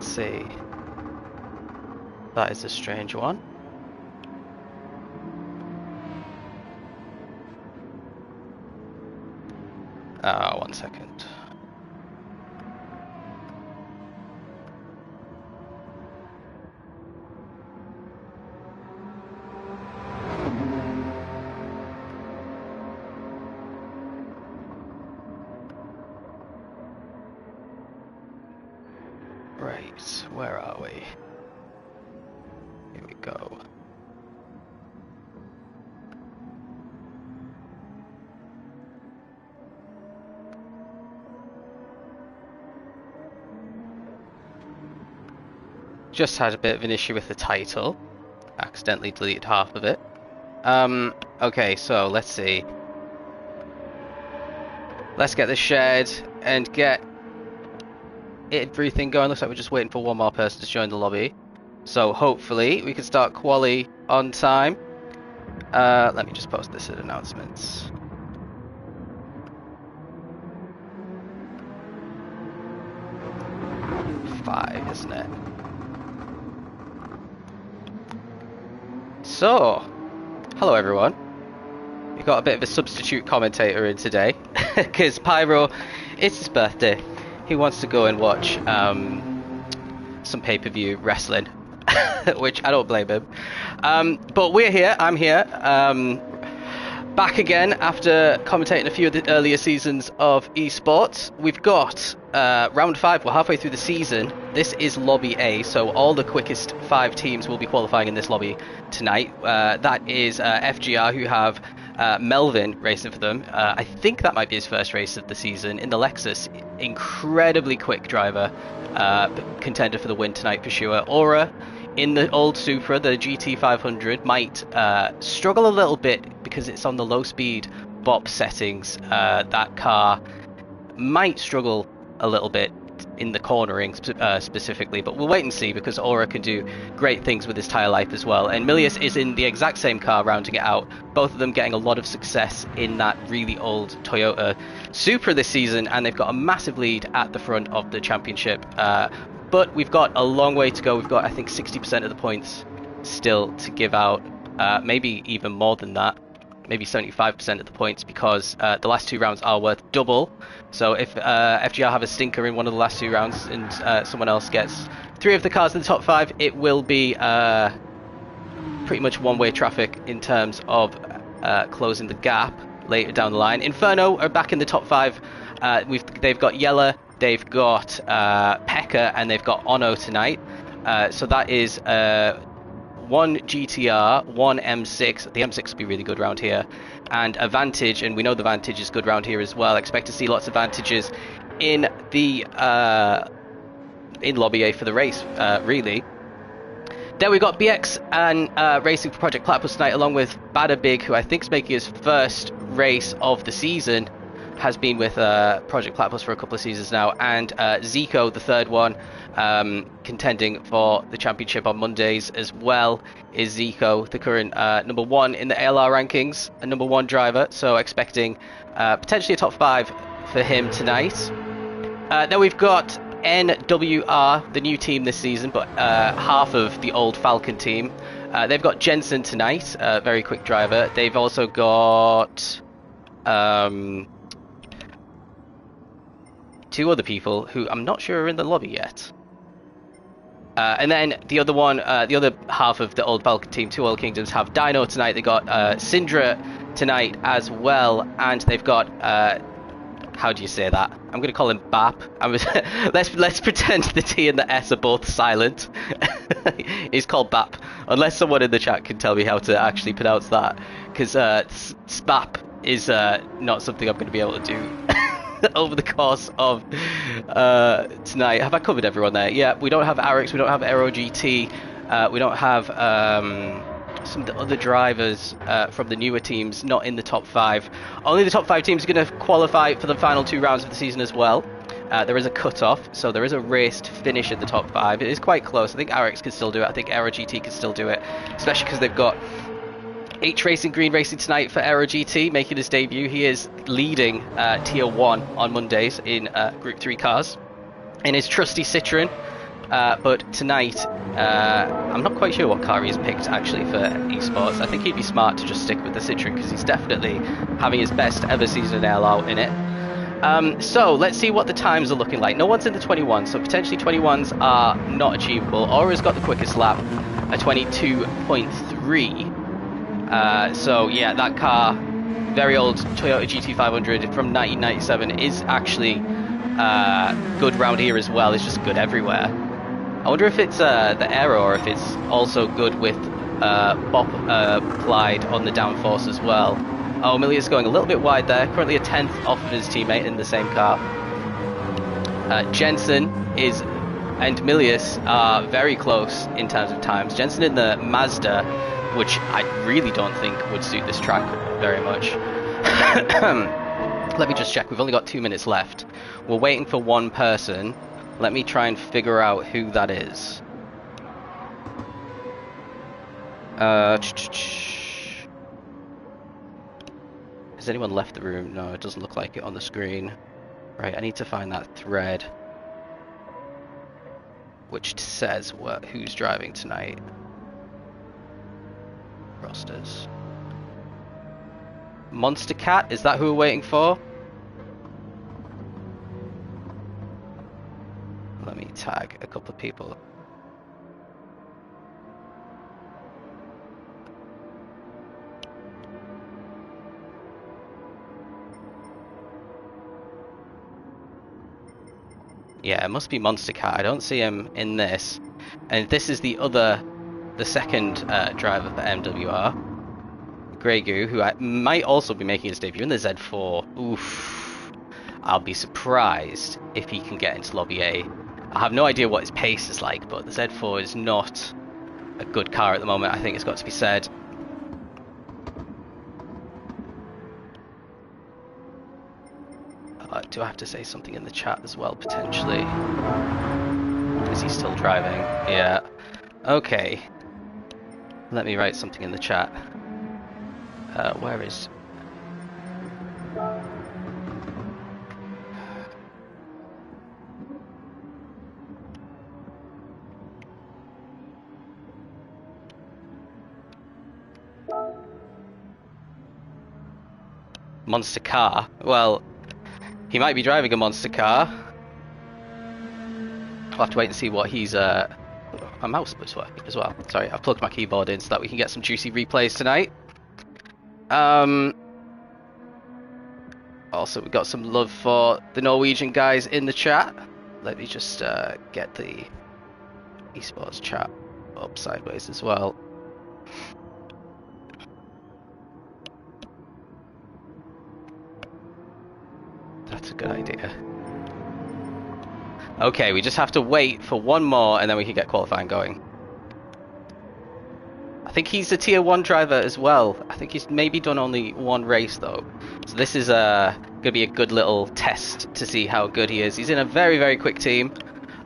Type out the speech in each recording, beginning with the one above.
let's see. That is a strange one. One second. Right, where are we? Here we go. Just had a bit of an issue with the title. Accidentally deleted half of it. Okay, so let's see. Let's get this shared and get everything going. Looks like we're just waiting for one more person to join the lobby. So hopefully we can start quali on time. Let me just post this at announcements. Five, isn't it? So, hello everyone. We've got a bit of a substitute commentator in today because Pyro, it's his birthday. He wants to go and watch some pay-per-view wrestling, which I don't blame him. But we're here, I'm here, back again after commentating a few of the earlier seasons of esports. We've got round 5, we're halfway through the season. This is Lobby A, so all the quickest 5 teams will be qualifying in this lobby tonight. That is FGR, who have Melvin racing for them. I think that might be his first race of the season in the Lexus. Incredibly quick driver, contender for the win tonight for sure. Aura in the old Supra, the GT500, might struggle a little bit because it's on the low speed bop settings. That car might struggle a little bit in the cornering specifically, but we'll wait and see because Aura can do great things with his tyre life as well. And Milius is in the exact same car, rounding it out. Both of them getting a lot of success in that really old Toyota Supra this season, and they've got a massive lead at the front of the championship. But we've got a long way to go. We've got, I think, 60% of the points still to give out, maybe even more than that. Maybe 75% of the points, because the last 2 rounds are worth double. So if FGR have a stinker in one of the last 2 rounds and someone else gets 3 of the cars in the top 5, it will be pretty much one-way traffic in terms of closing the gap later down the line. Inferno are back in the top 5. They've got Yella, they've got Pekka, and they've got Ono tonight. So that is 1 GTR, 1 M6. The M6 will be really good round here, and a Vantage, and we know the Vantage is good round here as well. Expect to see lots of Vantages in the in Lobby A for the race, really. Then we got BX and racing for Project Platypus tonight, along with Bada Big, who I think is making his first race of the season. Has been with Project Platypus for a couple of seasons now, and Zico, the third one, contending for the championship on Mondays as well, is Zico, the current number 1 in the ALR rankings, a number 1 driver, so expecting potentially a top 5 for him tonight. Then we've got NWR, the new team this season, but half of the old Falcon team. They've got Jensen tonight, a very quick driver. They've also got 2 other people who I'm not sure are in the lobby yet. And then the other one, the other half of the old Falcon team, 2 Oil Kingdoms, have Dino tonight. They got Syndra tonight as well, and they've got how do you say that? I'm going to call him Bap. Let's pretend the T and the S are both silent. He's called Bap, unless someone in the chat can tell me how to actually pronounce that, because Spap is not something I'm going to be able to do over the course of tonight. Have I covered everyone there? Yeah, we don't have Arix, we don't have Aero GT, we don't have some of the other drivers from the newer teams not in the top 5. Only the top 5 teams are going to qualify for the final 2 rounds of the season as well. There is a cut-off, so there is a race to finish in the top 5. It is quite close. I think Arix can still do it. I think Aero GT can still do it, especially because they've got H Racing Green racing tonight for Aero GT, making his debut. He is leading Tier 1 on Mondays in Group 3 cars in his trusty Citroen. But tonight, I'm not quite sure what car he's picked actually for esports. I think he'd be smart to just stick with the Citroen because he's definitely having his best ever season ALR in it. So let's see what the times are looking like. No one's in the 21, so potentially 21s are not achievable. Aura's got the quickest lap, a 22.3. So yeah, that car, very old Toyota GT500 from 1997, is actually good round here as well. It's just good everywhere. I wonder if it's the Aero or if it's also good with bop applied on the downforce as well. Oh, Milius going a little bit wide there. Currently a 10th off of his teammate in the same car. Jensen and Milius are very close in terms of times. Jensen in the Mazda, which I really don't think would suit this track very much. Let me just check. We've only got 2 minutes left. We're waiting for one person. Let me try and figure out who that is. Has anyone left the room? No, it doesn't look like it on the screen. Right, I need to find that thread which says who's driving tonight. Rosters. Monster Cat, is that who we're waiting for? Let me tag a couple of people. Yeah, it must be Monster Cat. I don't see him in this. And this is the second driver for MWR. Grey Goo, who might also be making his debut in the Z4. Oof. I'll be surprised if he can get into Lobby A. I have no idea what his pace is like, but the Z4 is not a good car at the moment, I think it's got to be said. Do I have to say something in the chat as well, potentially? Is he still driving? Yeah. Okay. Let me write something in the chat. Where is... Monster car? Well, he might be driving a monster car. I'll have to wait and see what he's... My mouse was working as well. Sorry, I've plugged my keyboard in so that we can get some juicy replays tonight. Also, we've got some love for the Norwegian guys in the chat. Let me just get the esports chat up sideways as well. That's a good idea. Okay, we just have to wait for one more and then we can get qualifying going. I think he's a tier 1 driver as well. I think he's maybe done only one race though. So this is going to be a good little test to see how good he is. He's in a very, very quick team.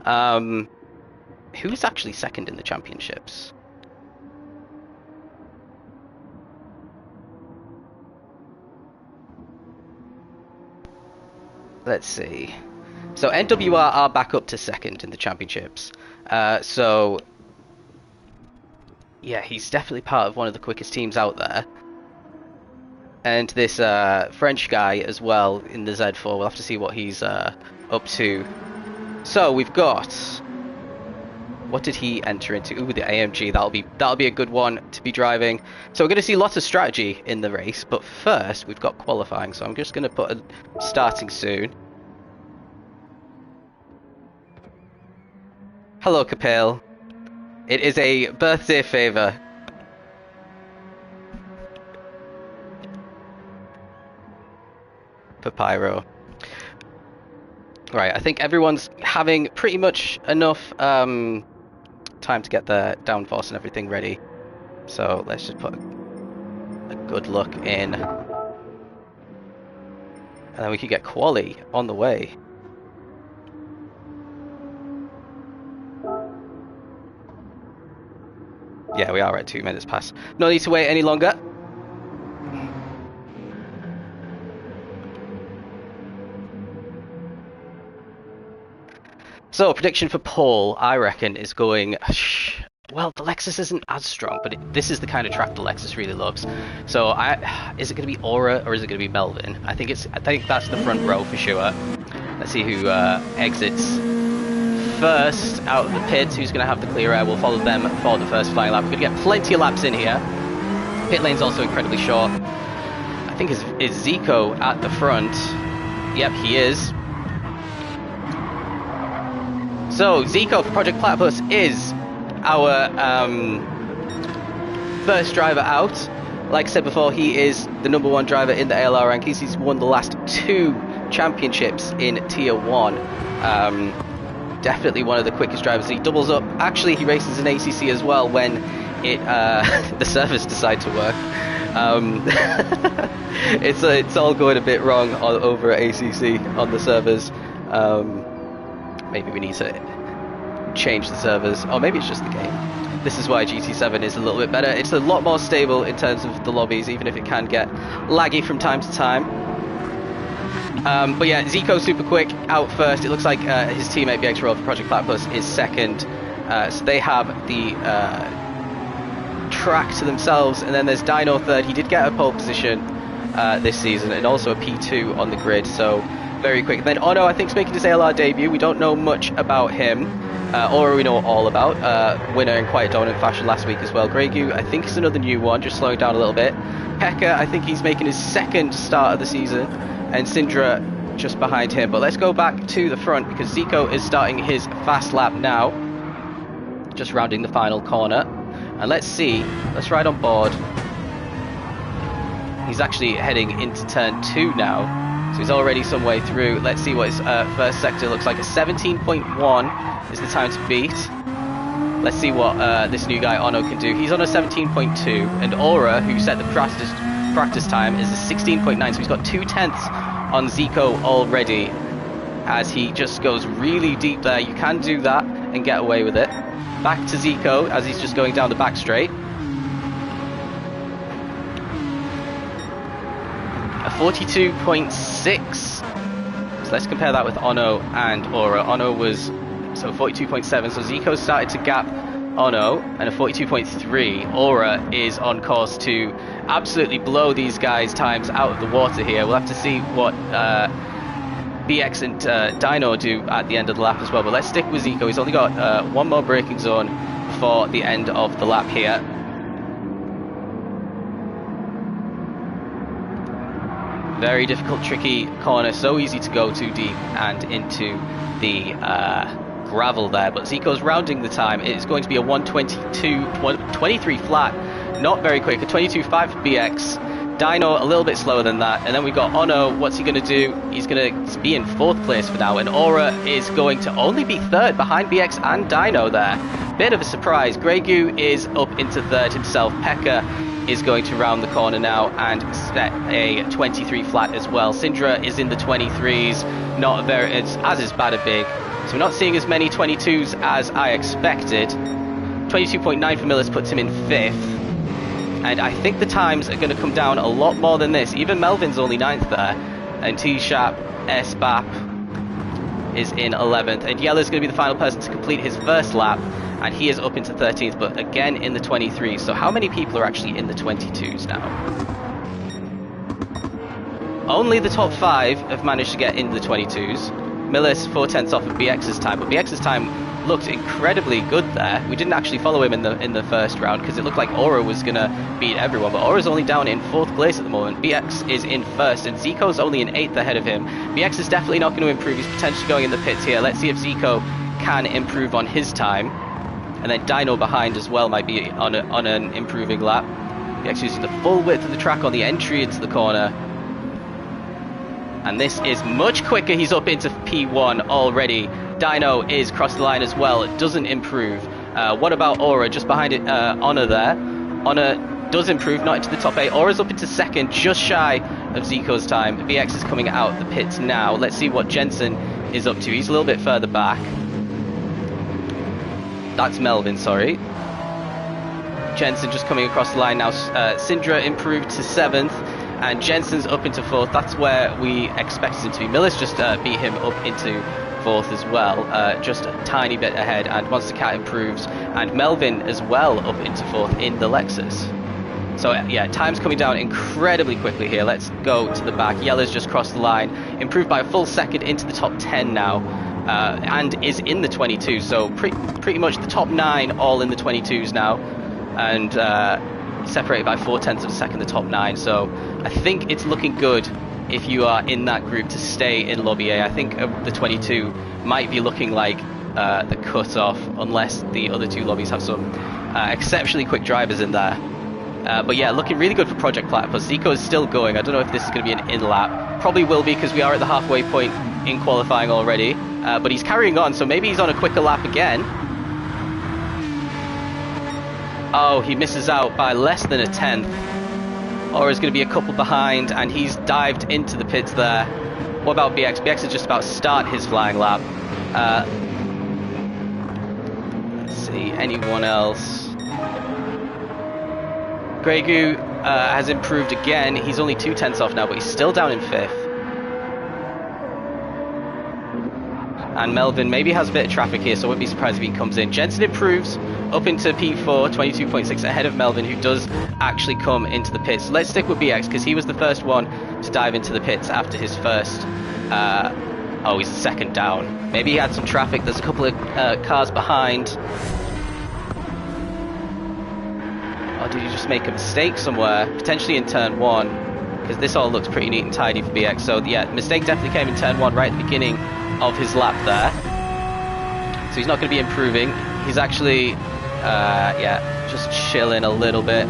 Who's actually second in the championships? Let's see. So NWR are back up to second in the championships. So yeah, he's definitely part of one of the quickest teams out there. And this French guy as well in the Z4, we'll have to see what he's up to. So we've got... What did he enter into? Ooh, the AMG. That'll be a good one to be driving. So we're going to see lots of strategy in the race, but first we've got qualifying. So I'm just going to put a starting soon. Hello, Kapil. It is a birthday favor. For Pyro. Right, I think everyone's having pretty much enough time to get the downforce and everything ready. So let's just put a good look in. And then we can get quali on the way. Yeah, we are at 2 minutes past. No need to wait any longer. So, prediction for Paul, I reckon, is going... Well, the Lexus isn't as strong, but this is the kind of track the Lexus really loves. So, is it going to be Aura or is it going to be Melvin? I think that's the front row for sure. Let's see who exits first out of the pits. Who's going to have the clear air? We'll follow them for the first flying lap. We're going to get plenty of laps in here. Pit lane's also incredibly short. I think is Zico at the front. Yep, he is. So, Zico for Project Platypus is our first driver out. Like I said before, he is the #1 driver in the ALR rankings. He's won the last 2 championships in Tier 1. Definitely one of the quickest drivers. He doubles up. Actually, he races in ACC as well when the servers decide to work. It's all going a bit wrong over at ACC on the servers. Maybe we need to change the servers, or maybe it's just the game. This is why GT7 is a little bit better. It's a lot more stable in terms of the lobbies, even if it can get laggy from time to time. But yeah, Zico super quick out first. It looks like his teammate BX Roll for Project Platypus is second. So they have the track to themselves, and then there's Dino third. He did get a pole position this season, and also a P2 on the grid, so very quick. Then Ono, I think, is making his ALR debut. We don't know much about him, or we know all about. Winner in quite a dominant fashion last week as well. Gregu, I think, is another new one, just slowing down a little bit. Pekka, I think he's making his second start of the season, and Syndra just behind him. But let's go back to the front, because Zico is starting his fast lap now, just rounding the final corner. And let's ride on board. He's actually heading into turn 2 now, so he's already some way through. Let's see what his first sector looks like. A 17.1 is the time to beat. Let's see what this new guy Ono can do. He's on a 17.2, and Aura, who set the practice time, is a 16.9, so he's got 2/10 on Zico already, as he just goes really deep there. You can do that and get away with it. Back to Zico as he's just going down the back straight. A 42.6. So let's compare that with Ono and Aura. Ono was 42.7, so Zico started to gap Ono, and a 42.3. Aura is on course to absolutely blow these guys' times out of the water here. We'll have to see what BX and Dino do at the end of the lap as well, but let's stick with Zico. He's only got one more braking zone for the end of the lap here. Very difficult, tricky corner, so easy to go too deep and into the gravel there, but Zico's rounding the time. It's going to be a 1:22.23 flat, not very quick. A 22.5 for BX. Dino a little bit slower than that, and then we've got Ono. What's he going to do? He's going to be in 4th place for now, and Aura is going to only be 3rd behind BX and Dino there. Bit of a surprise. Gregu is up into 3rd himself. Pekka is going to round the corner now and set a 23 flat as well. Syndra is in the 23s, not very, it's as is bad a big, so we're not seeing as many 22s as I expected. 22.9 for Millis puts him in 5th. And I think the times are going to come down a lot more than this. Even Melvin's only 9th there. And T-Sharp S-Bap is in 11th. And Yella's going to be the final person to complete his first lap. And he is up into 13th, but again in the 23s. So how many people are actually in the 22s now? Only the top 5 have managed to get into the 22s. Millis 4/10 off of BX's time, but BX's time looked incredibly good there. We didn't actually follow him in the first round because it looked like Aura was gonna beat everyone, but Aura's only down in 4th place at the moment. BX is in 1st, and Zico's only in 8th ahead of him. BX is definitely not going to improve. He's potentially going in the pits here. Let's see if Zico can improve on his time, and then Dino behind as well might be on an improving lap. BX using the full width of the track on the entry into the corner. And this is much quicker. He's up into P1 already. Dino is across the line as well. It doesn't improve. What about Aura? Just behind it, Honor there. Honor does improve, not into the top 8. Aura's up into 2nd, just shy of Zico's time. BX is coming out the pits now. Let's see what Jensen is up to. He's a little bit further back. That's Melvin, sorry. Jensen just coming across the line now. Syndra improved to 7th. And Jensen's up into 4th. That's where we expected him to be. Millis just beat him up into 4th as well, just a tiny bit ahead, and Monster Cat improves, and Melvin as well up into 4th in the Lexus. So yeah, time's coming down incredibly quickly here. Let's go to the back. Yellow's just crossed the line, improved by a full second into the top 10 now, and is in the 22. So pretty much the top 9 all in the 22s now, and separated by 0.4 of a second the top 9. So I think it's looking good if you are in that group to stay in Lobby A. I think the 22 might be looking like the cut-off, unless the other 2 lobbies have some exceptionally quick drivers in there. But yeah, looking really good for Project Platypus. Zico is still going. I don't know if this is going to be an in-lap. Probably will be, because we are at the halfway point in qualifying already. But he's carrying on, so maybe he's on a quicker lap again. Oh, he misses out by less than a 10th. Or is going to be a couple behind, and he's dived into the pits there. What about BX? BX is just about to start his flying lap. Let's see, anyone else? Gregu has improved again. He's only 0.2 off now, but he's still down in 5th. And Melvin maybe has a bit of traffic here, so I wouldn't be surprised if he comes in. Jensen improves up into P4, 22.6 ahead of Melvin, who does actually come into the pits. So let's stick with BX, because he was the first one to dive into the pits after his first... oh, he's the second down. Maybe he had some traffic. There's a couple of cars behind. Or did he just make a mistake somewhere? Potentially in turn 1, because this all looks pretty neat and tidy for BX. So yeah, mistake definitely came in turn 1 right at the beginning of his lap there. So he's not going to be improving. He's actually, yeah, just chilling a little bit.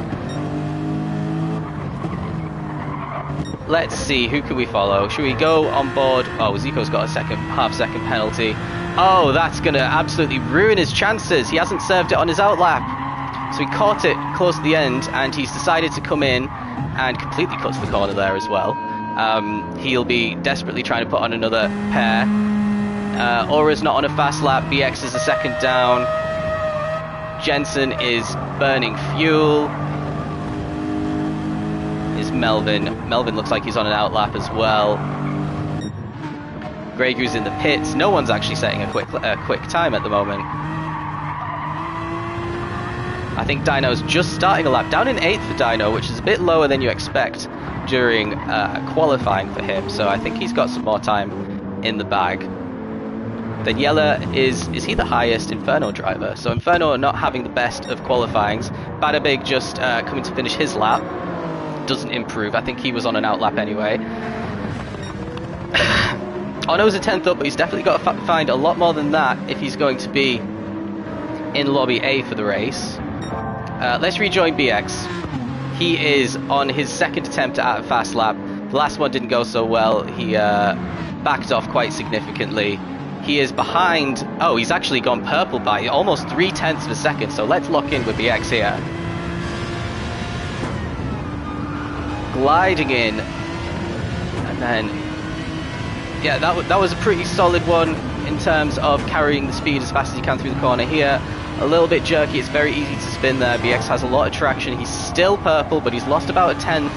Let's see, who can we follow? Should we go on board? Oh, Zico's got a half-second penalty. Oh, that's going to absolutely ruin his chances. He hasn't served it on his outlap. So he caught it close to the end, and he's decided to come in and completely cuts the corner there as well. He'll be desperately trying to put on another pair. Aura's not on a fast lap. BX is a second down. Jensen is burning fuel. Is Melvin. Melvin looks like he's on an outlap as well. Gregu's in the pits. No one's actually setting a quick time at the moment. I think Dino's just starting a lap, down in 8th for Dino, which is a bit lower than you expect during qualifying for him. So I think he's got some more time in the bag. Then Yella is he the highest Inferno driver? So Inferno are not having the best of qualifyings. Badabig just coming to finish his lap. Doesn't improve. I think he was on an outlap anyway. Ono's a 10th up, but he's definitely got to find a lot more than that if he's going to be in Lobby A for the race. Let's rejoin BX. He is on his second attempt at a fast lap. The last one didn't go so well. He backed off quite significantly. He is behind. Oh, he's actually gone purple by almost 0.3 of a second. So let's lock in with BX here. Gliding in, and then yeah, that was a pretty solid one in terms of carrying the speed as fast as you can through the corner here. A little bit jerky, it's very easy to spin there. BX has a lot of traction. He's still purple, but he's lost about a 10th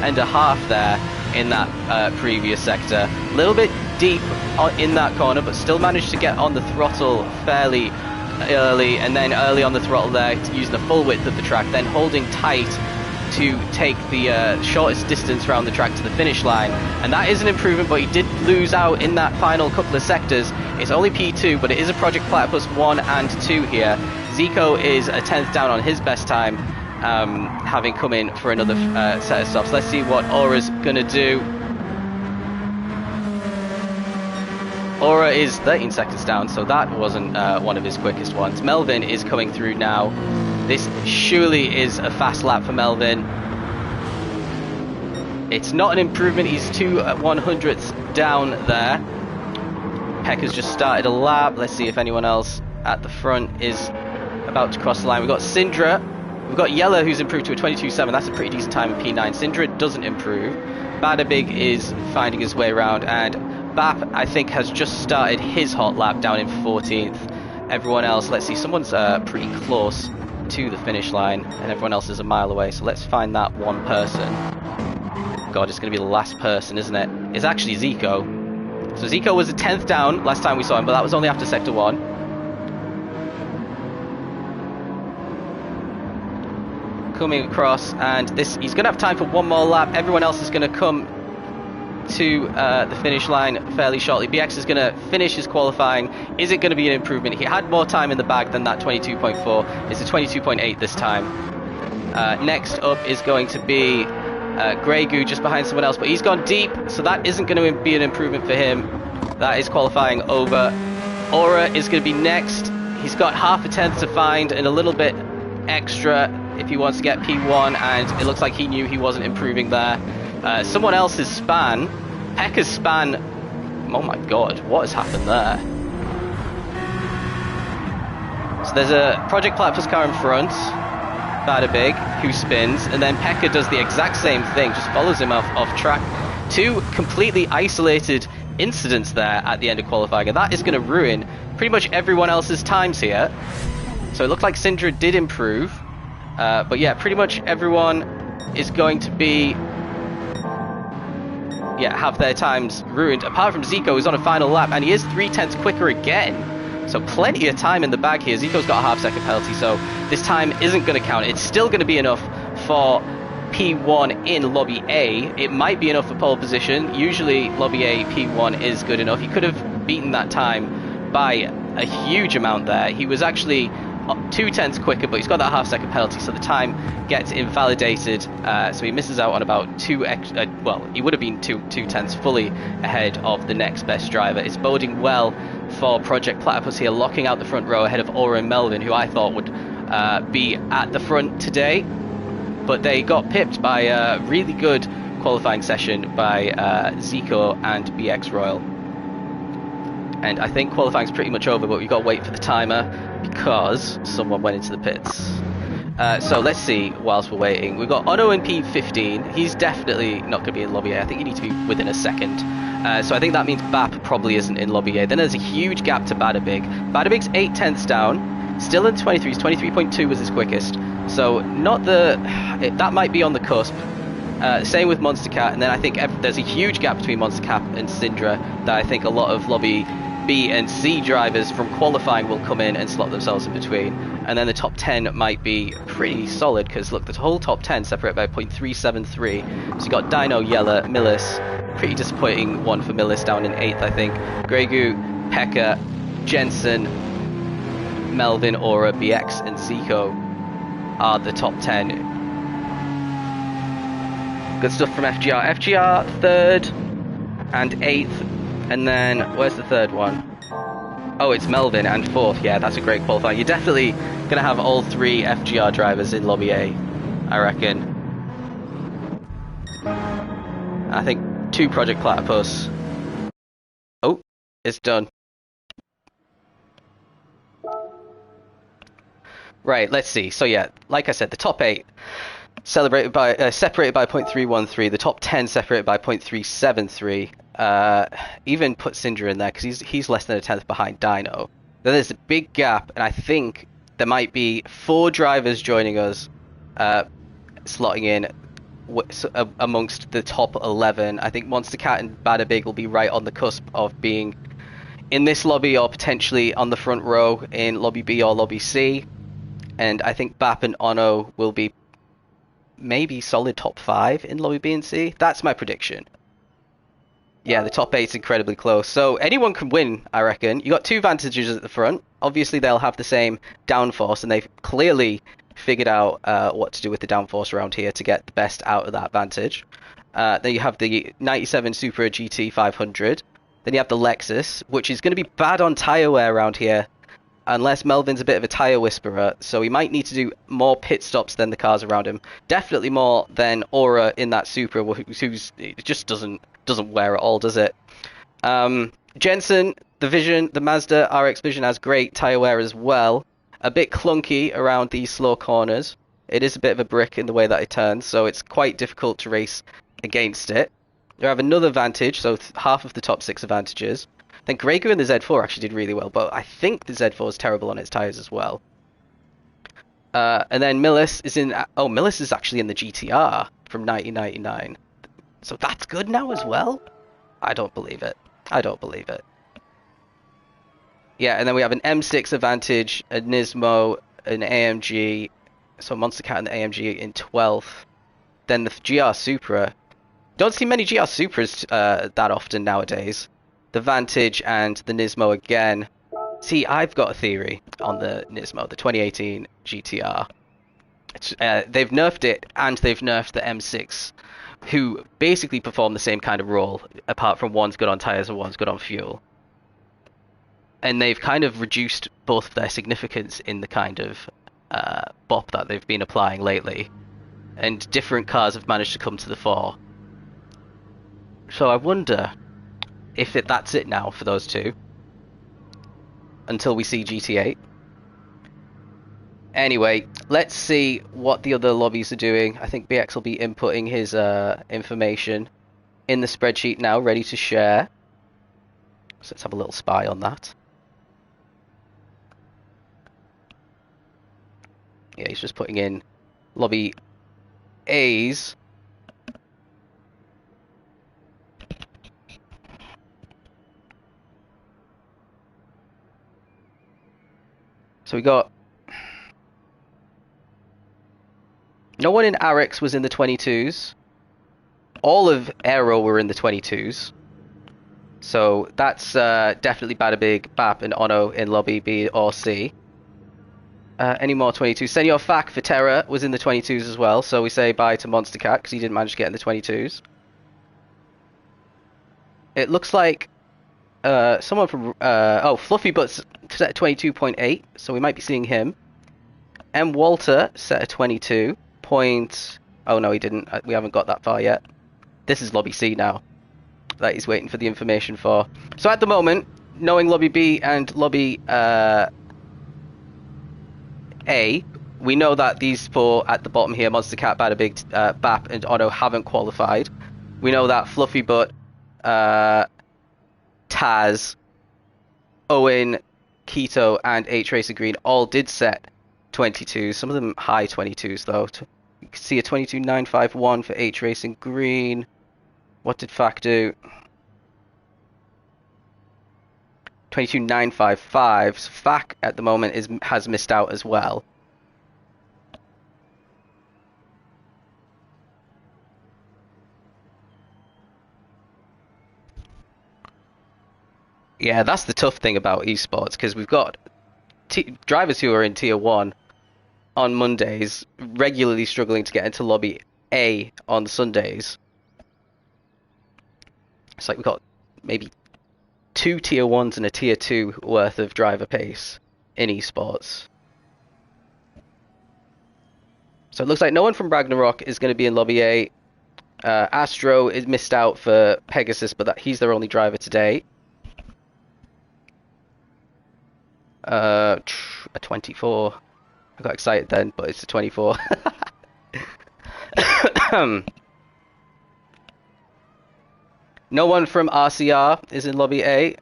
and a half there in that previous sector. A little bit deep in that corner, but still managed to get on the throttle fairly early, and then early on the throttle there, using the full width of the track, then holding tight to take the shortest distance around the track to the finish line. And that is an improvement, but he did lose out in that final couple of sectors. It's only P2, but it is a Project Platypus 1 and 2 here. Zico is a 10th down on his best time, having come in for another set of stops. Let's see what Aura's going to do. Aura is 13 seconds down, so that wasn't one of his quickest ones. Melvin is coming through now. This surely is a fast lap for Melvin. It's not an improvement. He's 2/100ths down there. Peck has just started a lap. Let's see if anyone else at the front is about to cross the line. We've got Syndra. We've got Yella, who's improved to a 22.7. That's a pretty decent time in P9. Syndra doesn't improve. Badabig is finding his way around, and Bap, I think, has just started his hot lap down in 14th. Everyone else, let's see, someone's pretty close to the finish line, and everyone else is a mile away, so let's find that one person. God, it's going to be the last person, isn't it? It's actually Zico. So Zico was a 10th down last time we saw him, but that was only after Sector 1. Coming across, and he's going to have time for one more lap. Everyone else is going to come to the finish line fairly shortly. BX is going to finish his qualifying. Is it going to be an improvement? He had more time in the bag than that 22.4. It's a 22.8 this time. Next up is going to be Grey Goo just behind someone else, but he's gone deep, so that isn't going to be an improvement for him. That is qualifying over. Aura is going to be next. He's got half a tenth to find and a little bit extra if he wants to get P1, and it looks like he knew he wasn't improving there. Someone else's span, Pekka's span, oh my god, what has happened there? So there's a Project Platypus car in front, Big, who spins, and then Pekka does the exact same thing, just follows him off track. Two completely isolated incidents there at the end of qualifying, and that is going to ruin pretty much everyone else's times here. So it looked like Syndra did improve, but yeah, pretty much everyone is going to be have their times ruined, apart from Zico, who's on a final lap, and he is 3/10 quicker again. So plenty of time in the bag here. Zico's got a half-second penalty, so this time isn't going to count. It's still going to be enough for P1 in Lobby A. It might be enough for pole position. Usually Lobby A P1 is good enough. He could have beaten that time by a huge amount there. He was actually 2/10 quicker, but he's got that half-second penalty, so the time gets invalidated. So he misses out on about well, he would have been 2/10 fully ahead of the next best driver. It's boding well for Project Platypus here, locking out the front row ahead of Aura and Melvin, who I thought would be at the front today, but they got pipped by a really good qualifying session by Zico and BX Royal. And I think qualifying's pretty much over, but we've got to wait for the timer because someone went into the pits. So let's see whilst we're waiting. We've got Ono in P15. He's definitely not going to be in Lobby A. I think you need to be within a second. So I think that means BAP probably isn't in Lobby A. Then there's a huge gap to Badabig. Badabig's 8/10 down. Still in 23s. 23.2 was his quickest. So not that might be on the cusp. Same with Monster Cat. And then I think there's a huge gap between Monster Cat and Syndra that I think a lot of Lobby B and C drivers from qualifying will come in and slot themselves in between, and then the top 10 might be pretty solid because look, the whole top 10 separated by 0.373. So you got Dino, Yella, Millis, pretty disappointing one for Millis down in 8th I think. Grey Goo, Pekka, Jensen, Melvin, Aura, BX and Zico are the top 10. Good stuff from FGR. FGR 3rd and 8th. And then, where's the 3rd one? Oh, it's Melvin and 4th. Yeah, that's a great qualifier. You're definitely going to have all 3 FGR drivers in Lobby A, I reckon. I think 2 Project Platypus. Oh, it's done. Right, let's see. So yeah, like I said, the top 8 separated by 0.313. The top 10 separated by 0.373. Even put Syndra in there because he's less than a 10th behind Dino. Then there's a big gap, and I think there might be 4 drivers joining us, slotting in amongst the top 11. I think Monster Cat and Badabig will be right on the cusp of being in this lobby or potentially on the front row in Lobby B or Lobby C. And I think Bap and Ono will be maybe solid top 5 in Lobby B and C. That's my prediction. Yeah, the top 8's incredibly close. So anyone can win, I reckon. You got 2 vantages at the front. Obviously, they'll have the same downforce, and they've clearly figured out what to do with the downforce around here to get the best out of that vantage. Then you have the 97 Supra GT 500. Then you have the Lexus, which is going to be bad on tyre wear around here, unless Melvin's a bit of a tyre whisperer, so he might need to do more pit stops than the cars around him. Definitely more than Aura in that Supra, it just doesn't wear at all, does it? Jensen, the Mazda RX Vision has great tyre wear as well. A bit clunky around these slow corners. It is a bit of a brick in the way that it turns, so it's quite difficult to race against it. You have another Vantage, so half of the top 6 advantages. Then Grey Goo and the Z4 actually did really well, but I think the Z4 is terrible on its tyres as well. And then Millis is in... Oh, Millis is actually in the GTR from 1999. So that's good now as well? I don't believe it. I don't believe it. Yeah, and then we have an M6 Advantage, a Nismo, an AMG, so Monster Cat and the AMG in 12th. Then the GR Supra. Don't see many GR Supras that often nowadays. The Vantage and the Nismo again. See, I've got a theory on the Nismo, the 2018 GTR. They've nerfed it, and they've nerfed the M6, who basically perform the same kind of role, apart from one's good on tires and one's good on fuel. And they've kind of reduced both of their significance in the kind of bop that they've been applying lately. And different cars have managed to come to the fore. So I wonder if that's it now for those two. Until we see GT8. Anyway, let's see what the other lobbies are doing. I think BX will be inputting his information in the spreadsheet now, ready to share. So let's have a little spy on that. Yeah, he's just putting in lobby A's. So we got... No one in Arix was in the 22s. All of Aero were in the 22s. So that's definitely Badabig, Bap, and Ono in lobby B or C. Any more 22s? Senor Fak for Terra was in the 22s as well. So we say bye to Monster Cat because he didn't manage to get in the 22s. It looks like someone from... Fluffy Butt's set at 22.8. So we might be seeing him. M. Walter set at 22. Oh no, he didn't. We haven't got that far yet. This is lobby C now that he's waiting for the information for. So at the moment, knowing lobby B and lobby A, we know that these four at the bottom here, Monster Cat, Badabig, Bap, and Otto, haven't qualified. We know that Fluffy Butt, Taz, Owen, Keto, and H Racer Green all did set 22s. Some of them high 22s though. You can see a 22.951 for H Racing Green. What did Fak do? 22.955. So Fak at the moment has missed out as well. Yeah, that's the tough thing about esports, because we've got drivers who are in tier 1 on Mondays regularly struggling to get into lobby A on Sundays. It's like we've got maybe 2 tier 1s and a tier 2 worth of driver pace in esports. So it looks like no one from Ragnarok is going to be in lobby A. Astro is missed out for Pegasus, but he's their only driver today. A 24. I got excited then, but it's a 24. No one from RCR is in lobby A.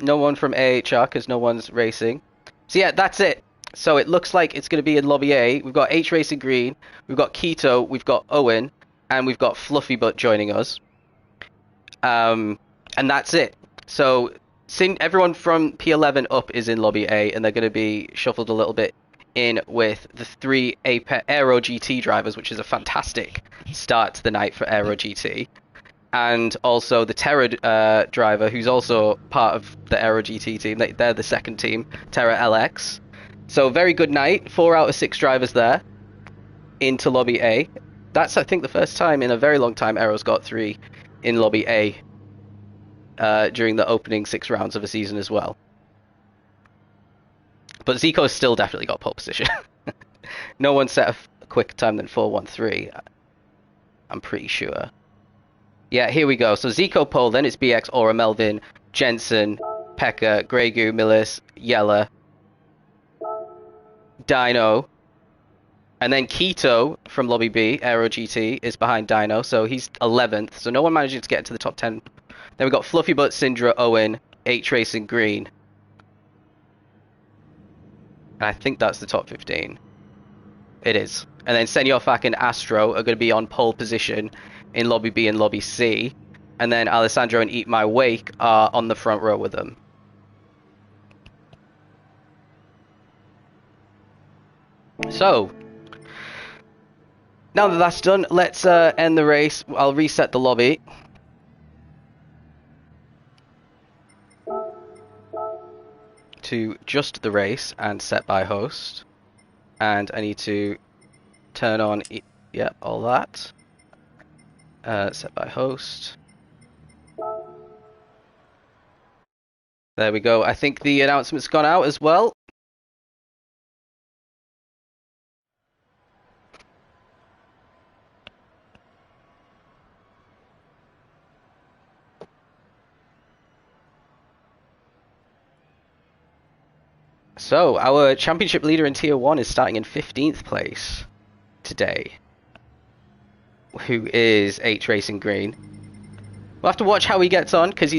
No one from AHR because no one's racing. So yeah, that's it. So it looks like it's going to be in lobby A. We've got H Racing Green, we've got Keto, we've got Owen, and we've got Fluffy Butt joining us. And that's it. So everyone from P11 up is in lobby A, and they're going to be shuffled a little bit in with the 3 Aero GT drivers, which is a fantastic start to the night for Aero GT. And also the Terra driver, who's also part of the Aero GT team. They're the second team, Terra LX. So very good night. 4 out of 6 drivers there into lobby A. That's, I think, the first time in a very long time Aero's got 3 in lobby A during the opening 6 rounds of a season as well. But Zico's still definitely got pole position. No one set a quicker time than 4:13. I'm pretty sure. Yeah, here we go. So Zico pole, then it's BX, Aura, Melvin, Jensen, Pekka, Gregu, Millis, Yella, Dino, and then Keto from lobby B, Aero GT, is behind Dino, so he's 11th. So no one managing to get into the top 10. Then we've got Fluffy Butt, Syndra, Owen, H Racing Green. And I think that's the top 15. It is. And then Senor Fak and Astro are going to be on pole position in lobby B and lobby C. and then Alessandro and Eat My Wake are on the front row with them. So, now that that's done, let's end the race. I'll reset the lobby. To just the race and set by host. And I need to turn on, yep, all that. Set by host. There we go. I think the announcement's gone out as well. So, our championship leader in Tier 1 is starting in 15th place today. Who is H Racing Green. We'll have to watch how he gets on, because he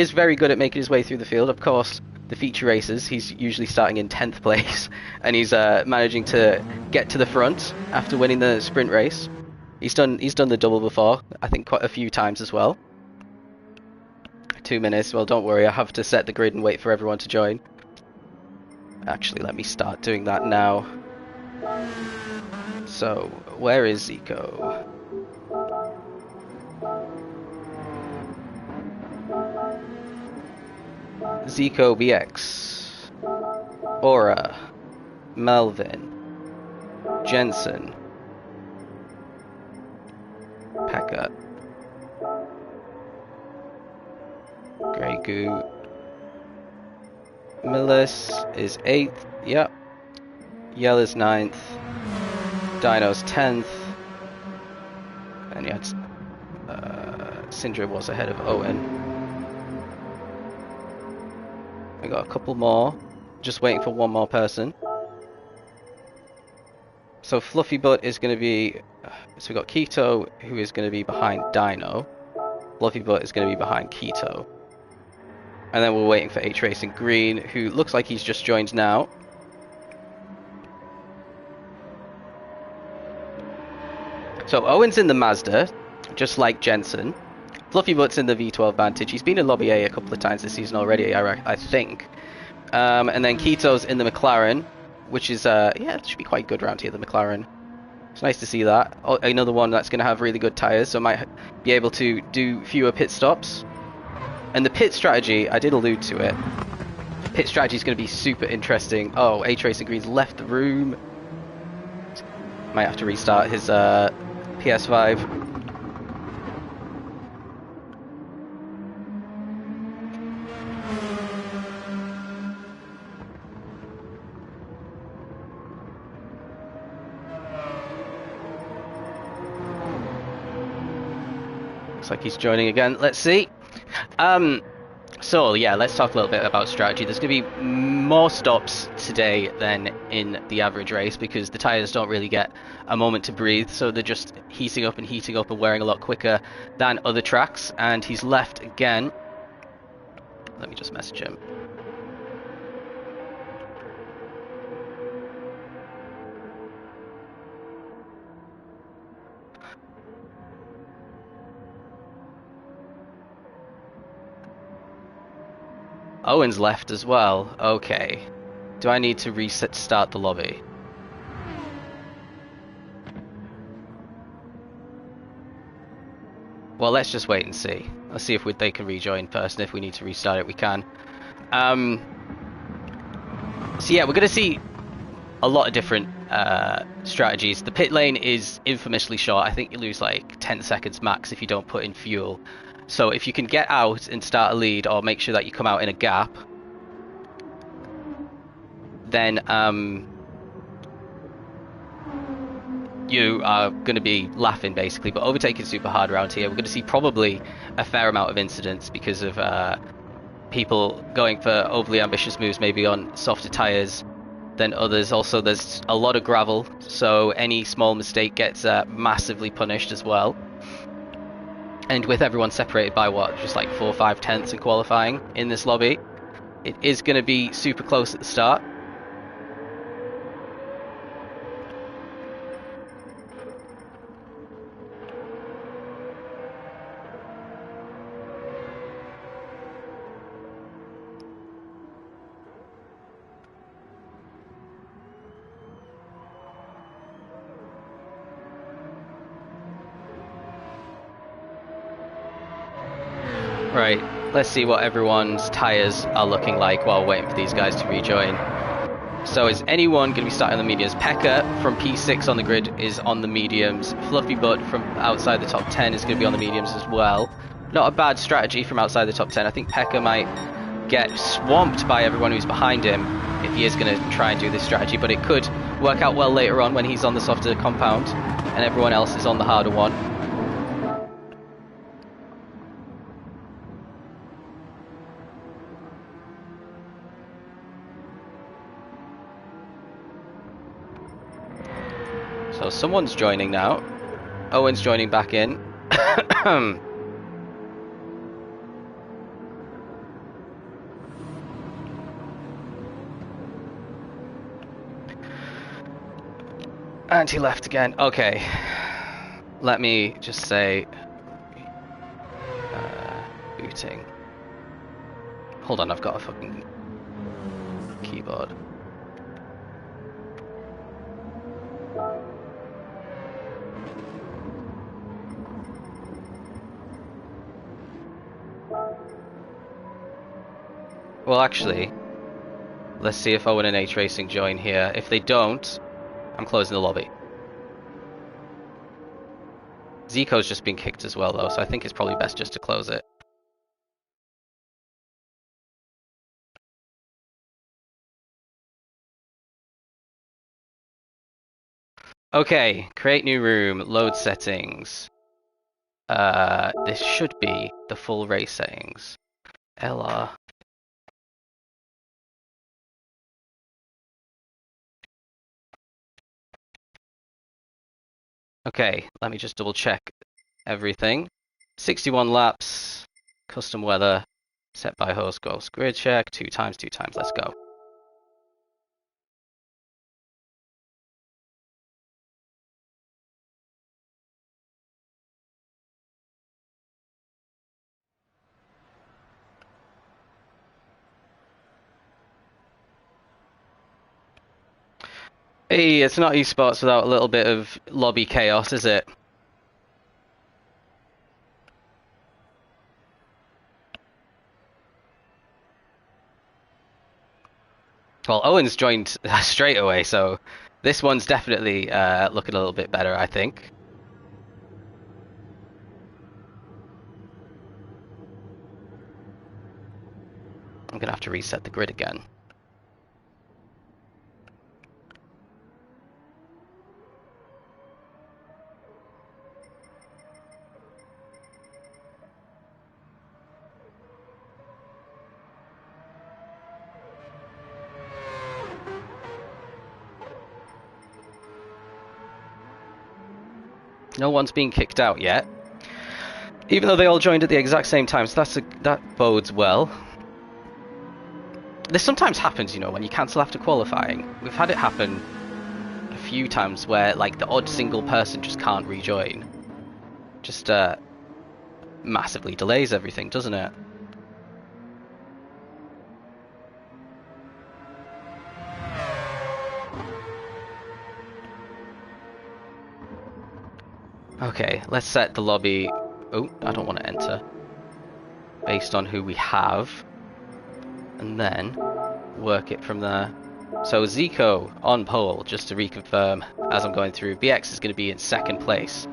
is very good at making his way through the field. Of course, the feature races, he's usually starting in 10th place, and he's managing to get to the front after winning the sprint race. He's done the double before, I think quite a few times as well. 2 minutes, well don't worry, I have to set the grid and wait for everyone to join. Actually, let me start doing that now. So, where is Zico? Zico BX, Aura, Melvin, Jensen, Pekka, Grey Goo, Millis is 8th, yep, Yell is 9th, Dino's 10th, and yet Syndra was ahead of Owen. We got a couple more, just waiting for one more person. So Fluffy Butt is going to be, so we got Keto, who is going to be behind Dino. Fluffy Butt is going to be behind Keto. And then we're waiting for H Racing Green, who looks like he's just joined now. So Owen's in the Mazda, just like Jensen. Fluffy Butt's in the V12 Vantage. He's been in Lobby A couple of times this season already, I think. And then Keto's in the McLaren, which is, yeah, it should be quite good round here, the McLaren. It's nice to see that. Oh, another one that's going to have really good tyres, so might be able to do fewer pit stops. And the pit strategy, I did allude to it. Pit strategy is going to be super interesting. Oh, H Racing Green's left the room. Might have to restart his PS5. Looks like he's joining again. Let's see. So yeah, let's talk a little bit about strategy. There's going to be more stops today than in the average race because the tyres don't really get a moment to breathe, so they're just heating up and wearing a lot quicker than other tracks. And he's left again. Let me just message him. Owen's left as well. Okay. Do I need to start the lobby? Well, let's just wait and see. Let's see if they can rejoin first, and if we need to restart it, we can. So yeah, we're going to see a lot of different strategies. The pit lane is infamously short. I think you lose like 10 seconds max if you don't put in fuel. So if you can get out and start a lead, or make sure that you come out in a gap, then you are going to be laughing basically. But overtaking super hard around here. We're going to see probably a fair amount of incidents because of people going for overly ambitious moves, maybe on softer tyres than others. Also, there's a lot of gravel, so any small mistake gets massively punished as well. And with everyone separated by what, just like 4 or 5 tenths in qualifying in this lobby, it is going to be super close at the start. Right, let's see what everyone's tyres are looking like while waiting for these guys to rejoin. So is anyone going to be starting on the mediums? Pekka from P6 on the grid is on the mediums. Fluffy Butt from outside the top 10 is going to be on the mediums as well. Not a bad strategy from outside the top 10. I think Pekka might get swamped by everyone who's behind him if he is going to try and do this strategy, but it could work out well later on when he's on the softer compound and everyone else is on the harder one. So someone's joining now. Owen's joining back in. And he left again. Okay. Let me just say... booting. Hold on, I've got a fucking keyboard. Well, actually, let's see if Owen and H Racing join here. If they don't, I'm closing the lobby. Zico's just been kicked as well, though, so I think it's probably best just to close it. Okay, create new room, load settings. This should be the full race settings. ALR. Okay, let me just double check everything. 61 laps, custom weather, set by host, ghost, grid check, 2 times, let's go. Hey, it's not esports without a little bit of lobby chaos, is it? Well, Owen's joined straight away, so this one's definitely looking a little bit better, I think. I'm gonna have to reset the grid again. No one's been kicked out yet, even though they all joined at the exact same time, so that bodes well. This sometimes happens, you know, when you cancel after qualifying. We've had it happen a few times where, like, the odd single person just can't rejoin. Just massively delays everything, doesn't it? Okay, let's set the lobby. Oh, I don't want to enter. Based on who we have. And then work it from there. So Zico on pole, just to reconfirm as I'm going through. BX is going to be in second place.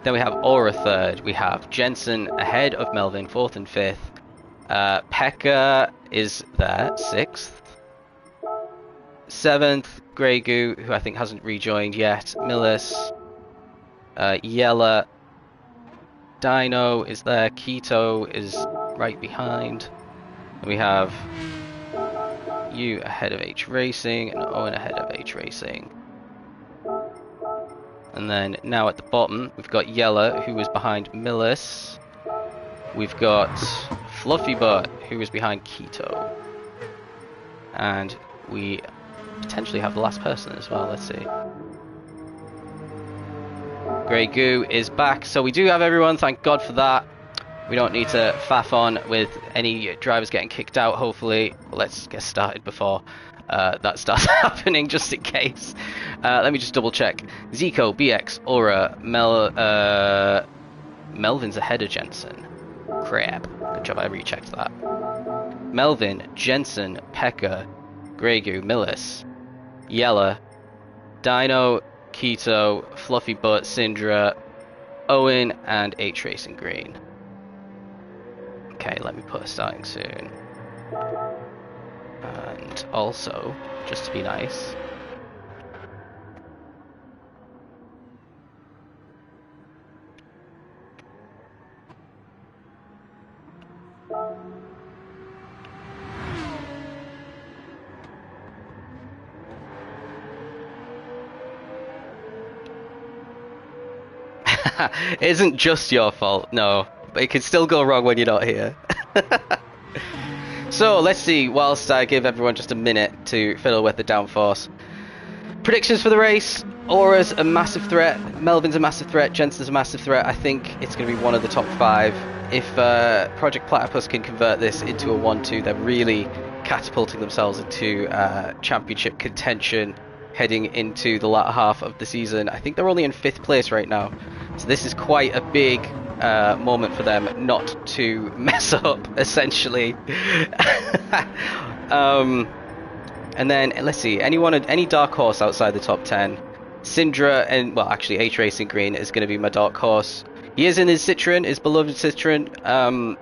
Then we have Aura third. We have Jensen ahead of Melvin, fourth and fifth. Pekka is there, sixth. Seventh, Grey Goo, who I think hasn't rejoined yet. Millis. Yella, Dino is there, Keto is right behind. We have you ahead of H Racing and Owen ahead of H Racing. And then now at the bottom we've got Yella, who is behind Millis. We've got Fluffy Butt, who is behind Keto. And we potentially have the last person as well, let's see. Grey Goo is back, so we do have everyone, thank God for that. We don't need to faff on with any drivers getting kicked out, hopefully. Let's get started before that starts happening, just in case. Let me just double check. Zico, BX, Aura, Melvin's ahead of Jensen. crap. Good job I rechecked that. Melvin, Jensen, Pekka, Grey Goo, Millis, Yella, Dino, Keto, Fluffy Butt, Syndra, Owen, and H-Racing Green. Okay, let me put a starting soon. And also, just to be nice, it isn't just your fault, no, but it can still go wrong when you're not here. So let's see, whilst I give everyone just a minute to fiddle with the downforce. Predictions for the race: Aura's a massive threat, Melvin's a massive threat, Jensen's a massive threat. I think it's going to be one of the top 5. If Project Platypus can convert this into a 1-2, they're really catapulting themselves into championship contention heading into the latter half of the season. I think they're only in 5th place right now, so this is quite a big moment for them not to mess up, essentially. And then let's see, any dark horse outside the top 10. Syndra and, well, actually H-Racing Green is going to be my dark horse. He is in his Citroen, his beloved Citroen.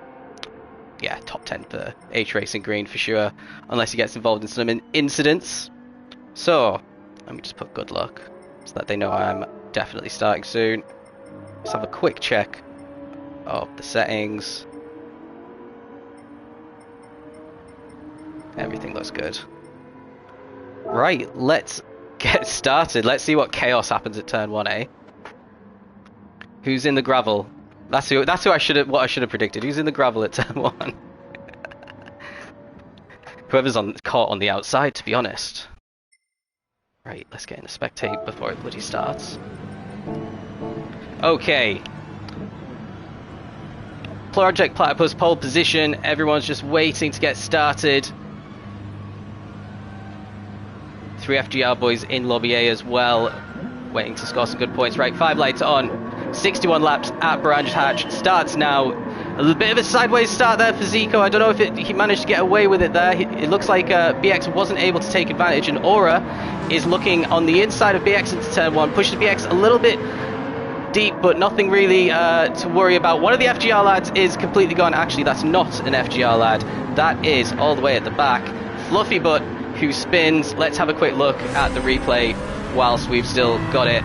Yeah, top 10 for H-Racing Green for sure, unless he gets involved in some incidents. So let me just put good luck so that they know I'm definitely starting soon. Let's have a quick check of the settings. Everything looks good. Right, let's get started. Let's see what chaos happens at turn 1, eh? Who's in the gravel? That's who I should have predicted. Who's in the gravel at turn 1? Whoever's caught on the outside, to be honest. Right, let's get in the spectate before it bloody starts. Okay. Project Platypus pole position. Everyone's just waiting to get started. 3 FGR boys in Lobby A as well, waiting to score some good points. Right, 5 lights on. 61 laps at Branch Hatch. Starts now. A little bit of a sideways start there for Zico. I don't know if he managed to get away with it there. It looks like BX wasn't able to take advantage, and Aura is looking on the inside of BX into turn 1. Pushes BX a little bit deep, but nothing really to worry about. One of the FGR lads is completely gone. Actually, that's not an FGR lad. That is all the way at the back. Fluffy Butt, who spins. Let's have a quick look at the replay whilst we've still got it.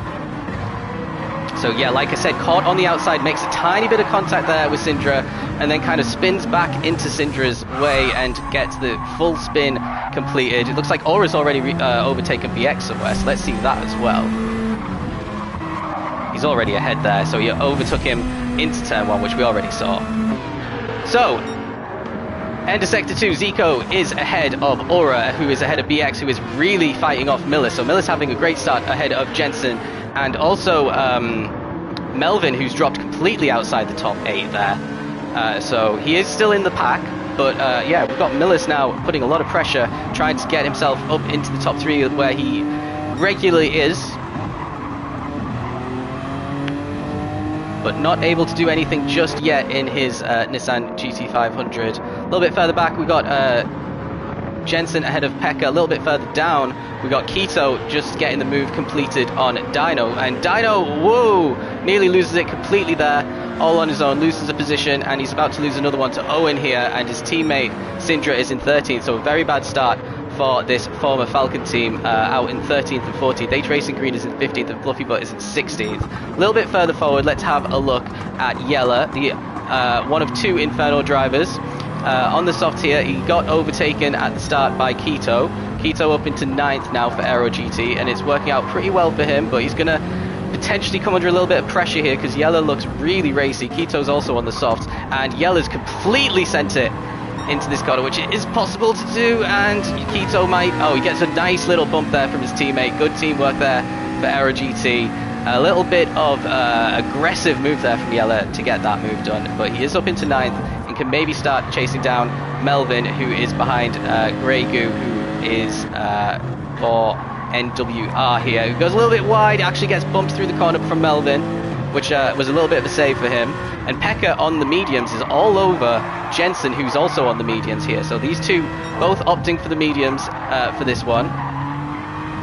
So yeah, like I said, caught on the outside, makes a tiny bit of contact there with Syndra, and then kind of spins back into Syndra's way and gets the full spin completed. It looks like Aura's already overtaken BX somewhere, so let's see that as well. He's already ahead there, so he overtook him into turn 1, which we already saw. So, end of Sector 2, Zico is ahead of Aura, who is ahead of BX, who is really fighting off Millis. So Millis having a great start ahead of Jensen, and also Melvin, who's dropped completely outside the top 8 there. So he is still in the pack, but yeah, we've got Millis now putting a lot of pressure, trying to get himself up into the top 3 where he regularly is, but not able to do anything just yet in his Nissan GT500. A little bit further back, we got Jensen ahead of Pekka. A little bit further down, we got Keto just getting the move completed on Dino. And Dino, whoa, nearly loses it completely there, all on his own, loses a position, and he's about to lose another one to Owen here, and his teammate Syndra is in 13th, so a very bad start for this former Falcon team, out in 13th and 14th. H-Racing Green is in 15th and Fluffy Butt is in 16th. A little bit further forward, let's have a look at Yella, the one of 2 Inferno drivers. On the soft here, he got overtaken at the start by Keto. Keto up into 9th now for Aero GT, and it's working out pretty well for him, but he's going to potentially come under a little bit of pressure here because Yella looks really racy. Keto's also on the soft, and Yella's completely sent it into this corner, which is possible to do, and Keto might, oh, he gets a nice little bump there from his teammate. Good teamwork there for Aero GT. A little bit of aggressive move there from Yella to get that move done, but he is up into 9th and can maybe start chasing down Melvin, who is behind Grey Goo, who is for NWR here, who goes a little bit wide, actually gets bumped through the corner from Melvin. which was a little bit of a save for him. And Pekka on the mediums is all over Jensen, who's also on the mediums here. So these two both opting for the mediums for this one.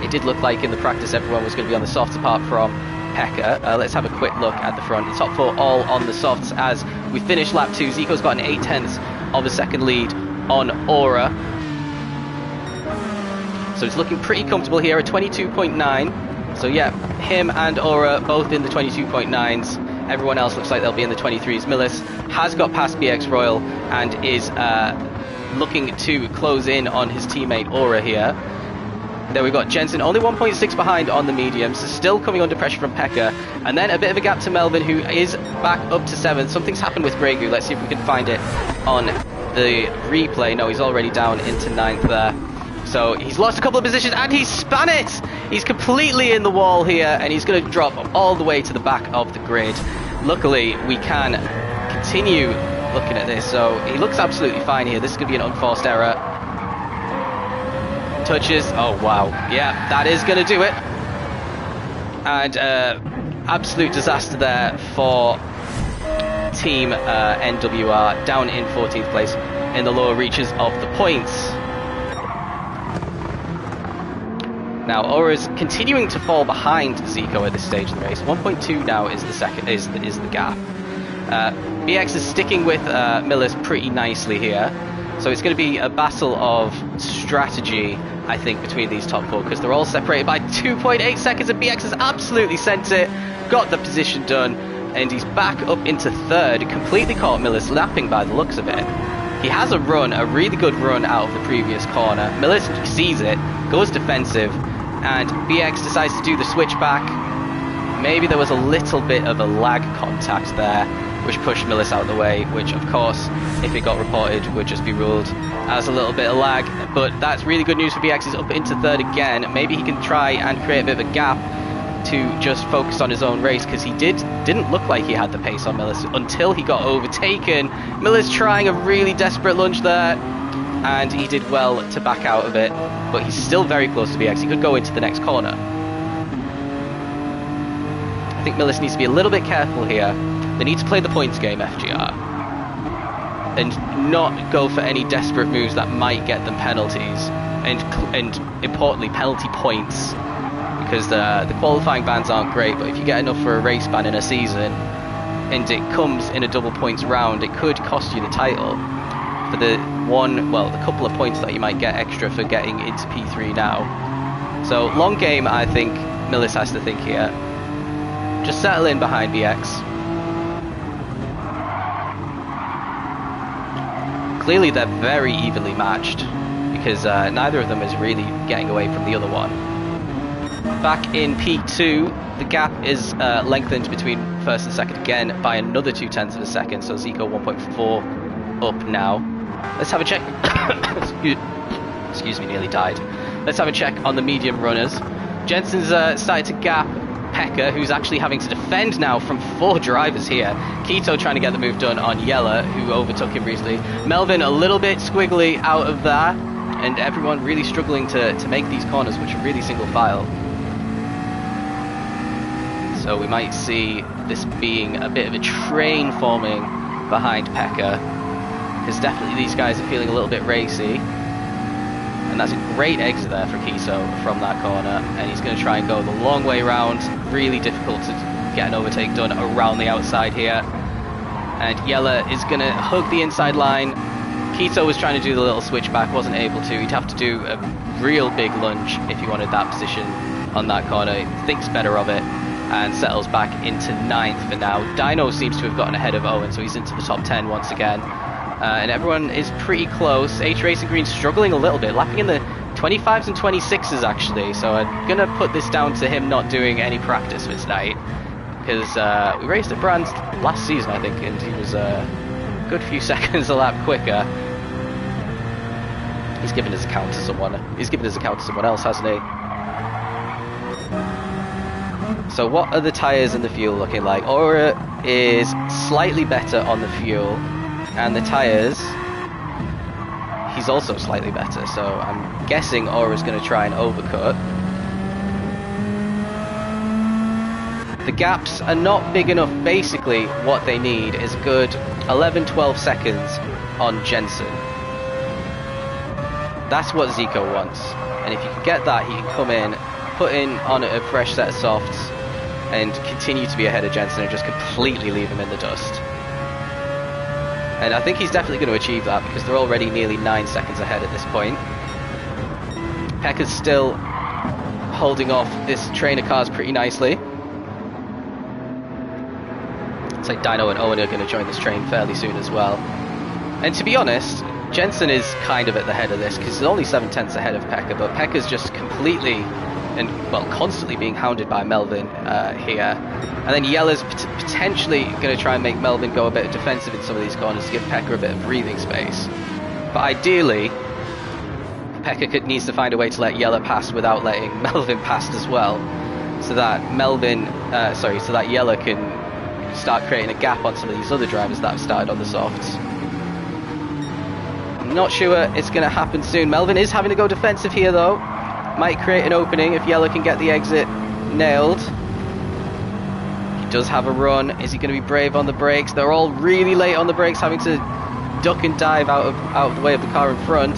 It did look like in the practice everyone was going to be on the softs apart from Pekka. Let's have a quick look at the front. The top four all on the softs as we finish lap 2. Zico's got an 8/10 of a second lead on Aura. So it's looking pretty comfortable here at 22.9. So yeah, him and Aura both in the 22.9s. Everyone else looks like they'll be in the 23s. Millis has got past BX Royal and is looking to close in on his teammate Aura here. There we've got Jensen only 1.6 behind on the mediums, still coming under pressure from Pekka. And then a bit of a gap to Melvin, who is back up to 7th. Something's happened with Gregu. Let's see if we can find it on the replay. No, he's already down into 9th there. So he's lost a couple of positions and he's spun it! He's completely in the wall here and he's going to drop all the way to the back of the grid. Luckily, we can continue looking at this. So he looks absolutely fine here. This is going to be an unforced error. Touches. Oh, wow. Yeah, that is going to do it. And absolute disaster there for Team NWR, down in 14th place in the lower reaches of the points. Now Aura's continuing to fall behind Zico at this stage of the race. 1.2 now is the gap. BX is sticking with Millis pretty nicely here. So it's going to be a battle of strategy, I think, between these top four, because they're all separated by 2.8 seconds, and BX has absolutely sent it, got the position done, and he's back up into 3rd, completely caught Millis lapping by the looks of it. He has a really good run out of the previous corner. Millis sees it, goes defensive, and BX decides to do the switchback. Maybe there was a little bit of a lag contact there, which pushed Millis out of the way, which of course, if it got reported, would just be ruled as a little bit of lag. But that's really good news for BX. He's up into 3rd again. Maybe he can try and create a bit of a gap to just focus on his own race, because he didn't look like he had the pace on Millis until he got overtaken. Millis trying a really desperate lunge there, and he did well to back out of it, but he's still very close to BX. He could go into the next corner. I think Millis needs to be a little bit careful here. They need to play the points game, FGR, and not go for any desperate moves that might get them penalties, and importantly penalty points, because the qualifying bans aren't great, but if you get enough for a race ban in a season and it comes in a double points round, it could cost you the title for the couple of points that you might get extra for getting into P3 now. So long game, I think Millis has to think here. Just settle in behind BX. Clearly they're very evenly matched, because neither of them is really getting away from the other one. Back in P2, the gap is lengthened between 1st and 2nd again by another 0.2 of a second, so Zico 1.4 up now. Let's have a check. Excuse me, nearly died. Let's have a check on the medium runners. Jensen's started to gap Pekka, who's actually having to defend now from 4 drivers here. Keto trying to get the move done on Yella, who overtook him recently. Melvin a little bit squiggly out of there, and everyone really struggling to make these corners, which are really single file. So we might see this being a bit of a train forming behind Pekka, because definitely these guys are feeling a little bit racy. And that's a great exit there for Kiso from that corner, and he's going to try and go the long way round. Really difficult to get an overtake done around the outside here. And Yella is going to hug the inside line. Kiso was trying to do the little switchback, wasn't able to. He'd have to do a real big lunge if he wanted that position on that corner. He thinks better of it and settles back into 9th for now. Dino seems to have gotten ahead of Owen, so he's into the top 10 once again. And everyone is pretty close. H Racing Green struggling a little bit, lapping in the 25s and 26s actually, so I'm going to put this down to him not doing any practice for tonight, because we raced at Brands last season, I think, and he was a good few seconds a lap quicker. He's given his account to someone. He's given his account to someone else, hasn't he? So what are the tyres and the fuel looking like? Aura is slightly better on the fuel, and the tyres, he's also slightly better, so I'm guessing Aura's going to try and overcut. The The gaps are not big enough. Basically, what they need is good 11-12 seconds on Jensen. That's what Zico wants. And if you can get that, he can come in, put in on a fresh set of softs, and continue to be ahead of Jensen and just completely leave him in the dust. And I think he's definitely going to achieve that because they're already nearly 9 seconds ahead at this point. Pekka's still holding off this train of cars pretty nicely. It's like Dino and Owen are going to join this train fairly soon as well. And to be honest, Jensen is kind of at the head of this because he's only 7/10 ahead of Pekka, but Pekka's just completely and, well, constantly being hounded by Melvin here. And then Yella's potentially going to try and make Melvin go a bit defensive in some of these corners to give Pekka a bit of breathing space. But ideally, Pekka needs to find a way to let Yella pass without letting Melvin pass as well, so that so that Yella can start creating a gap on some of these other drivers that have started on the softs. I'm not sure it's going to happen soon. Melvin is having to go defensive here though. Might create an opening if Yella can get the exit nailed. He does have a run. Is he going to be brave on the brakes? They're all really late on the brakes, having to duck and dive out of the way of the car in front.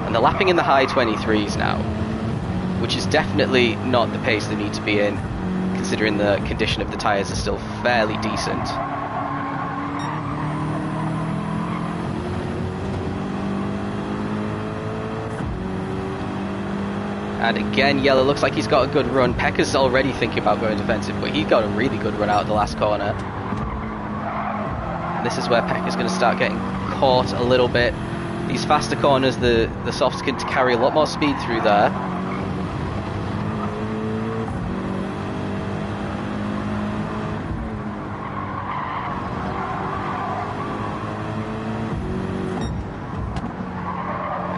And they're lapping in the high 23s now, which is definitely not the pace they need to be in, considering the condition of the tyres are still fairly decent. And again, Yella looks like he's got a good run. Pekka's already thinking about going defensive, but he got a really good run out of the last corner. And this is where Pekka's going to start getting caught a little bit. These faster corners, the softs can carry a lot more speed through there.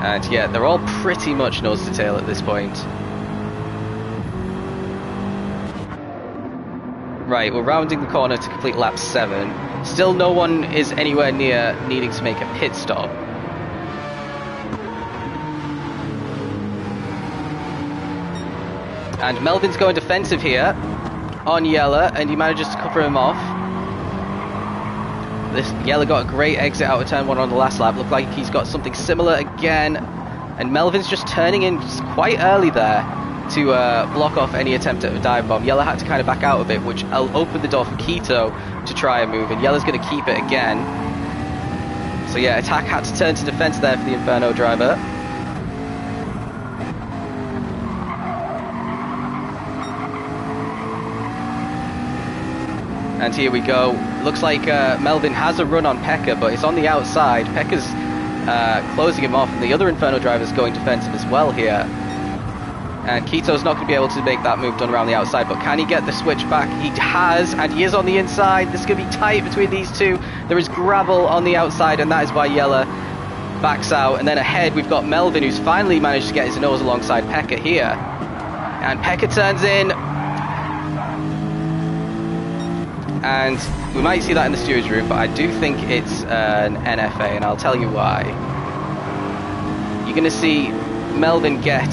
And yeah, they're all pretty much nose to tail at this point. Right, we're rounding the corner to complete lap 7. Still no one is anywhere near needing to make a pit stop. And Melvin's going defensive here on Yella, and he manages to cover him off. This Yella got a great exit out of turn 1 on the last lap. Looked like he's got something similar again. And Melvin's just turning in quite early there to block off any attempt at a dive bomb. Yella had to kind of back out a bit, which opened the door for Keto to try and move. And Yella's going to keep it again. So yeah, attack had to turn to defense there for the Inferno driver. And here we go. Looks like Melvin has a run on Pekka, but it's on the outside. Pekka's closing him off, and the other Inferno driver's going defensive as well here. And Keto's not going to be able to make that move done around the outside, but can he get the switch back? He has, and he is on the inside. This is going to be tight between these two. There is gravel on the outside, and that is why Yella backs out. And then ahead, we've got Melvin, who's finally managed to get his nose alongside Pekka here. And Pekka turns in. And we might see that in the stewards room, but I do think it's an NFA, and I'll tell you why. You're going to see Melvin get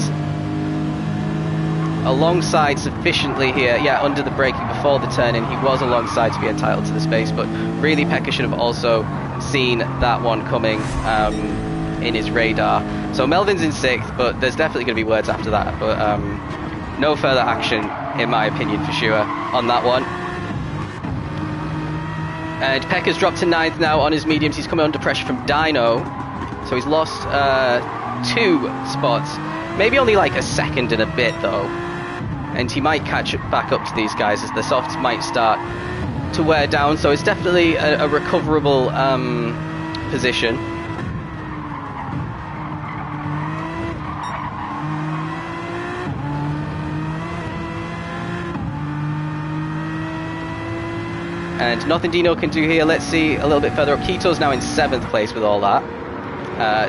alongside sufficiently here. Yeah, under the braking before the turn-in, he was alongside to be entitled to the space, but really Pekka should have also seen that one coming in his radar. So Melvin's in 6th, but there's definitely going to be words after that. But no further action, in my opinion, for sure, on that one. And Pekka's dropped to 9th now on his mediums. He's coming under pressure from Dino. So he's lost 2 spots. Maybe only like a second and a bit though. And he might catch back up to these guys as the softs might start to wear down. So it's definitely a recoverable position. And nothing Dino can do here. Let's see a little bit further up. Keto's now in 7th place with all that.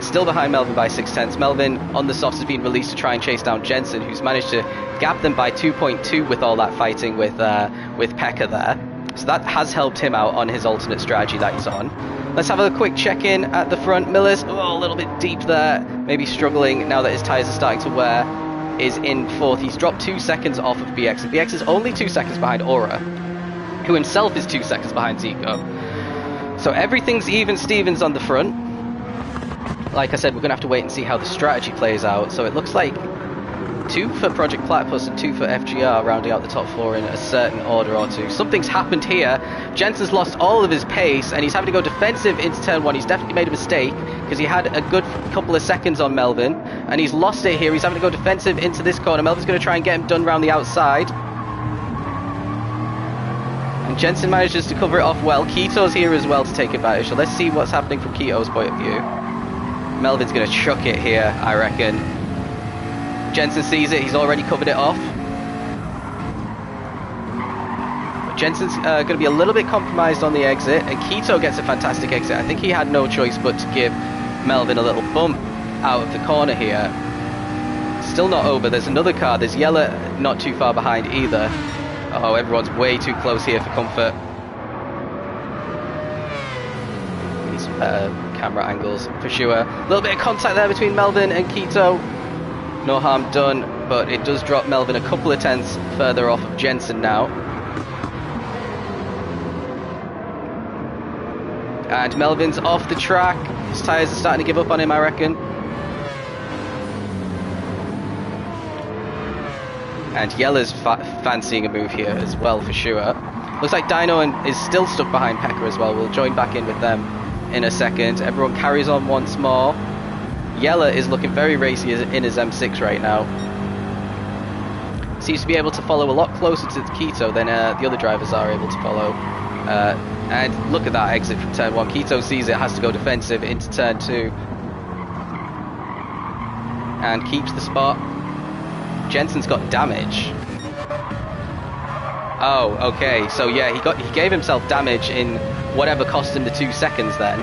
Still behind Melvin by 6/10. Melvin on the softs has been released to try and chase down Jensen, who's managed to gap them by 2.2 with all that fighting with Pekka there. So that has helped him out on his alternate strategy that he's on. Let's have a quick check-in at the front. Miller's a little bit deep there. Maybe struggling now that his tyres are starting to wear. is in 4th. He's dropped 2 seconds off of BX, and BX is only 2 seconds behind Aura, who himself is 2 seconds behind Zico. So everything's even Stevens on the front. Like I said, we're going to have to wait and see how the strategy plays out. So it looks like 2 for Project Platypus and 2 for FGR rounding out the top 4 in a certain order or two. Something's happened here. Jensen's lost all of his pace and he's having to go defensive into turn 1. He's definitely made a mistake because he had a good couple of seconds on Melvin and he's lost it here. He's having to go defensive into this corner. Melvin's going to try and get him done round the outside. And Jensen manages to cover it off well. Keto's here as well to take advantage. So let's see what's happening from Keto's point of view. Melvin's going to chuck it here, I reckon. Jensen sees it, he's already covered it off. But Jensen's going to be a little bit compromised on the exit, and Keto gets a fantastic exit. I think he had no choice but to give Melvin a little bump out of the corner here. Still not over, there's another car, there's Yella not too far behind either. Oh, everyone's way too close here for comfort. These camera angles for sure. A little bit of contact there between Melvin and Keto. No harm done, but it does drop Melvin a couple of tenths further off of Jensen now. And Melvin's off the track. His tyres are starting to give up on him, I reckon. And Yella's fancying a move here as well, for sure. Looks like Dino is still stuck behind Pekka as well. We'll join back in with them in a second. Everyone carries on once more. Yella is looking very racy in his M6 right now. Seems to be able to follow a lot closer to Keto than the other drivers are able to follow. And look at that exit from turn 1. Keto sees it, has to go defensive into turn 2. And keeps the spot. Jensen's got damage. Oh, okay. So yeah, he gave himself damage in whatever cost him the 2 seconds then.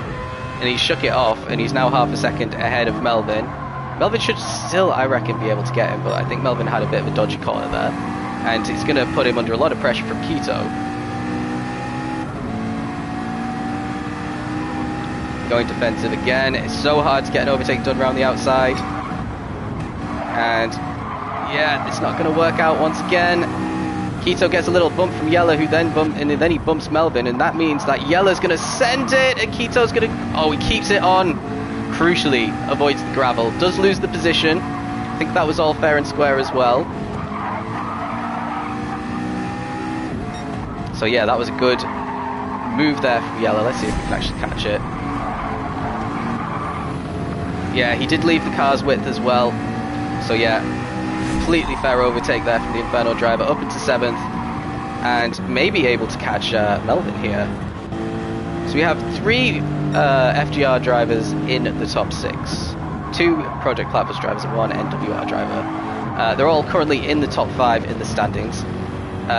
And he shook it off, and he's now half a second ahead of Melvin. Melvin should still, I reckon, be able to get him, but I think Melvin had a bit of a dodgy corner there. And it's going to put him under a lot of pressure from Keto. Going defensive again. It's so hard to get an overtake done around the outside. And yeah, it's not going to work out once again. Keto gets a little bump from Yella, who then he bumps Melvin, and that means that Yella's going to send it, and Keto's going to... Oh, he keeps it on. Crucially, avoids the gravel. Does lose the position. I think that was all fair and square as well. So yeah, that was a good move there from Yella. Let's see if we can actually catch it. Yeah, he did leave the car's width as well. So yeah, completely fair overtake there from the Inferno driver up into 7th, and maybe able to catch Melvin here. So we have 3 FGR drivers in the top 6, 2 Project Platypus drivers and 1 NWR driver. They're all currently in the top 5 in the standings.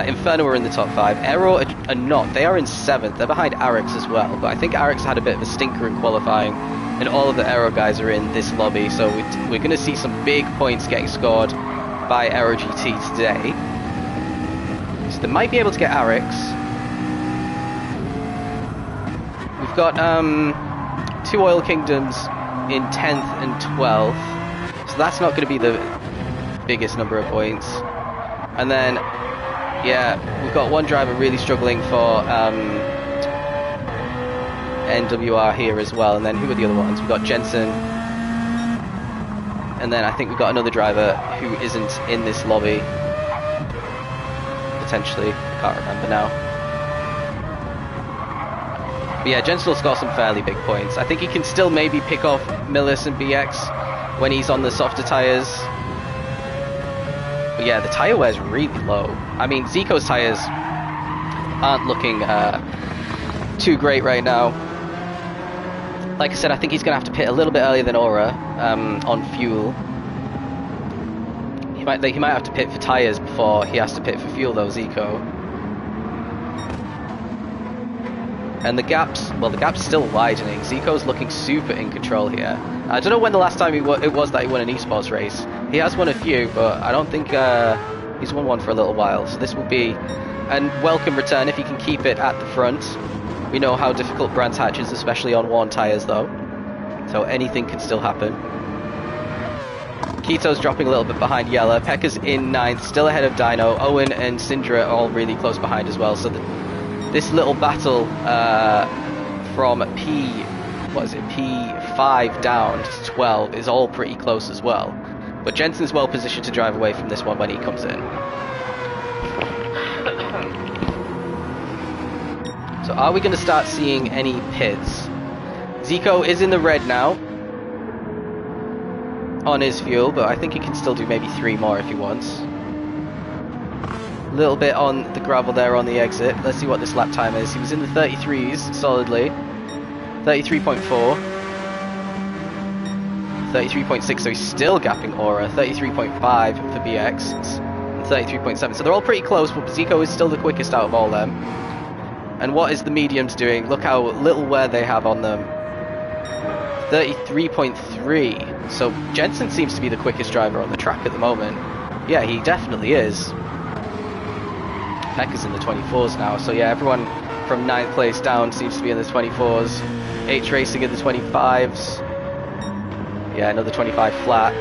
Inferno are in the top 5. Aero are not. They are in 7th. They're behind Arix as well, but I think Arix had a bit of a stinker in qualifying, and all of the Aero guys are in this lobby, so we're going to see some big points getting scored by Aero GT today. So they might be able to get Arix. We've got 2 Oil Kingdoms in 10th and 12th, so that's not going to be the biggest number of points. And then, yeah, we've got 1 driver really struggling for NWR here as well. And then who are the other ones? We've got Jensen. And then I think we've got another driver who isn't in this lobby. Potentially. I can't remember now. But yeah, Jensen will score some fairly big points. I think he can still maybe pick off Millis and BX when he's on the softer tyres. But yeah, the tyre wear is really low. I mean, Zico's tyres aren't looking too great right now. Like I said, I think he's going to have to pit a little bit earlier than Aura on fuel. He might have to pit for tyres before he has to pit for fuel though, Zico. And the gap's still widening. Zico's looking super in control here. I don't know when the last time it was that he won an esports race. He has won a few, but I don't think he's won one for a little while. So this will be a welcome return if he can keep it at the front. We know how difficult Brands Hatch is, especially on worn tyres though. So anything can still happen. Keto's dropping a little bit behind Yella. Pekka's in 9th, still ahead of Dino. Owen and Syndra are all really close behind as well. So this little battle from P5 down to 12 is all pretty close as well. But Jensen's well positioned to drive away from this one when he comes in. So are we going to start seeing any pits? Zico is in the red now on his fuel, but I think he can still do maybe 3 more if he wants. A little bit on the gravel there on the exit. Let's see what this lap time is. He was in the 33s solidly. 33.4. 33.6, so he's still gapping Aura. 33.5 for BX. And 33.7. So they're all pretty close, but Zico is still the quickest out of all them. And what is the mediums doing? Look how little wear they have on them. 33.3. So Jensen seems to be the quickest driver on the track at the moment. Yeah, he definitely is. Pekka's in the 24s now. So yeah, everyone from 9th place down seems to be in the 24s. H Racing in the 25s. Yeah, another 25 flat.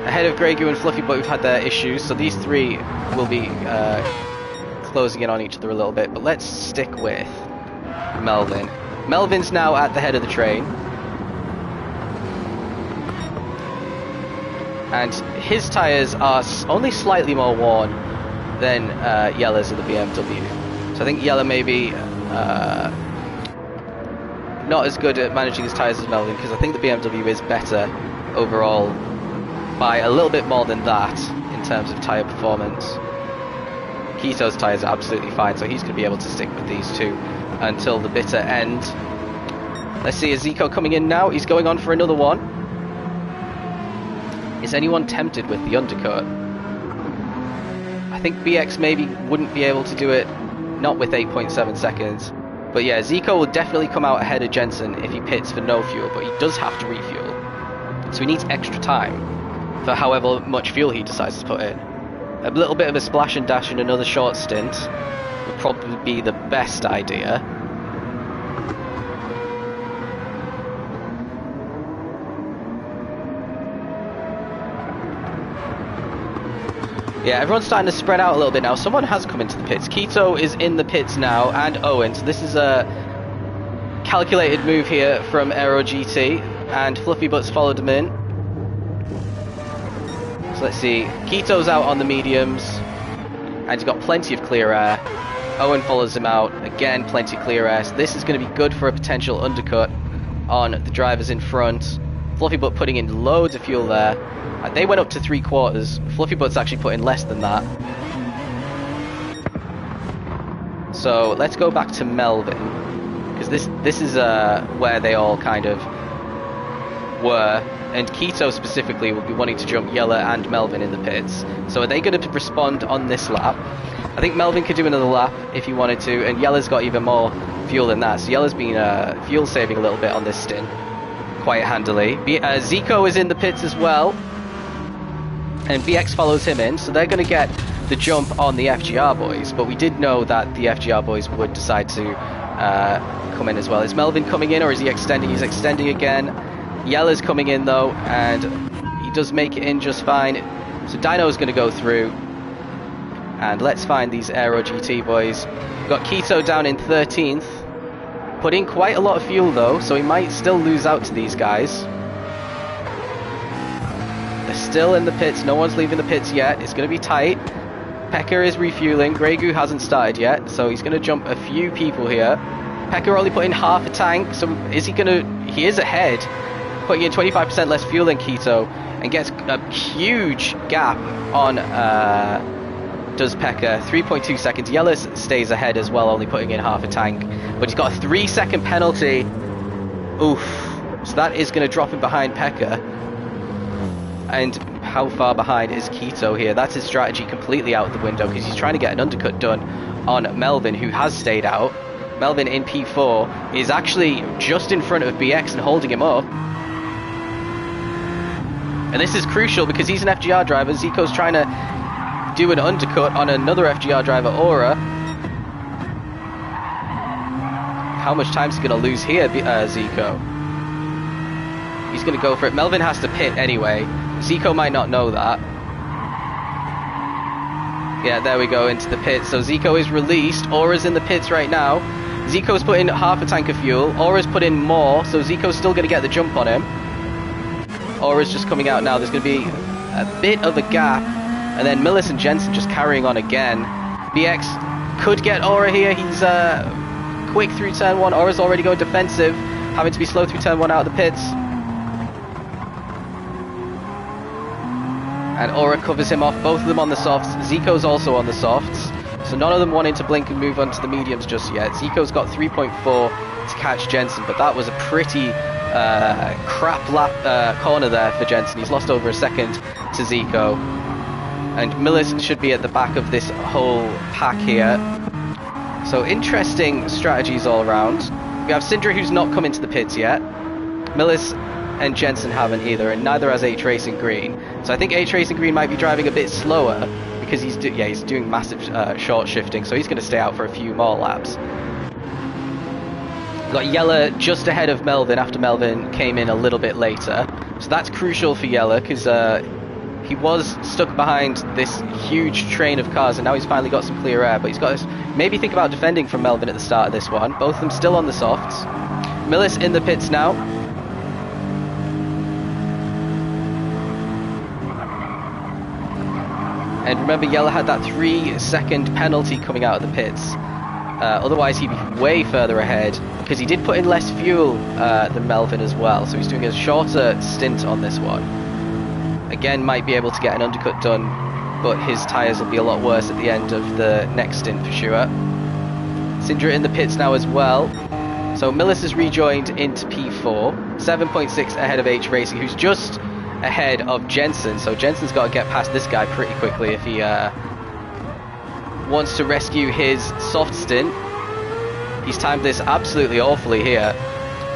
Ahead of Grey Goo and Fluffy, but we've had their issues. So these 3 will be closing in on each other a little bit. But let's stick with Melvin. Melvin's now at the head of the train. And his tyres are only slightly more worn than Yella's of the BMW. So I think Yella may be not as good at managing his tyres as Melvin, because I think the BMW is better overall by a little bit more than that in terms of tyre performance. Keto's tyres are absolutely fine, so he's going to be able to stick with these 2 until the bitter end. Let's see, is Zico coming in now? He's going on for another one. Is anyone tempted with the undercut? I think BX maybe wouldn't be able to do it, not with 8.7 seconds. But yeah, Zico will definitely come out ahead of Jensen if he pits for no fuel, but he does have to refuel. So he needs extra time for however much fuel he decides to put in. A little bit of a splash and dash and another short stint would probably be the best idea. Yeah, everyone's starting to spread out a little bit now. Someone has come into the pits. Keto is in the pits now, and Owen. So this is a calculated move here from Aero GT, and Fluffy Butts followed him in. So let's see. Keto's out on the mediums, and he's got plenty of clear air. Owen follows him out. Again, plenty of clear air. So this is going to be good for a potential undercut on the drivers in front. Fluffy Butt putting in loads of fuel there. They went up to 3/4. Fluffy Butt's actually put in less than that. So let's go back to Melvin, because this is where they all kind of were, and Keto specifically will be wanting to jump Yella and Melvin in the pits. So are they going to respond on this lap? I think Melvin could do another lap if he wanted to, and Yella's got even more fuel than that. So Yella's been fuel saving a little bit on this stint, quite handily. Zico is in the pits as well. And BX follows him in, so they're going to get the jump on the FGR boys, but we did know that the FGR boys would decide to come in as well. Is Melvin coming in, or is he extending? He's extending again. Yella's coming in though, and he does make it in just fine. So Dino's going to go through, and let's find these Aero GT boys. We've got Keto down in 13th, put in quite a lot of fuel though, so he might still lose out to these guys. Still in the pits, no one's leaving the pits yet. It's going to be tight. Pekka is refueling. Grey Goo hasn't started yet, so he's going to jump a few people here. Pekka only put in half a tank, so is he going to... He is ahead, putting in 25% less fuel than Keto, and gets a huge gap on... does Pekka. 3.2 seconds. Yella stays ahead as well, only putting in half a tank. But he's got a 3-second penalty. Oof. So that is going to drop him behind Pekka. And how far behind is Keto here? That's his strategy completely out the window, because he's trying to get an undercut done on Melvin, who has stayed out. Melvin in P4 is actually just in front of BX and holding him up. And this is crucial because he's an FGR driver. Zico's trying to do an undercut on another FGR driver, Aura. How much time is he going to lose here, Zico? He's going to go for it. Melvin has to pit anyway. Zico might not know that. Yeah, there we go, into the pit. So Zico is released. Aura's in the pits right now. Zico's put in half a tank of fuel. Aura's put in more, so Zico's still going to get the jump on him. Aura's just coming out now. There's going to be a bit of a gap. And then Millis and Jensen just carrying on again. BX could get Aura here. He's quick through turn 1. Aura's already going defensive, having to be slow through turn 1 out of the pits. And Aura covers him off, both of them on the softs. Zico's also on the softs. So none of them wanting to blink and move on to the mediums just yet. Zico's got 3.4 to catch Jensen, but that was a pretty crap lap corner there for Jensen. He's lost over a second to Zico. And Millis should be at the back of this whole pack here. So interesting strategies all around. We have Syndra, who's not come into the pits yet. Millis and Jensen haven't either, and neither has H-Racing Green. So I think H-Racing Green might be driving a bit slower because he's doing massive short shifting, so he's going to stay out for a few more laps. Got Yella just ahead of Melvin after Melvin came in a little bit later. So that's crucial for Yella because he was stuck behind this huge train of cars, and now he's finally got some clear air, but he's got to maybe think about defending from Melvin at the start of this one. Both of them still on the softs. Millis in the pits now. And remember, Yella had that 3-second penalty coming out of the pits. Otherwise, he'd be way further ahead, because he did put in less fuel than Melvin as well, so he's doing a shorter stint on this one. Again, might be able to get an undercut done, but his tyres will be a lot worse at the end of the next stint for sure. Syndra in the pits now as well. So Millis has rejoined into P4, 7.6 ahead of H-Racing, who's just ahead of Jensen. So Jensen's got to get past this guy pretty quickly if he wants to rescue his soft stint. He's timed this absolutely awfully here.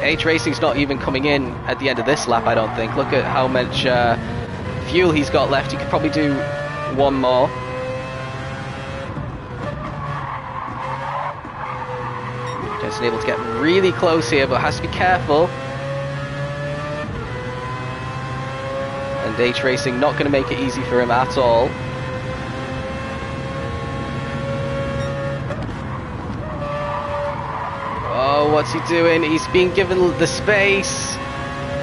H-Racing's not even coming in at the end of this lap, I don't think. Look at how much fuel he's got left. He could probably do one more. Jensen able to get really close here, but has to be careful. And H-Racing not going to make it easy for him at all. Oh, what's he doing? He's being given the space.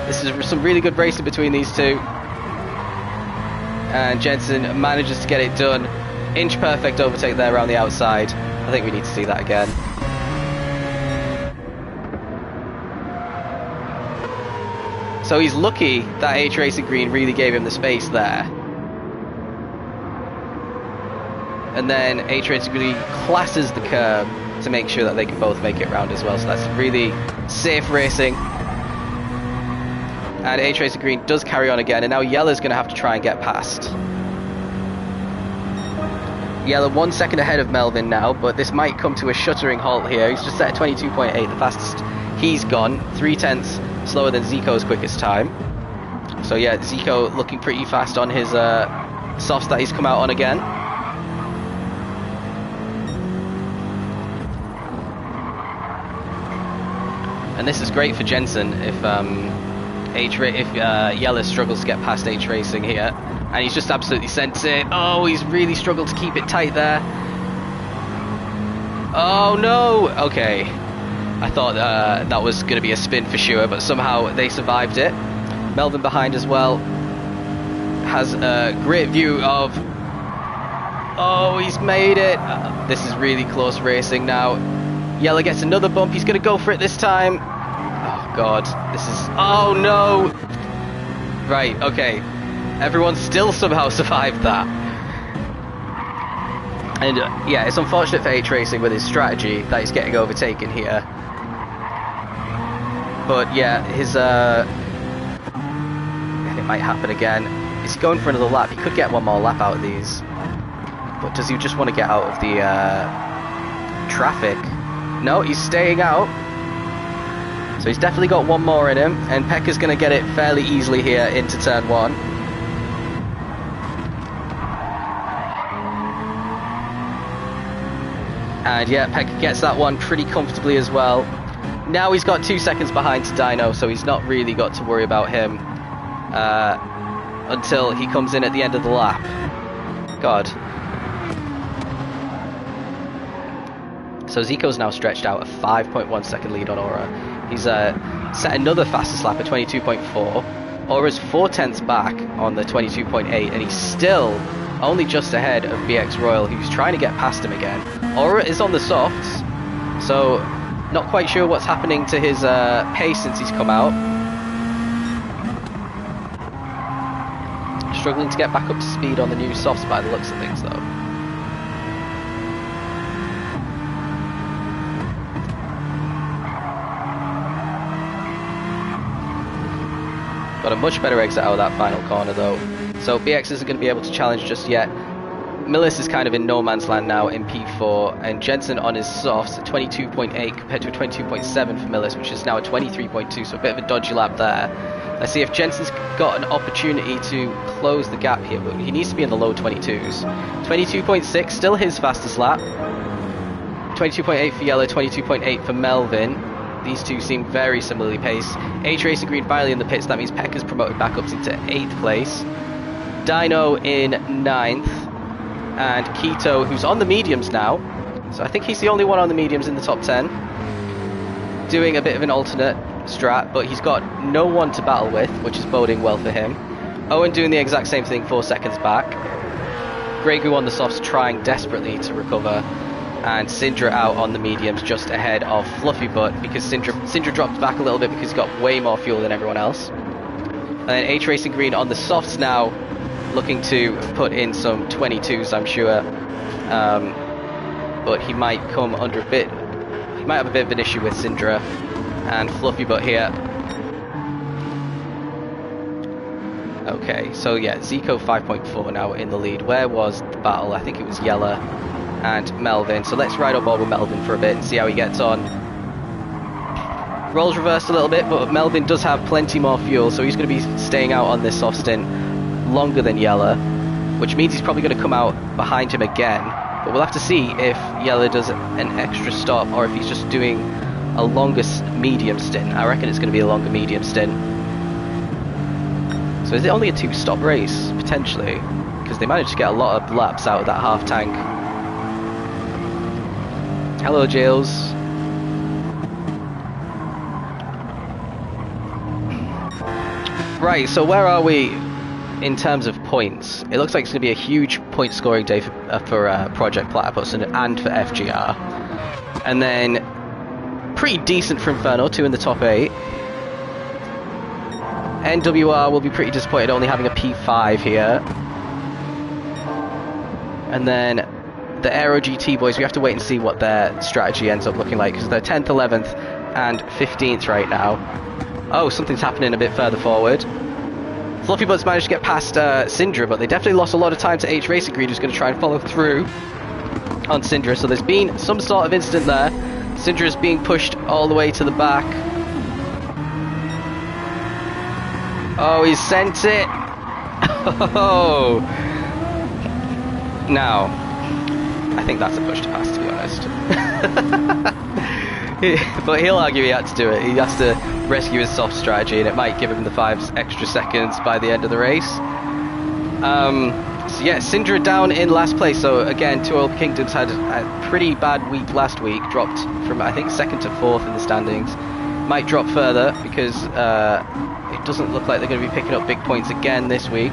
This is some really good racing between these two. And Jensen manages to get it done. Inch perfect overtake there around the outside. I think we need to see that again. So he's lucky that H-Racing Green really gave him the space there. And then H-Racing Green classes the curb to make sure that they can both make it round as well. So that's really safe racing. And H-Racing Green does carry on again, and now Yella's going to have to try and get past. Yella 1 second ahead of Melvin now, but this might come to a shuddering halt here. He's just set at 22.8, the fastest he's gone, 0.3 slower than Zico's quickest time. So yeah, Zico looking pretty fast on his softs that he's come out on again. And this is great for Jensen if Yella struggles to get past H-Racing here. And he's just absolutely sent it. Oh, he's really struggled to keep it tight there. Oh no! Okay. I thought that was going to be a spin for sure, but somehow they survived it. Melvin behind as well. Has a great view of... Oh, he's made it! This is really close racing now. Yella gets another bump. He's going to go for it this time. Oh god, this is... Oh no! Right, okay. Everyone still somehow survived that. And yeah, it's unfortunate for H-Racing with his strategy that he's getting overtaken here. But yeah, his... it might happen again. Is he going for another lap? He could get one more lap out of these. But does he just want to get out of the traffic? No, he's staying out. So he's definitely got one more in him, and Pekka's going to get it fairly easily here into turn 1. And yeah, Pekka gets that one pretty comfortably as well. Now he's got 2 seconds behind to Dino, so he's not really got to worry about him until he comes in at the end of the lap. God. So Zico's now stretched out a 5.1 second lead on Aura. He's set another fastest lap at 22.4. Aura's 4/10ths back on the 22.8, and he's still only just ahead of BX Royal, who's trying to get past him again. Aura is on the softs, so not quite sure what's happening to his pace since he's come out. Struggling to get back up to speed on the new softs by the looks of things, though. Got a much better exit out of that final corner, though. So BX isn't going to be able to challenge just yet. Millis is kind of in no man's land now in P4, and Jensen on his softs at 22.8 compared to a 22.7 for Millis, which is now a 23.2, so a bit of a dodgy lap there. Let's see if Jensen's got an opportunity to close the gap here, but he needs to be in the low 22s. 22.6, still his fastest lap. 22.8 for Yellow, 22.8 for Melvin. These two seem very similarly paced. H Racing Green finally in the pits, that means Pekka's promoted back up into 8th place. Dino in 9th. And Keto, who's on the mediums now, so I think he's the only one on the mediums in the top 10, doing a bit of an alternate strat, but he's got no one to battle with, which is boding well for him. Owen doing the exact same thing 4 seconds back. Gregu on the softs trying desperately to recover, and Syndra out on the mediums just ahead of Fluffy Butt, because Syndra dropped back a little bit because he's got way more fuel than everyone else. And then H Racing Green on the softs now, looking to put in some 22s, I'm sure, but he might come under he might have a bit of an issue with Syndra and Fluffy Butt here. Okay, so yeah, Zico 5.4 now in the lead. Where was the battle? I think it was Yella and Melvin, so let's ride on board with Melvin for a bit and see how he gets on. Roles reversed a little bit, but Melvin does have plenty more fuel, so he's going to be staying out on this soft stint longer than Yella, which means he's probably going to come out behind him again, but we'll have to see if Yella does an extra stop or if he's just doing a longer medium stint. I reckon it's going to be a longer medium stint. So is it only a 2-stop race potentially, because they managed to get a lot of laps out of that half tank. Hello Jails. Right, so where are we in terms of points? It looks like it's going to be a huge point scoring day for Project Platypus and for FGR. And then pretty decent for Inferno, 2 in the top 8. NWR will be pretty disappointed only having a P5 here. And then the Aero GT boys, we have to wait and see what their strategy ends up looking like, because they're 10th, 11th and 15th right now. Oh, something's happening a bit further forward. Fluffy Butt's managed to get past Syndra, but they definitely lost a lot of time to H Racing Green, who's going to try and follow through on Syndra. So there's been some sort of incident there. Syndra is being pushed all the way to the back. Oh, he's sent it. Oh. Now, I think that's a push to pass, to be honest. But he'll argue he had to do it. He has to rescue his soft strategy, and it might give him the 5 extra seconds by the end of the race. So yeah, Syndra down in last place. So again, Two Old Kingdoms had a pretty bad week last week, dropped from I think 2nd to 4th in the standings. Might drop further because it doesn't look like they're going to be picking up big points again this week.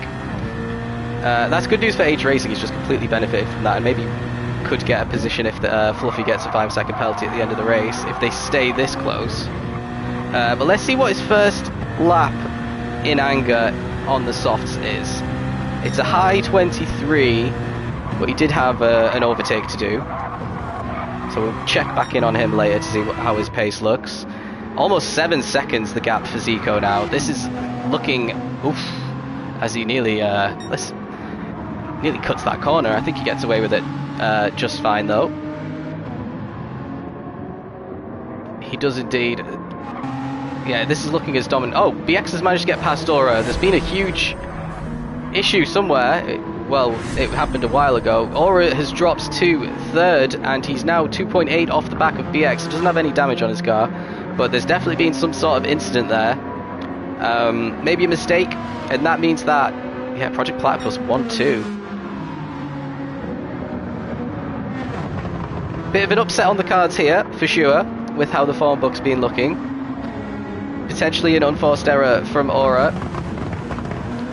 That's good news for H Racing. He's just completely benefited from that, and maybe could get a position if the Fluffy gets a 5-second penalty at the end of the race if they stay this close. But let's see what his first lap in anger on the softs is. It's a high 23, but he did have an overtake to do. So we'll check back in on him later to see how his pace looks. Almost 7 seconds the gap for Zico now. This is looking, oof, as he nearly cuts that corner. I think he gets away with it just fine though. He does indeed. Yeah, this is looking as dominant. Oh, BX has managed to get past Aura. There's been a huge issue somewhere. Well, it happened a while ago. Aura has dropped to 3rd, and he's now 2.8 off the back of BX. He doesn't have any damage on his car. but there's definitely been some sort of incident there. Maybe a mistake, and that means that, yeah, Project Platypus 1-2. Bit of an upset on the cards here, for sure, with how the form book's been looking. Potentially an unforced error from Aura.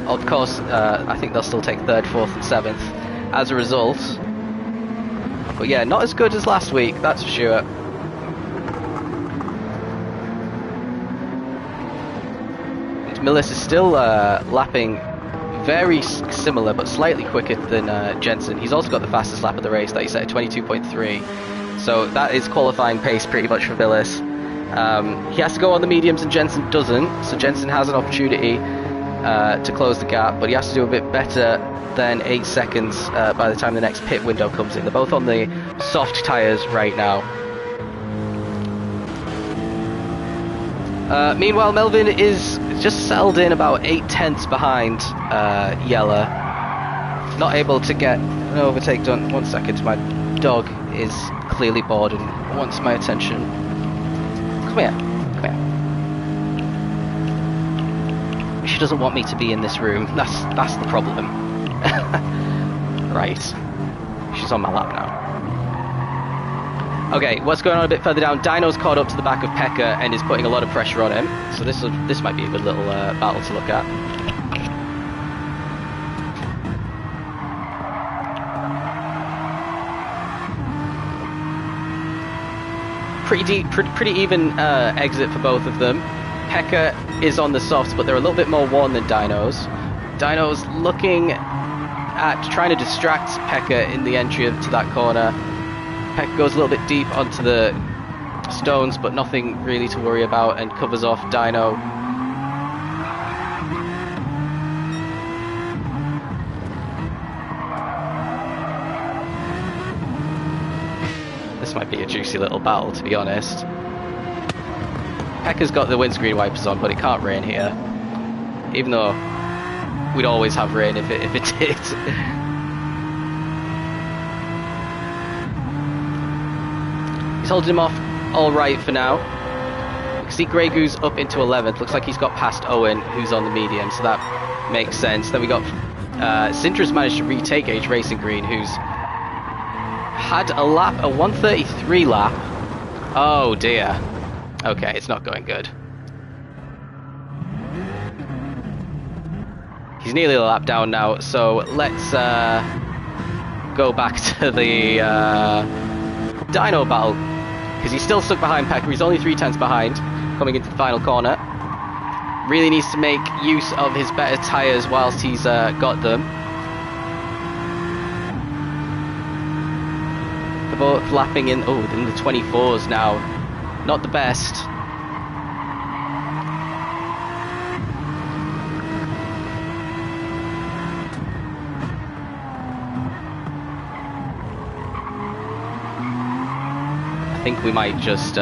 Of course, I think they'll still take 3rd, 4th and 7th as a result. But yeah, not as good as last week, that's for sure. And Millis is still lapping very similar, but slightly quicker than Jensen. He's also got the fastest lap of the race that he set at 22.3. So that is qualifying pace pretty much for Millis. He has to go on the mediums and Jensen doesn't, so Jensen has an opportunity to close the gap, but he has to do a bit better than 8 seconds by the time the next pit window comes in. They're both on the soft tyres right now. Meanwhile, Melvin is just settled in about 8/10 behind Yeller. Not able to get an overtake done. 1 second, my dog is clearly bored and wants my attention. Come here, come here. She doesn't want me to be in this room. That's the problem. Right. She's on my lap now. Okay, what's going on a bit further down? Dino's caught up to the back of Pekka and is putting a lot of pressure on him. So this might be a good little battle to look at. Pretty even exit for both of them. Pekka is on the softs, but they're a little bit more worn than Dino's. Dino's looking at trying to distract Pekka in the entry to that corner. Pekka goes a little bit deep onto the stones, but nothing really to worry about, and covers off Dino. This might be a juicy little battle, to be honest. Pekka's got the windscreen wipers on, but it can't rain here. Even though we'd always have rain if it did. He's holding him off all right for now. You can see Grey Goose up into 11th. Looks like he's got past Owen, who's on the medium, so that makes sense. Then we got Sintra's managed to retake Age Racing Green, who's had a 133 lap. Oh dear. Okay, it's not going good. He's nearly a lap down now, so let's go back to the Dino battle, because he's still stuck behind Pekka. He's only 3/10 behind coming into the final corner. Really needs to make use of his better tyres whilst he's got them. They're both lapping in the 24s now. Not the best. I think we might just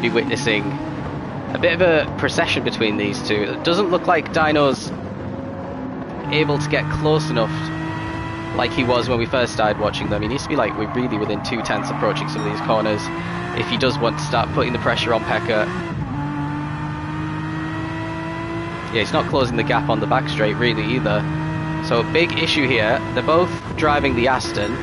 be witnessing a bit of a procession between these two. It doesn't look like Dino's able to get close enough like he was when we first started watching them. He needs to be like we're really within 2/10 approaching some of these corners if he does want to start putting the pressure on Pekka. Yeah, he's not closing the gap on the back straight really either. So a big issue here. They're both driving the Aston.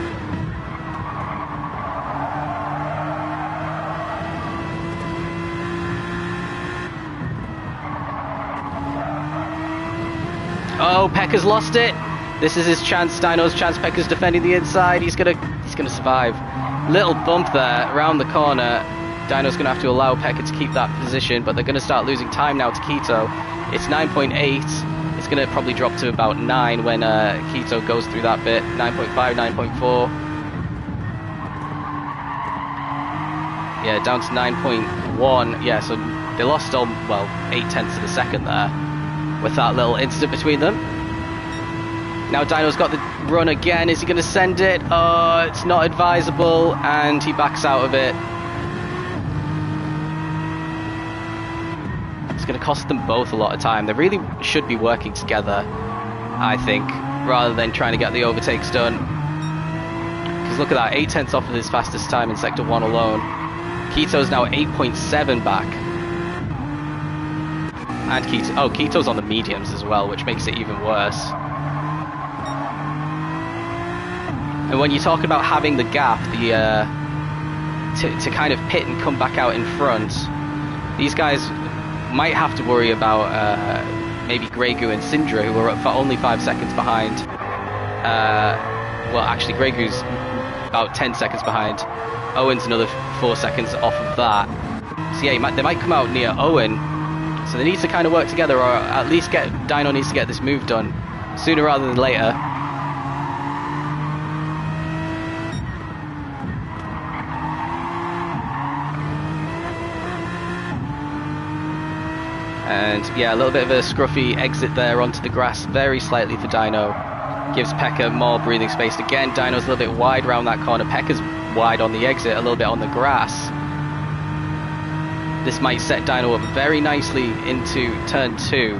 Oh, Pekka's lost it. This is his chance, Dino's chance. Pekka's defending the inside. He's gonna survive. Little bump there around the corner. Dino's gonna have to allow Pekka to keep that position, but they're gonna start losing time now to Keto. It's 9.8. It's gonna probably drop to about 9 when Keto goes through that bit. 9.5, 9.4. Yeah, down to 9.1. Yeah, so they lost 8/10 of a second there with that little incident between them. Now Dino's got the run again. Is he going to send it? It's not advisable, and he backs out of it. It's going to cost them both a lot of time. They really should be working together, I think, rather than trying to get the overtakes done. Because look at that, 8/10 off of his fastest time in Sector 1 alone. Keto's now 8.7 back. And Keto's on the mediums as well, which makes it even worse. And when you talk about having the gap, to kind of pit and come back out in front, these guys might have to worry about maybe Grey Goo and Syndra, who are only 5 seconds behind. Well, actually, Grey Goo's about 10 seconds behind. Owen's another 4 seconds off of that. So yeah, they might come out near Owen. So they need to kind of work together, or at least Dino needs to get this move done sooner rather than later. And yeah, a little bit of a scruffy exit there onto the grass, very slightly for Dino. Gives Pekka more breathing space. Again, Dino's a little bit wide around that corner. Pekka's wide on the exit, a little bit on the grass. This might set Dino up very nicely into turn 2.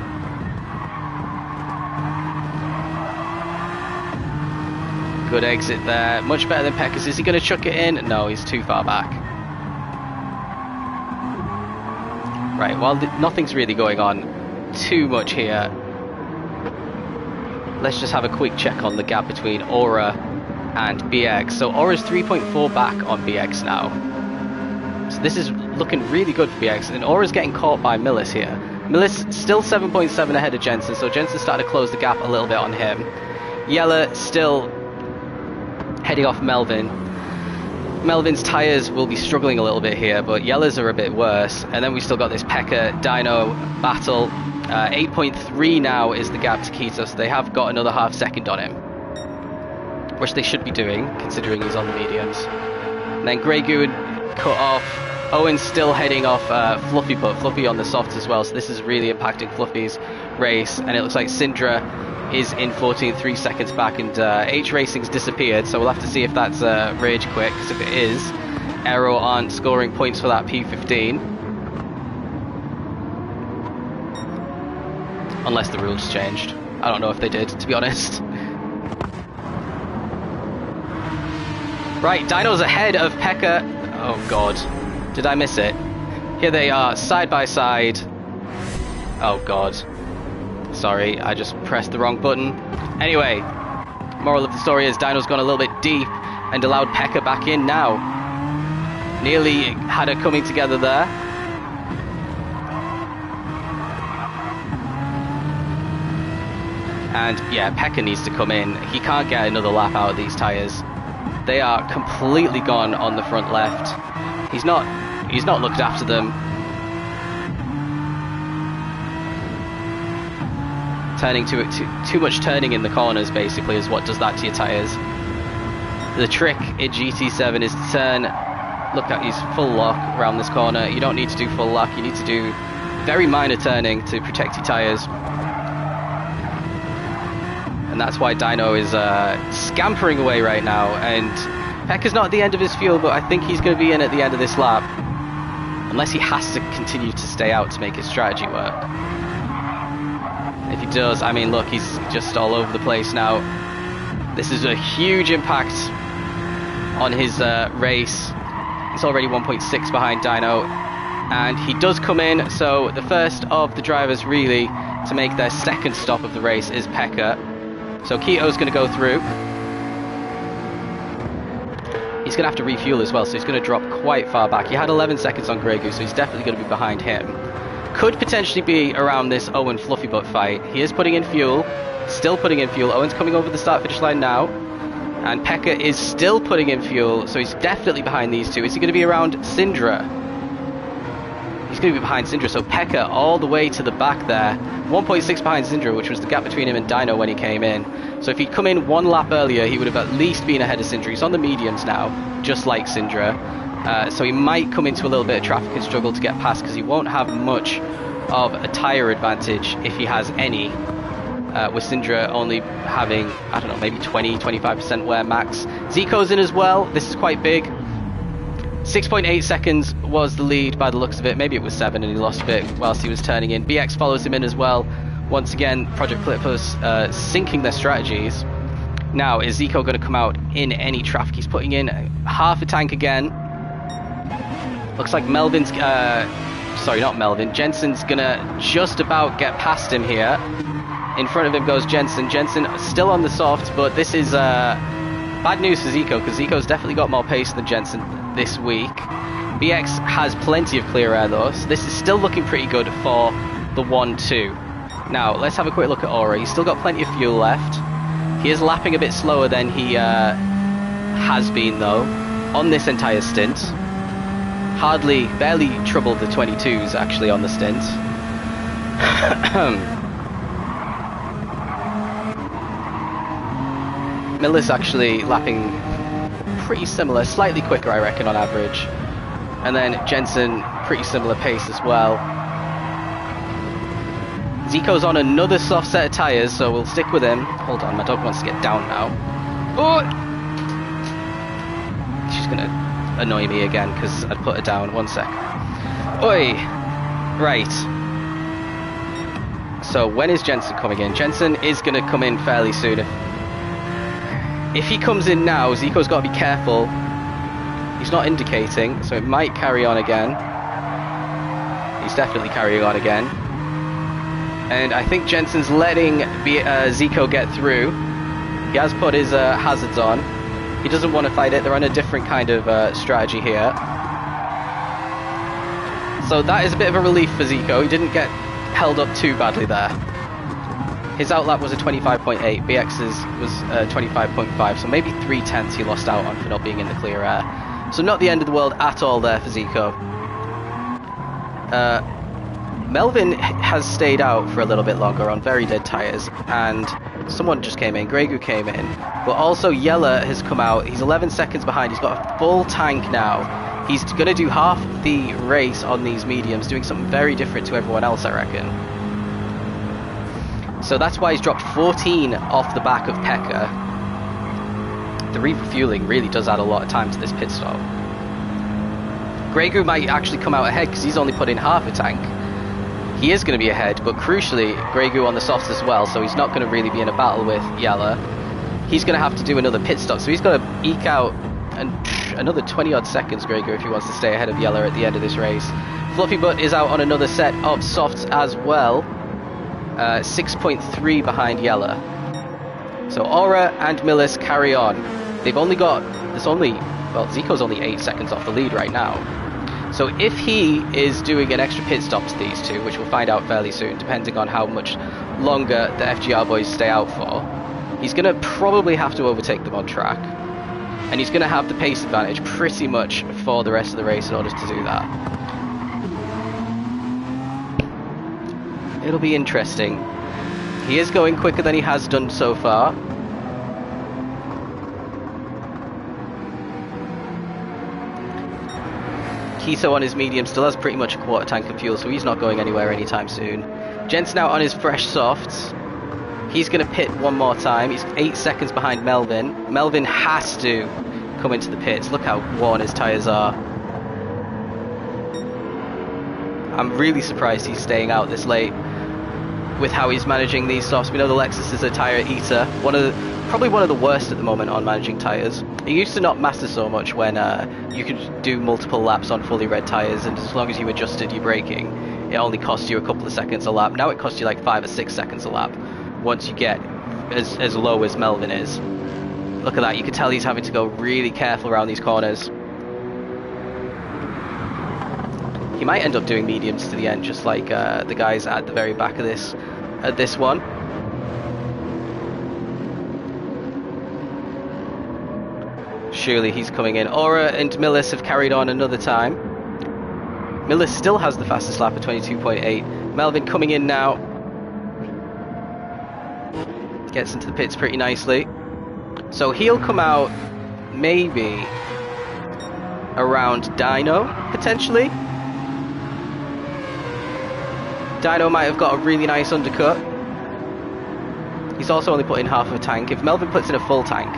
Good exit there. Much better than Pekka's. Is he going to chuck it in? No, he's too far back. Right, well, nothing's really going on too much here. Let's just have a quick check on the gap between Aura and BX. So Aura's 3.4 back on BX now. So this is looking really good for BX, and Aura's getting caught by Millis here. Millis still 7.7 ahead of Jensen, so Jensen's starting to close the gap a little bit on him. Yella still heading off Melvin. Melvin's tyres will be struggling a little bit here, but Yella's are a bit worse. And then we still got this Pekka Dino battle. 8.3 now is the gap to Keto, so they have got another half second on him, which they should be doing, considering he's on the mediums. And then Grey Goo cut off. Owen's still heading off Fluffy, but Fluffy on the softs as well, so this is really impacting Fluffy's race. And it looks like Syndra is in 14th, 3 seconds back, and H Racing's disappeared, so we'll have to see if that's rage quit, because if it is, Aero aren't scoring points for that P15. Unless the rules changed. I don't know if they did, to be honest. Right, Dino's ahead of Pekka. Oh god, did I miss it? Here they are, side by side. Oh god. Sorry, I just pressed the wrong button. Anyway, moral of the story is Dino's gone a little bit deep and allowed Pekka back in now. Nearly had her coming together there. And yeah, Pekka needs to come in. He can't get another lap out of these tyres. They are completely gone on the front left. He's not looked after them. Turning too much turning in the corners basically is what does that to your tyres. The trick in GT7 is to turn, look at, he's full lock around this corner. You don't need to do full lock, you need to do very minor turning to protect your tyres. And that's why Dino is scampering away right now, and Pekka's not at the end of his fuel, but I think he's going to be in at the end of this lap. Unless he has to continue to stay out to make his strategy work. If he does, I mean, look, he's just all over the place now. This is a huge impact on his race. He's already 1.6 behind Dino, and he does come in, so the first of the drivers really to make their second stop of the race is Pekka. So Keto's going to go through. He's going to have to refuel as well, so he's going to drop quite far back. He had 11 seconds on Grey Goo, so he's definitely going to be behind him. Could potentially be around this Owen Fluffy Butt fight. He is putting in fuel, still putting in fuel. Owen's coming over the start finish line now, and Pekka is still putting in fuel, so he's definitely behind these two. Is he going to be around Syndra? He's going to be behind Syndra, so Pekka all the way to the back there. 1.6 behind Syndra, which was the gap between him and Dino when he came in. So if he'd come in one lap earlier, he would have at least been ahead of Syndra. He's on the mediums now, just like Syndra. So he might come into a little bit of traffic and struggle to get past, because he won't have much of a tyre advantage if he has any. With Syndra only having, I don't know, maybe 20-25% wear max. Zico's in as well. This is quite big. 6.8 seconds was the lead by the looks of it. Maybe it was 7 and he lost a bit whilst he was turning in. BX follows him in as well. Once again, Project Clippers syncing their strategies. Now, is Zico going to come out in any traffic? He's putting in half a tank again. Looks like Melvin's, sorry, not Melvin, Jensen's gonna just about get past him here. In front of him goes Jensen. Jensen still on the soft, but this is bad news for Zico, because Zico's definitely got more pace than Jensen this week. BX has plenty of clear air though, so this is still looking pretty good for the 1-2. Now, let's have a quick look at Aura. He's still got plenty of fuel left. He is lapping a bit slower than he has been though, on this entire stint. Barely troubled the 22s actually on the stint. Miller's actually lapping pretty similar, slightly quicker I reckon on average. And then Jensen, pretty similar pace as well. Zico's on another soft set of tyres, so we'll stick with him. Hold on, my dog wants to get down now. Oh! She's gonna annoy me again because I'd put her down. 1 sec. Oi! Right. So when is Jensen coming in? Jensen is gonna come in fairly soon. If he comes in now, Zico's got to be careful. He's not indicating, so it might carry on again. He's definitely carrying on again. And I think Jensen's letting Zico get through. He has put his hazards on. He doesn't want to fight it. They're on a different kind of strategy here. So that is a bit of a relief for Zico. He didn't get held up too badly there. His outlap was a 25.8, BX's was 25.5, so maybe 3/10 he lost out on for not being in the clear air. So not the end of the world at all there for Zico. Melvin has stayed out for a little bit longer on very dead tyres, and someone just came in, Gregu came in, but also Yeller has come out. He's 11 seconds behind, he's got a full tank now. He's going to do half the race on these mediums, doing something very different to everyone else, I reckon. So that's why he's dropped 14 off the back of Pekka. The refueling really does add a lot of time to this pit stop. Gregu might actually come out ahead because he's only put in half a tank. He is going to be ahead, but crucially, Gregu on the softs as well, so he's not going to really be in a battle with Yeller. He's going to have to do another pit stop, so he's got to eke out another 20 odd seconds, Gregu, if he wants to stay ahead of Yeller at the end of this race. Fluffy Butt is out on another set of softs as well. 6.3 behind Yeller. So Aura and Millis carry on. Zico's only 8 seconds off the lead right now. So if he is doing an extra pit stop to these two, which we'll find out fairly soon, depending on how much longer the FGR boys stay out for, he's going to probably have to overtake them on track. And he's going to have the pace advantage pretty much for the rest of the race in order to do that. It'll be interesting. He is going quicker than he has done so far. Kiso on his medium still has pretty much a quarter tank of fuel, so he's not going anywhere anytime soon. Jensen out on his fresh softs. He's going to pit one more time. He's 8 seconds behind Melvin. Melvin has to come into the pits. Look how worn his tyres are. I'm really surprised he's staying out this late with how he's managing these softs. We know the Lexus is a tyre eater. Probably one of the worst at the moment on managing tyres. It used to not matter so much when you could do multiple laps on fully red tyres, and as long as you adjusted your braking, it only cost you a couple of seconds a lap. Now it costs you like 5 or 6 seconds a lap once you get as low as Melvin is. Look at that, you can tell he's having to go really careful around these corners. He might end up doing mediums to the end, just like the guys at the very back of this one. Surely he's coming in. Aura and Millis have carried on another time. Millis still has the fastest lap at 22.8. Melvin coming in now. Gets into the pits pretty nicely. So he'll come out maybe around Dino, potentially. Dino might have got a really nice undercut. He's also only put in half of a tank. If Melvin puts in a full tank,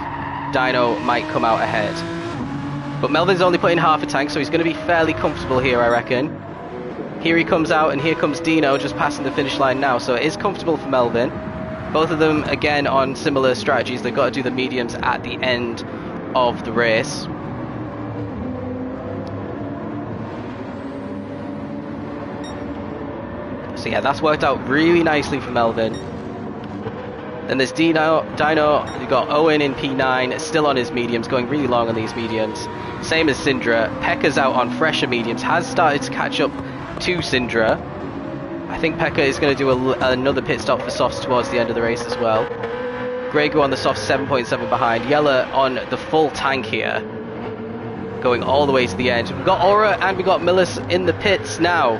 Dino might come out ahead. But Melvin's only put in half a tank, so he's going to be fairly comfortable here, I reckon. Here he comes out, and here comes Dino just passing the finish line now, so it is comfortable for Melvin. Both of them, again, on similar strategies. They've got to do the mediums at the end of the race. So yeah, that's worked out really nicely for Melvin. Then there's Dino, you've got Owen in P9, still on his mediums, going really long on these mediums. Same as Syndra. Pekka's out on fresher mediums, has started to catch up to Syndra. I think Pekka is going to do another pit stop for softs towards the end of the race as well. Grego on the softs, 7.7 behind. Yella on the full tank here, going all the way to the end. We've got Aura and we've got Millis in the pits now.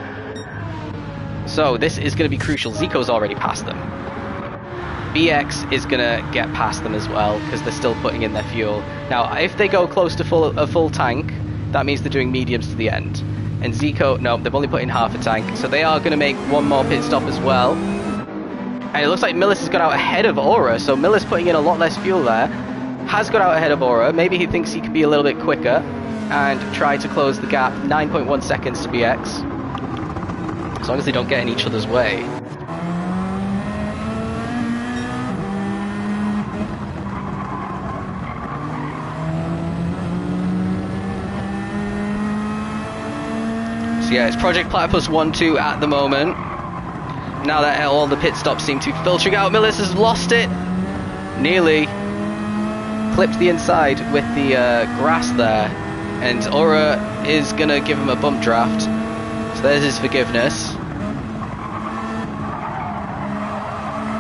So this is going to be crucial. Zico's already passed them. BX is going to get past them as well because they're still putting in their fuel. Now, if they go close to a full tank, that means they're doing mediums to the end. And Zico, no, they've only put in half a tank. So they are going to make one more pit stop as well. And it looks like Millis has got out ahead of Aura. So Millis putting in a lot less fuel there. Has got out ahead of Aura. Maybe he thinks he can be a little bit quicker and try to close the gap. 9.1 seconds to BX. As long as they don't get in each other's way. So yeah, it's Project Platypus 1-2 at the moment. Now that all the pit stops seem to be filtering out, Millis has lost it. Nearly clipped the inside with the grass there. And Aura is going to give him a bump draft. So there's his forgiveness.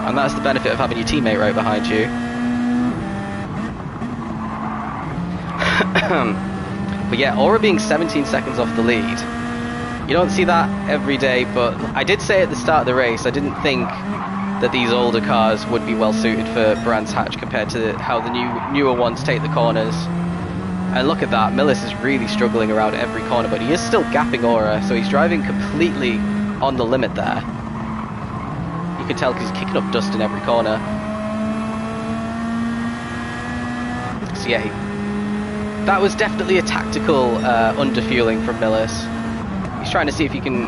And that's the benefit of having your teammate right behind you. But yeah, Aura being 17 seconds off the lead. You don't see that every day, but I did say at the start of the race, I didn't think that these older cars would be well suited for Brands Hatch compared to how the newer ones take the corners. And look at that, Millis is really struggling around every corner, but he is still gapping Aura, so he's driving completely on the limit there. You can tell because he's kicking up dust in every corner. So yeah, that was definitely a tactical underfueling from Millis. He's trying to see if he can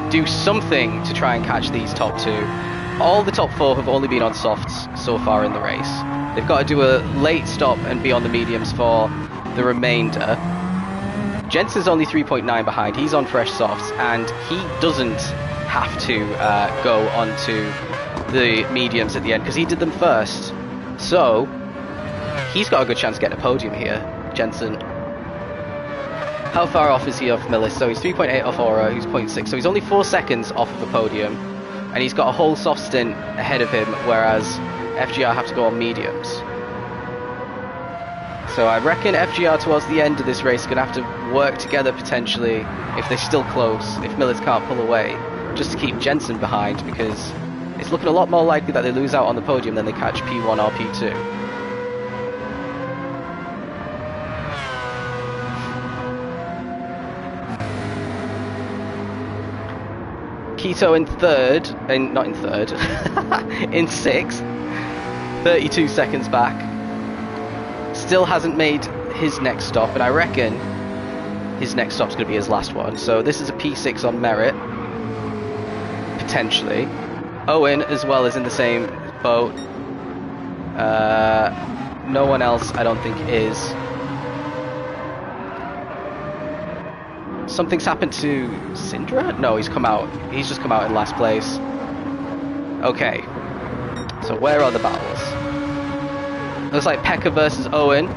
do something to try and catch these top two. All the top four have only been on softs so far in the race. They've got to do a late stop and be on the mediums for the remainder. Jensen's only 3.9 behind. He's on fresh softs, and he doesn't have to go onto the mediums at the end because he did them first. So he's got a good chance of getting a podium here, Jensen. How far off is he off Millis? So he's 3.8 off Aura, who's 0.6. So he's only 4 seconds off of the podium. And he's got a whole soft stint ahead of him, whereas FGR have to go on mediums. So I reckon FGR towards the end of this race are going to have to work together potentially, if they're still close, if Millis can't pull away, just to keep Jensen behind, because it's looking a lot more likely that they lose out on the podium than they catch P1 or P2. Keto in third, not in third, in sixth, 32 seconds back. Still hasn't made his next stop, and I reckon his next stop's going to be his last one. So this is a P6 on merit, potentially. Owen as well is in the same boat. No one else I don't think is. Something's happened to Syndra? No, he's come out. He's just come out in last place. Okay. So where are the battles? Looks like Pekka versus Owen.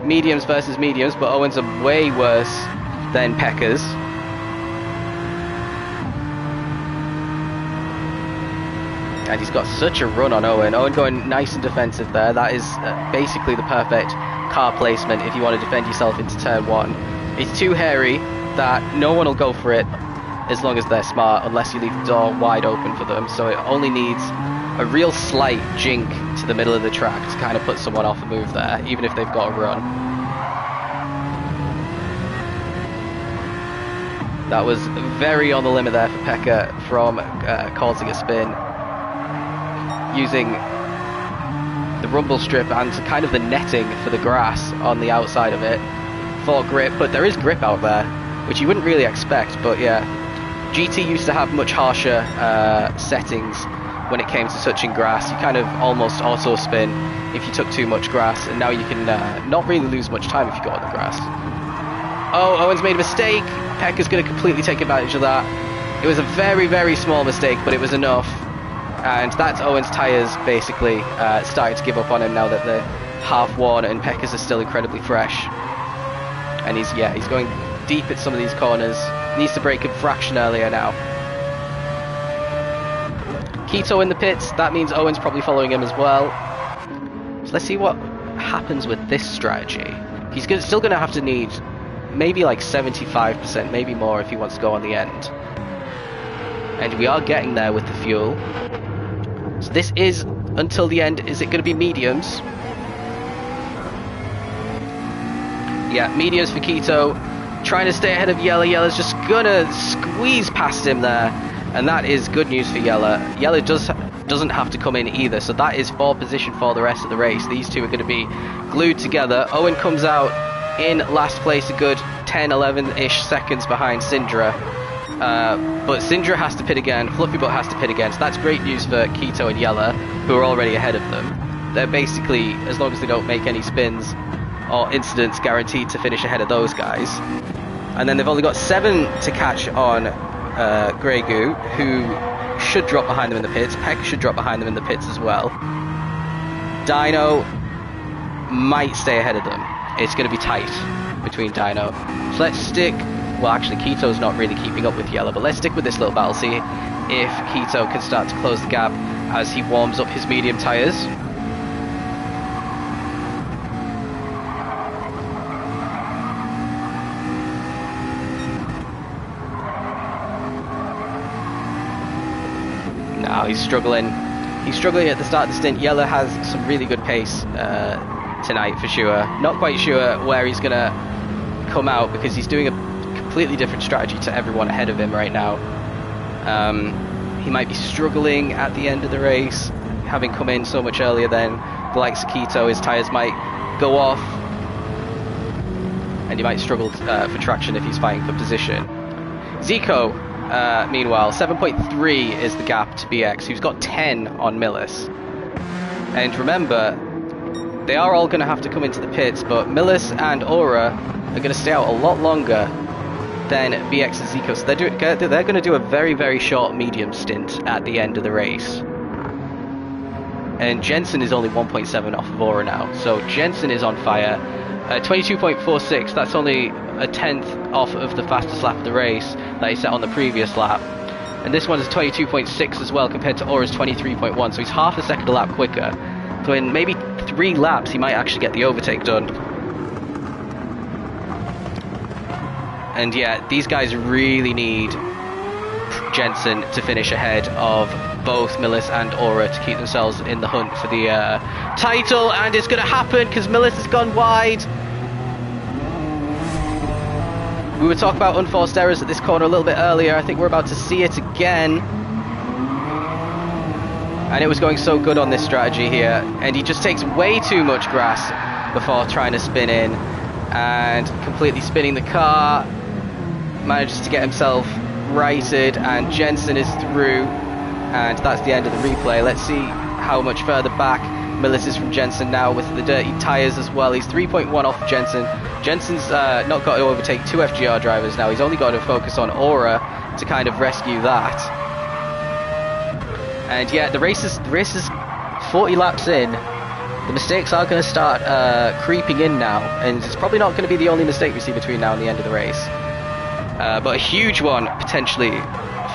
Mediums versus mediums, but Owen's are way worse than Pekka's. And he's got such a run on Owen. Owen going nice and defensive there. That is basically the perfect car placement if you want to defend yourself into turn one. It's too hairy that no one will go for it as long as they're smart, unless you leave the door wide open for them. So it only needs a real slight jink to the middle of the track to kind of put someone off a move there, even if they've got a run. That was very on the limit there for Pekka from causing a spin, using the rumble strip and kind of the netting for the grass on the outside of it for grip, but there is grip out there, which you wouldn't really expect. But yeah, GT used to have much harsher settings when it came to touching grass. You kind of almost auto spin if you took too much grass, and now you can not really lose much time if you go on the grass. Oh, Owen's made a mistake. Pekka's going to completely take advantage of that. It was a very, very small mistake, but it was enough. And that's Owen's tyres basically starting to give up on him now that they're half worn and Pecker's are still incredibly fresh. And he's going deep at some of these corners. Needs to brake a fraction earlier now. Keto in the pits, that means Owen's probably following him as well. So let's see what happens with this strategy. He's still going to have to need maybe like 75%, maybe more if he wants to go on the end. And we are getting there with the fuel. So this is until the end. Is it going to be mediums? Yeah, mediums for Keto. Trying to stay ahead of Yeller. Yeller's just going to squeeze past him there. And that is good news for Yeller. Yeller doesn't have to come in either. So that is 4th position for the rest of the race. These two are going to be glued together. Owen comes out in last place, a good 10, 11-ish seconds behind Syndra. But Syndra has to pit again, Fluffy Butt has to pit again, so that's great news for Keto and Yeller, who are already ahead of them. They're basically, as long as they don't make any spins or incidents, guaranteed to finish ahead of those guys. And then they've only got 7 to catch on Grey Goo, who should drop behind them in the pits. Peck should drop behind them in the pits as well. Dino might stay ahead of them. It's going to be tight between Dino. So let's stick... Well, actually, Keto's not really keeping up with Yeller, but let's stick with this little battle, see if Keto can start to close the gap as he warms up his medium tyres. Now he's struggling. He's struggling at the start of the stint. Yeller has some really good pace tonight for sure. Not quite sure where he's going to come out because he's doing a completely different strategy to everyone ahead of him right now. He might be struggling at the end of the race, having come in so much earlier than the likes of Keto. His tyres might go off and he might struggle for traction if he's fighting for position. Zico, meanwhile, 7.3 is the gap to BX, who's got 10 on Millis. And remember, they are all going to have to come into the pits, but Millis and Aura are going to stay out a lot longer than BX and Zico, so they're going to do a very, very short medium stint at the end of the race. And Jensen is only 1.7 off of Aura now, so Jensen is on fire. 22.46, that's only a 10th off of the fastest lap of the race that he set on the previous lap. And this one is 22.6 as well compared to Aura's 23.1, so he's half a second a lap quicker. So in maybe 3 laps he might actually get the overtake done. And yeah, these guys really need Jensen to finish ahead of both Millis and Aura to keep themselves in the hunt for the title, and it's going to happen because Millis has gone wide. We were talking about unforced errors at this corner a little bit earlier. I think we're about to see it again. And it was going so good on this strategy here, and he just takes way too much grass before trying to spin in and completely spinning the car. Manages to get himself righted, and Jensen is through, and that's the end of the replay. Let's see how much further back Millis is from Jensen now with the dirty tyres as well. He's 3.1 off of Jensen. Jensen's not got to overtake 2 FGR drivers now. He's only got to focus on Aura to kind of rescue that. And yeah, the race is 40 laps in. The mistakes are going to start creeping in now, and it's probably not going to be the only mistake we see between now and the end of the race. But a huge one potentially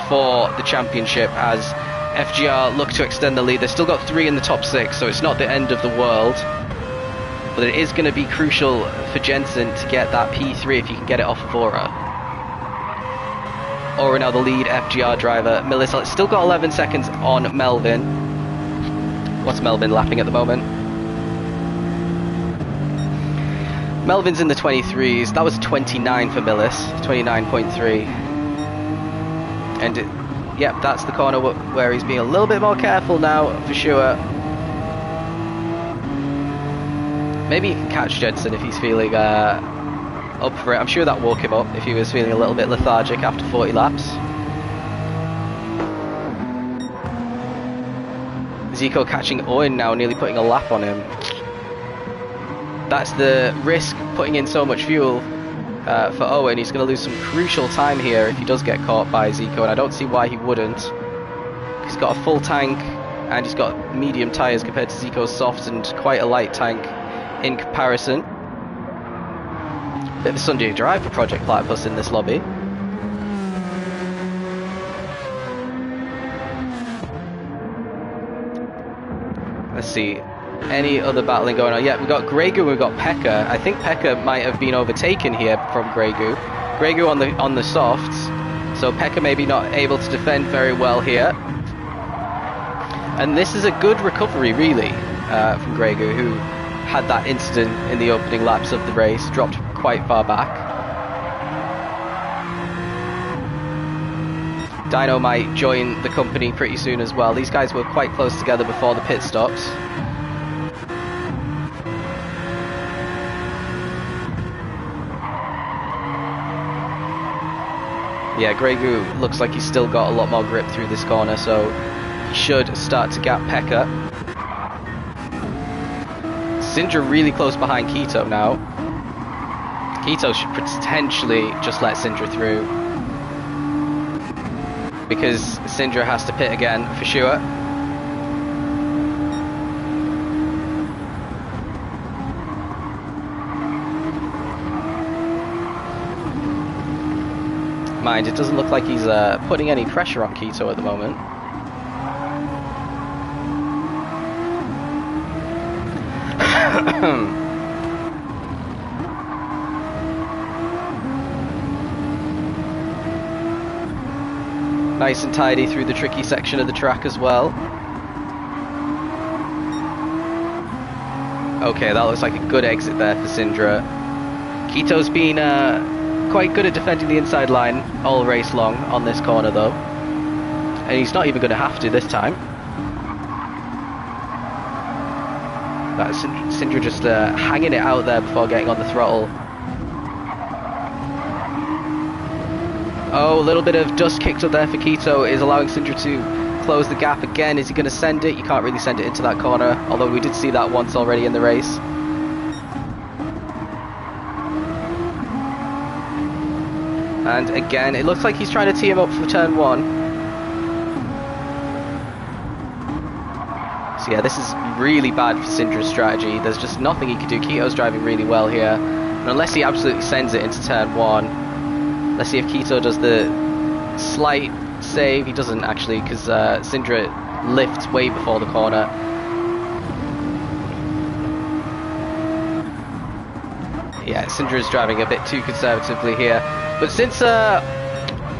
for the championship as FGR look to extend the lead. They've still got 3 in the top 6, so it's not the end of the world. But it is going to be crucial for Jensen to get that P3 if he can get it off of Aura. Aura now the lead FGR driver. Millis still got 11 seconds on Melvin. What's Melvin lapping at the moment? Melvin's in the 23s. That was 29 for Millis, 29.3. And yep, that's the corner where he's being a little bit more careful now, for sure. Maybe he can catch Jensen if he's feeling up for it. I'm sure that woke him up if he was feeling a little bit lethargic after 40 laps. Zico catching Owen now, nearly putting a lap on him. That's the risk, putting in so much fuel. for Owen. He's going to lose some crucial time here if he does get caught by Zico, and I don't see why he wouldn't. He's got a full tank, and he's got medium tyres compared to Zico's soft, and quite a light tank in comparison. Bit of a Sunday drive for Project Platypus in this lobby. Let's see, any other battling going on? Yeah, we've got Gregu, we've got Pekka. I think Pekka might have been overtaken here from Gregu. Gregu on the softs, so Pekka maybe not able to defend very well here. And this is a good recovery, really, from Gregu, who had that incident in the opening laps of the race, dropped quite far back. Dino might join the company pretty soon as well. These guys were quite close together before the pit stops. Yeah, Gregu looks like he's still got a lot more grip through this corner, so he should start to gap Pekka. Sindra really close behind Keto now. Keto should potentially just let Sindra through, because Sindra has to pit again for sure. Mind, it doesn't look like he's putting any pressure on Keto at the moment. Nice and tidy through the tricky section of the track as well. Okay, that looks like a good exit there for Sindra. Keto's been quite good at defending the inside line all race long on this corner though. And he's not even going to have to this time. That's Sindra just hanging it out there before getting on the throttle. Oh, a little bit of dust kicked up there for Keto is allowing Sindra to close the gap again. Is he going to send it? You can't really send it into that corner, although we did see that once already in the race. And again, it looks like he's trying to tee him up for turn one. So yeah, this is really bad for Sindra's strategy. There's just nothing he can do. Keto's driving really well here. And unless he absolutely sends it into turn one. Let's see if Keto does the slight save. He doesn't actually, because Sindra lifts way before the corner. Yeah, Sindra is driving a bit too conservatively here. But since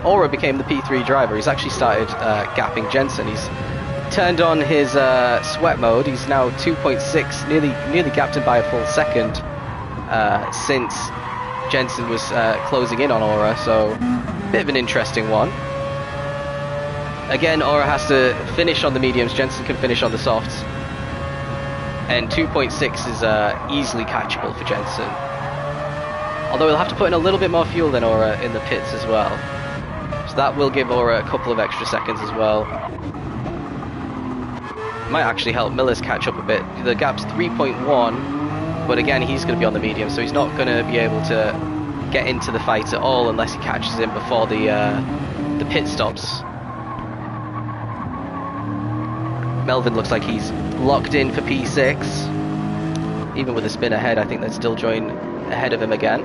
Aura became the P3 driver, he's actually started gapping Jensen. He's turned on his sweat mode. He's now 2.6, nearly gapped him by a full second since Jensen was closing in on Aura, so a bit of an interesting one. Again, Aura has to finish on the mediums, Jensen can finish on the softs. And 2.6 is easily catchable for Jensen. Although he'll have to put in a little bit more fuel than Aura in the pits as well. So that will give Aura a couple of extra seconds as well. Might actually help Millis catch up a bit. The gap's 3.1. But again, he's going to be on the medium, so he's not going to be able to get into the fight at all unless he catches him before the pit stops. Melvin looks like he's locked in for P6. Even with a spin ahead, I think they'd still join ahead of him again.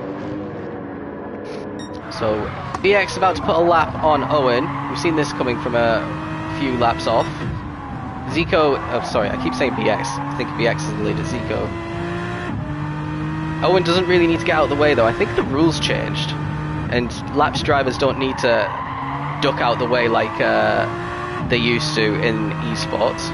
So BX about to put a lap on Owen. We've seen this coming from a few laps off. Zico, oh sorry, I keep saying BX. I think BX is the lead at Zico. Owen doesn't really need to get out of the way though. I think the rules changed, and laps drivers don't need to duck out the way like they used to in esports.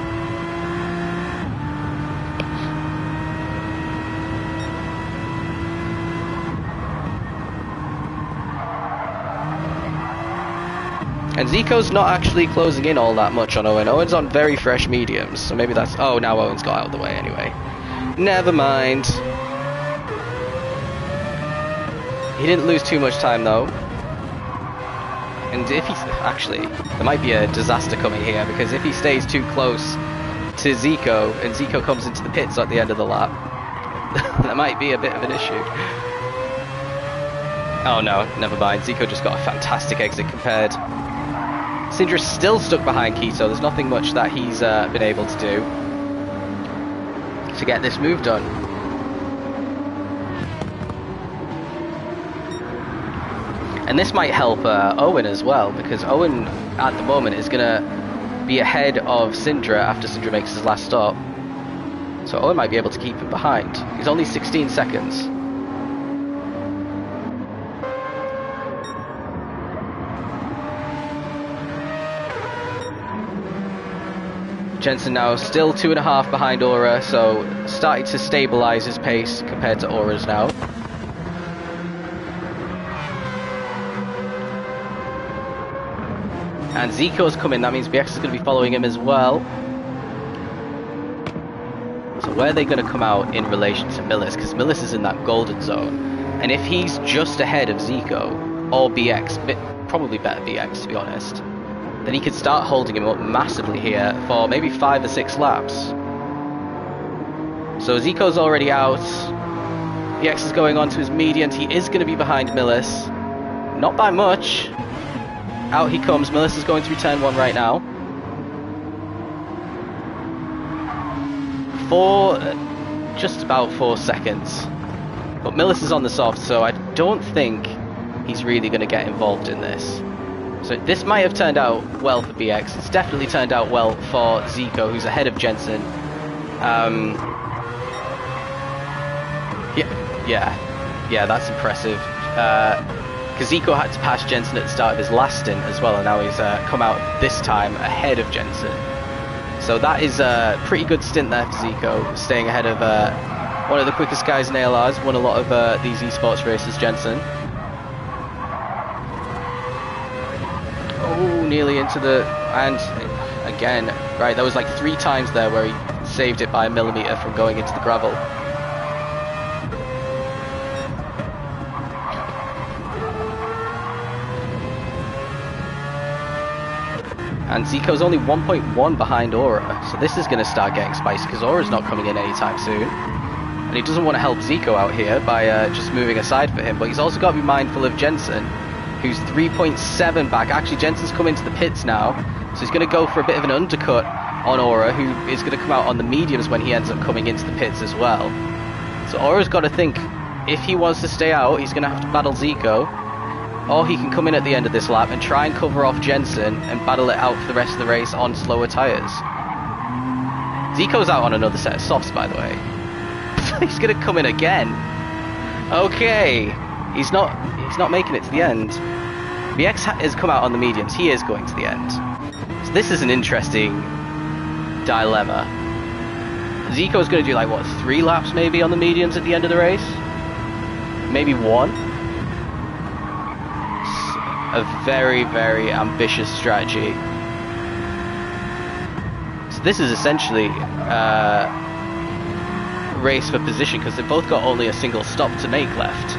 And Zico's not actually closing in all that much on Owen. Owen's on very fresh mediums, so maybe that's... Oh, now Owen's got out of the way anyway. Never mind. He didn't lose too much time though. And if he's... Actually, there might be a disaster coming here, because if he stays too close to Zico, and Zico comes into the pits at the end of the lap, that might be a bit of an issue. Oh no, never mind. Zico just got a fantastic exit compared. Syndra's still stuck behind Keto. There's nothing much that he's been able to do to get this move done. And this might help Owen as well, because Owen at the moment is going to be ahead of Syndra after Syndra makes his last stop. So Owen might be able to keep him behind. He's only 16 seconds. Jensen now still 2.5 behind Aura, so starting to stabilise his pace compared to Aura's now. And Zico's coming, that means BX is going to be following him as well. So where are they going to come out in relation to Millis? Because Millis is in that golden zone. And if he's just ahead of Zico, or BX, probably better BX to be honest, then he could start holding him up massively here for maybe 5 or 6 laps. So Zico's already out. BX is going on to his median. He is going to be behind Millis. Not by much. Out he comes. Millis is going through turn 1 right now. Just about 4 seconds. But Millis is on the soft, so I don't think he's really going to get involved in this. So this might have turned out well for BX. It's definitely turned out well for Zico, who's ahead of Jensen. Yeah, that's impressive. Because Zico had to pass Jensen at the start of his last stint as well, and now he's come out this time ahead of Jensen. So that is a pretty good stint there for Zico, staying ahead of one of the quickest guys in ALRs, won a lot of these esports races, Jensen. Oh, nearly into the... and again, right, there was like 3 times there where he saved it by a millimetre from going into the gravel. And Zico's only 1.1 behind Aura, so this is going to start getting spicy because Aura's not coming in anytime soon. And he doesn't want to help Zico out here by just moving aside for him, but he's also got to be mindful of Jensen, who's 3.7 back. Actually, Jensen's come into the pits now, so he's going to go for a bit of an undercut on Aura, who is going to come out on the mediums when he ends up coming into the pits as well. So Aura's got to think, if he wants to stay out, he's going to have to battle Zico, or he can come in at the end of this lap and try and cover off Jensen and battle it out for the rest of the race on slower tyres. Zico's out on another set of softs, by the way. He's going to come in again. Okay, he's not making it to the end. BX has come out on the mediums. He is going to the end. So this is an interesting dilemma. Zico's going to do like what, 3 laps maybe on the mediums at the end of the race? Maybe 1? A very, very ambitious strategy. So this is essentially a race for position because they've both got only a single stop to make left.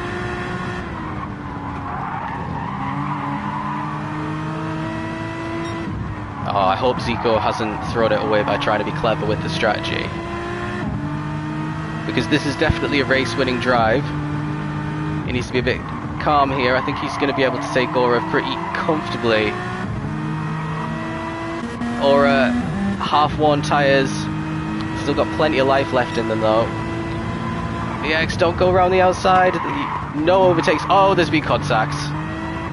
Oh, I hope Zico hasn't thrown it away by trying to be clever with the strategy, because this is definitely a race-winning drive. He needs to be a bit calm here. I think he's going to be able to take Aura pretty comfortably. Aura, half-worn tyres, still got plenty of life left in them though. BX, don't go around the outside. No overtakes. Oh, there's been contact.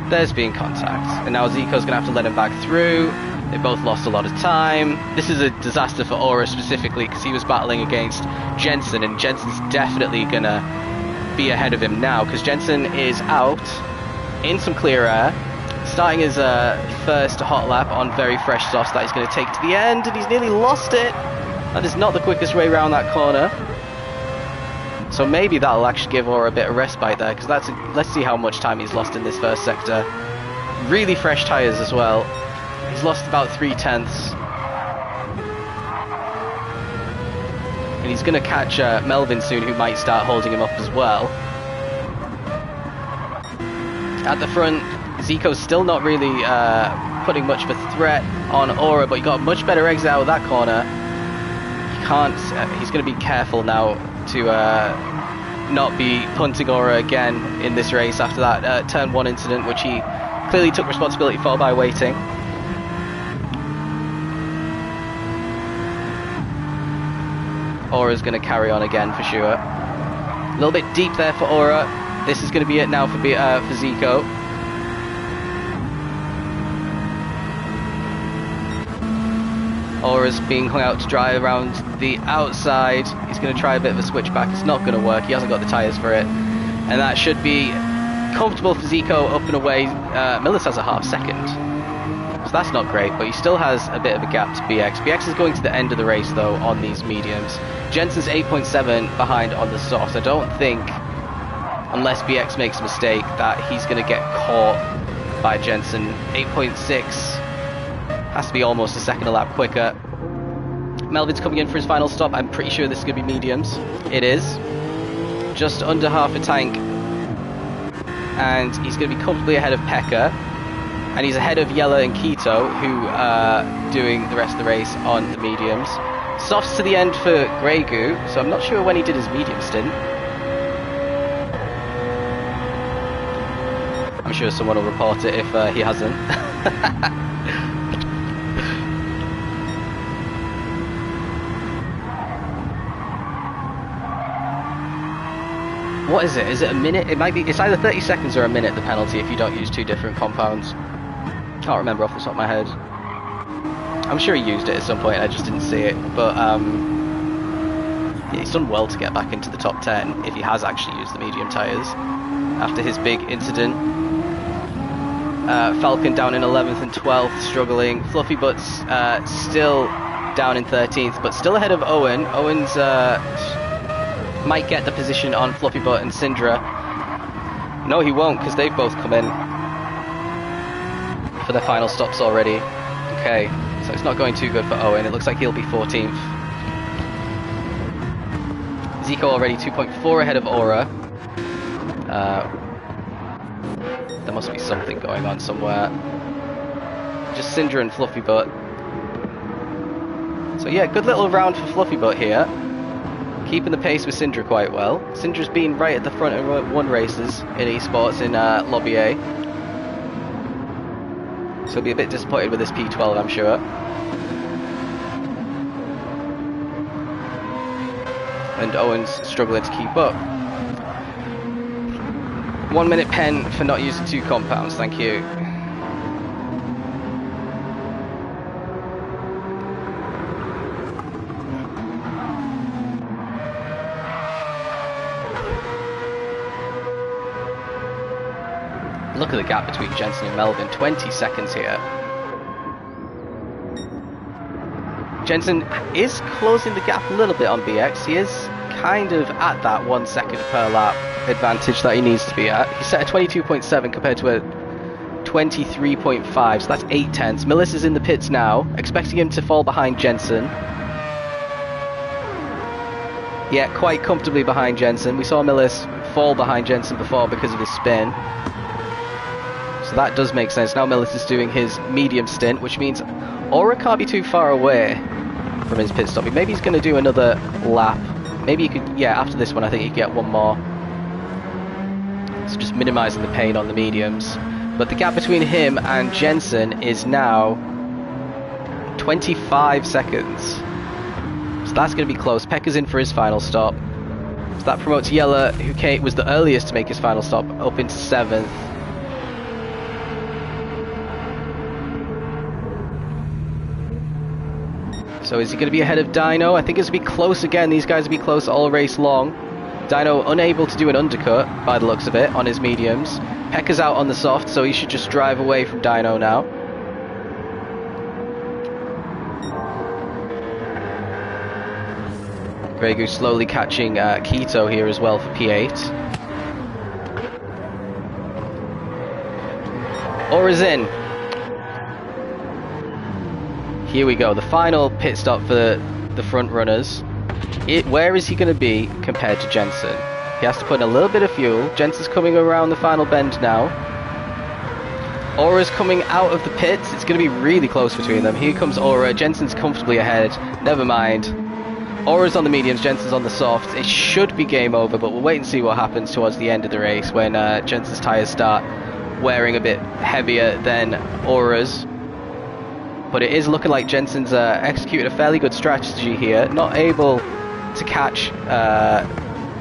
There's been contact. And now Zico's going to have to let him back through. They both lost a lot of time. This is a disaster for Aura specifically because he was battling against Jensen, and Jensen's definitely going to be ahead of him now because Jensen is out in some clear air, starting his first hot lap on very fresh softs that he's going to take to the end, and he's nearly lost it. That is not the quickest way around that corner. So maybe that'll actually give Aura a bit of respite there, because let's see how much time he's lost in this first sector. Really fresh tyres as well. He's lost about 3/10. And he's going to catch Melvin soon, who might start holding him up as well. At the front, Zico's still not really putting much of a threat on Aura, but he got a much better exit out of that corner. He can't. He's going to be careful now to not be punting Aura again in this race after that turn 1 incident, which he clearly took responsibility for by waiting. Aura's going to carry on again for sure. A little bit deep there for Aura. This is going to be it now for Zico. Aura's being hung out to dry around the outside. He's going to try a bit of a switchback. It's not going to work. He hasn't got the tyres for it. And that should be comfortable for Zico up and away. Millis has a half second. So that's not great, but he still has a bit of a gap to BX. BX is going to the end of the race though on these mediums. Jensen's 8.7 behind on the soft. I don't think, unless BX makes a mistake, that he's going to get caught by Jensen. 8.6. Has to be almost a second a lap quicker. Melvin's coming in for his final stop. I'm pretty sure this is going to be mediums. It is. Just under half a tank. And he's going to be comfortably ahead of Pekka. And he's ahead of Yella and Keto, who are doing the rest of the race on the mediums. Softs to the end for Grey Goo, so I'm not sure when he did his medium stint. I'm sure someone will report it if he hasn't. What is it? Is it a minute? It might be. It's either 30 seconds or a minute, the penalty, if you don't use 2 different compounds. Can't remember off the top of my head. I'm sure he used it at some point, I just didn't see it. But yeah, he's done well to get back into the top 10 if he has actually used the medium tyres after his big incident. Falcon down in 11th and 12th, struggling. Fluffy Butts still down in 13th, but still ahead of Owen. Owen's might get the position on Fluffy Butt and Syndra. No, he won't, because they've both come in for their final stops already. Okay, so it's not going too good for Owen. It looks like he'll be 14th. Zico already 2.4 ahead of Aura. There must be something going on somewhere. Just Syndra and Fluffy Butt. So yeah, good little round for Fluffy Butt here. Keeping the pace with Syndra quite well. Syndra's been right at the front and won races in esports in Lobby A. So he'll be a bit disappointed with this P12, I'm sure. And Owen's struggling to keep up. 1 minute pen for not using 2 compounds, thank you. Look at the gap between Jensen and Melvin, 20 seconds here. Jensen is closing the gap a little bit on BX. He is kind of at that 1 second per lap advantage that he needs to be at. He's set a 22.7 compared to a 23.5, so that's 8 tenths. Millis is in the pits now, expecting him to fall behind Jensen. Yeah, quite comfortably behind Jensen. We saw Millis fall behind Jensen before because of his spin. So that does make sense. Now Millis is doing his medium stint, which means Aura can't be too far away from his pit stop. Maybe he's going to do another lap. Maybe he could, yeah, after this one I think he could get one more. So just minimising the pain on the mediums. But the gap between him and Jensen is now 25 seconds. So that's going to be close. Pekka's in for his final stop. So that promotes Yella, who was the earliest to make his final stop, up into 7th. So is he going to be ahead of Dino? I think it's going to be close again. These guys will be close all race long. Dino unable to do an undercut, by the looks of it, on his mediums. Pekka's out on the soft, so he should just drive away from Dino now. Grey Goose slowly catching Keto here as well for P8. Aura's in. Here we go, the final pit stop for the front runners. Where is he going to be compared to Jensen? He has to put in a little bit of fuel. Jensen's coming around the final bend now. Aura's coming out of the pits. It's going to be really close between them. Here comes Aura. Jensen's comfortably ahead. Never mind. Aura's on the mediums, Jensen's on the softs. It should be game over, but we'll wait and see what happens towards the end of the race when Jensen's tyres start wearing a bit heavier than Aura's. But it is looking like Jensen's executed a fairly good strategy here, not able to catch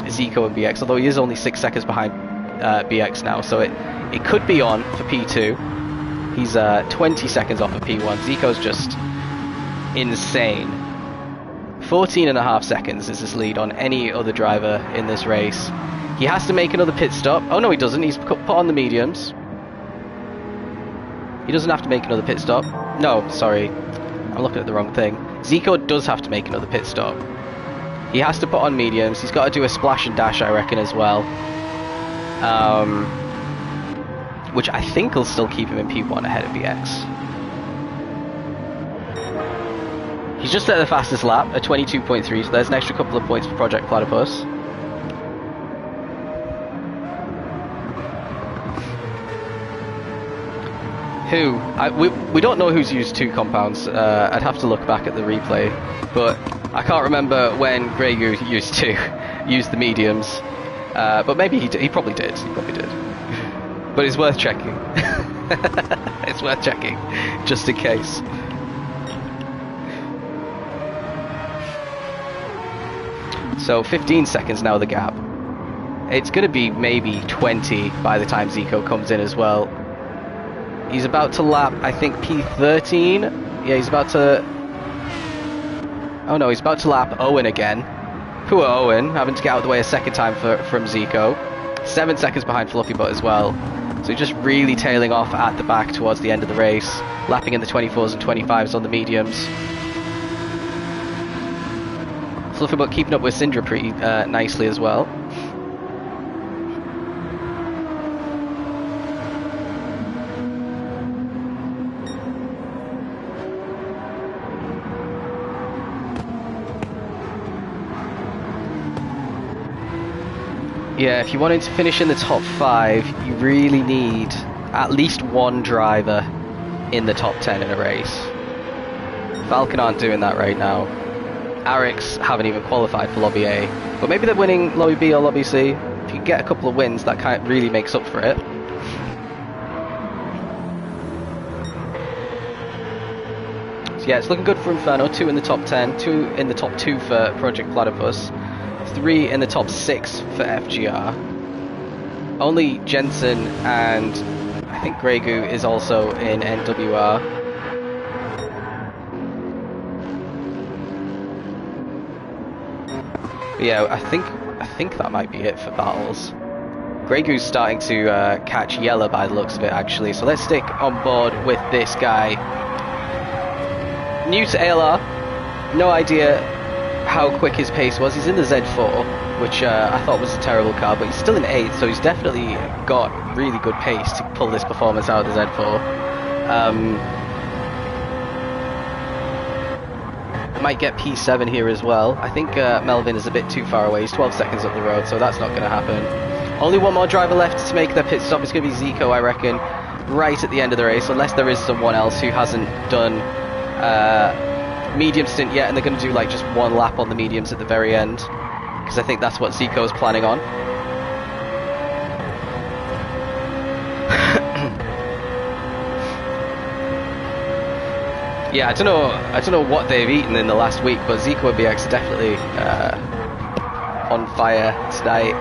Zico and BX, although he is only 6 seconds behind BX now, so it could be on for P2. He's 20 seconds off of P1. Zico's just insane. 14.5 seconds is his lead on any other driver in this race. He has to make another pit stop. Oh no, he doesn't. He's put on the mediums. He doesn't have to make another pit stop. No, sorry. I'm looking at the wrong thing. Zico does have to make another pit stop. He has to put on mediums. He's got to do a splash and dash, I reckon, as well. Which I think will still keep him in P1 ahead of BX. He's just at the fastest lap, at 22.3, so there's an extra couple of points for Project Platypus. We don't know who's used 2 compounds. I'd have to look back at the replay, but I can't remember when Grey Goo used the mediums. But maybe he probably did. He probably did. But it's worth checking. It's worth checking, just in case. So 15 seconds now the gap. It's going to be maybe 20 by the time Zico comes in as well. He's about to lap, I think, P13. Yeah, he's about to... Oh no, he's about to lap Owen again. Poor Owen, having to get out of the way a second time from Zico. 7 seconds behind Fluffy Butt as well. So just really tailing off at the back towards the end of the race. Lapping in the 24s and 25s on the mediums. Fluffy Butt keeping up with Syndra pretty nicely as well. Yeah, if you wanted to finish in the top 5, you really need at least one driver in the top 10 in a race. Falcon aren't doing that right now. Arix haven't even qualified for Lobby A, but maybe they're winning Lobby B or Lobby C. If you get a couple of wins, that kind of really makes up for it. So yeah, it's looking good for Inferno. 2 in the top 10, 2 in the top 2 for Project Platypus, 3 in the top 6 for FGR. Only Jensen and I think Grey Goo is also in NWR. Yeah, I think that might be it for battles. Grey Goo's starting to catch Yella by the looks of it, actually. So let's stick on board with this guy. New to ALR, no idea how quick his pace was. He's in the Z4, which I thought was a terrible car, but he's still in 8th, so he's definitely got really good pace to pull this performance out of the Z4. Might get P7 here as well. I think Melvin is a bit too far away. He's 12 seconds up the road, so that's not going to happen. Only one more driver left to make their pit stop. It's going to be Zico, I reckon, right at the end of the race, unless there is someone else who hasn't done medium stint yet, and they're going to do like just one lap on the mediums at the very end, because I think that's what Zico is planning on. Yeah, I don't know what they've eaten in the last week, but Zico and BX are definitely on fire tonight.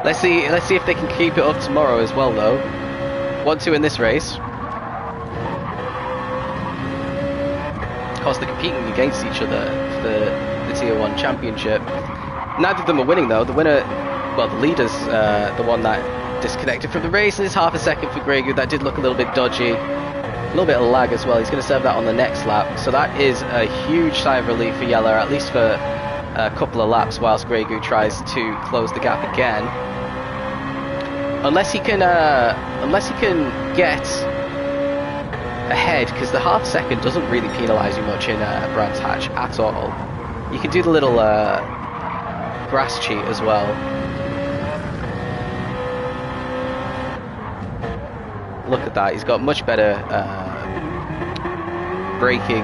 Let's see if they can keep it up tomorrow as well, though. 1-2 in this race. Of course, they're competing against each other for the Tier 1 Championship. Neither of them are winning, though. The winner, well, the leader's the one that disconnected from the race, and it's half a second for Grey Goo. That did look a little bit dodgy. A little bit of lag as well. He's going to serve that on the next lap. So that is a huge sigh of relief for Yeller, at least for a couple of laps, whilst Grey Goo tries to close the gap again. Unless he can get ahead, because the half second doesn't really penalise you much in Brands Hatch at all. You can do the little grass cheat as well. Look at that, he's got much better braking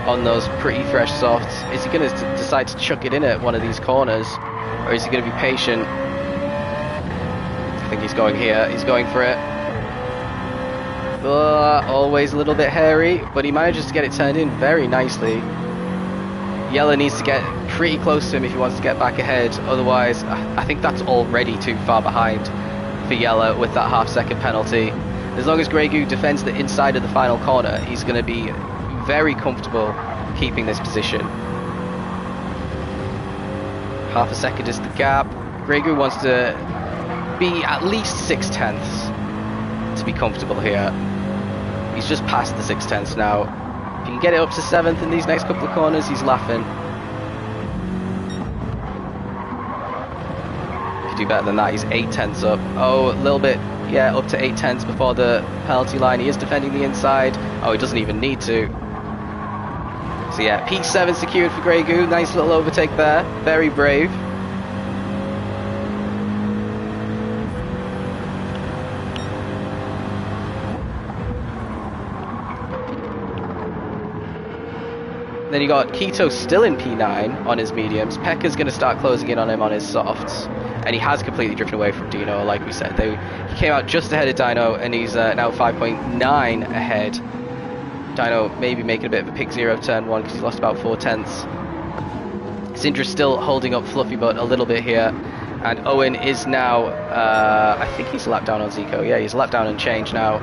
on those pretty fresh softs. Is he going to decide to chuck it in at one of these corners, or is he going to be patient? I think he's going here. He's going for it. Always a little bit hairy, but he manages to get it turned in very nicely. Yeller needs to get pretty close to him if he wants to get back ahead. Otherwise, I think that's already too far behind for Yeller with that half-second penalty. As long as Grey Goo defends the inside of the final corner, he's going to be very comfortable keeping this position. Half a second is the gap. Grey Goo wants to be at least 6/10 to be comfortable here. He's just past the 6/10 now. If he can get it up to 7th in these next couple of corners, he's laughing. Could do better than that. He's 8/10 up. Oh, a little bit, yeah, up to 8/10 before the penalty line. He is defending the inside. Oh, he doesn't even need to. So yeah, P7 secured for Grey Goo. Nice little overtake there. Very brave. Then you got Keto still in P9 on his mediums. Pekka's going to start closing in on him on his softs. And he has completely drifted away from Dino, like we said. He came out just ahead of Dino, and he's now 5.9 ahead. Dino maybe making a bit of a pick zero turn 1 because he's lost about 4/10. Syndra's still holding up Fluffy Butt a little bit here. And Owen is now, I think he's a lap down on Zico. Yeah, he's a lap down and change now.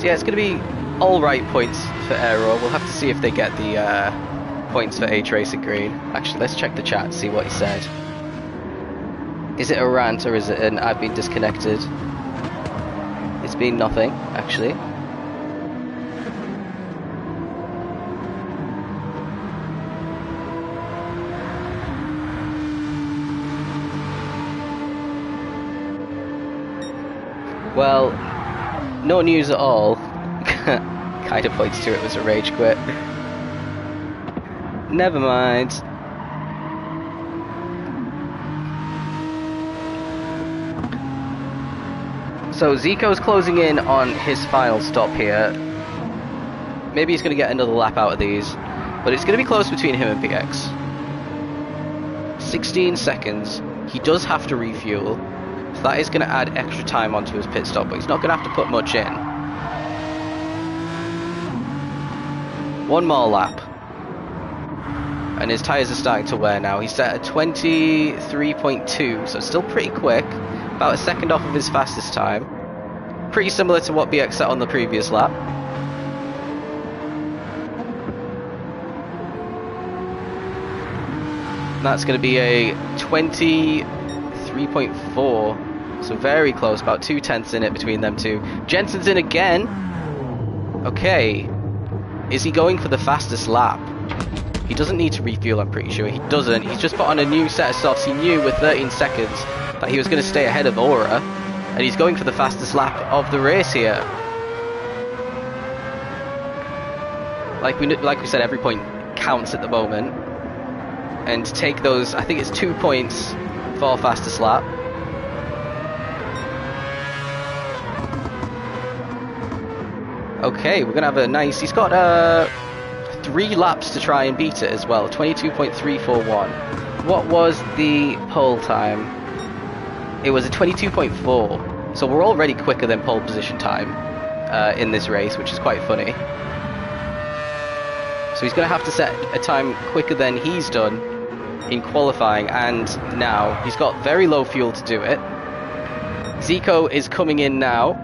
Yeah, it's going to be alright points for Aero. We'll have to see if they get the points for H-Racing Green. Actually, let's check the chat and see what he said. Is it a rant or is it an I've been disconnected? It's been nothing, actually. Well, no news at all. Kind of points to it was a rage quit. Never mind. So Zico's closing in on his final stop here. Maybe he's going to get another lap out of these, but it's going to be close between him and PX. 16 seconds. He does have to refuel. So that is going to add extra time onto his pit stop, but he's not going to have to put much in. One more lap. And his tyres are starting to wear now. He's set at 23.2, so still pretty quick. About a second off of his fastest time. Pretty similar to what BX set on the previous lap. That's going to be a 23.4. So very close, about 2/10 in it between them two. Jensen's in again. Okay. Is he going for the fastest lap? He doesn't need to refuel, I'm pretty sure. He doesn't. He's just put on a new set of softs. He knew with 13 seconds that he was going to stay ahead of Aura. And he's going for the fastest lap of the race here. Like we said, every point counts at the moment. And to take those, I think it's 2 points for fastest lap. Okay, we're going to have a nice... He's got 3 laps to try and beat it as well. 22.341. What was the pole time? It was a 22.4. So we're already quicker than pole position time in this race, which is quite funny. So he's going to have to set a time quicker than he's done in qualifying, and now he's got very low fuel to do it. Zico is coming in now,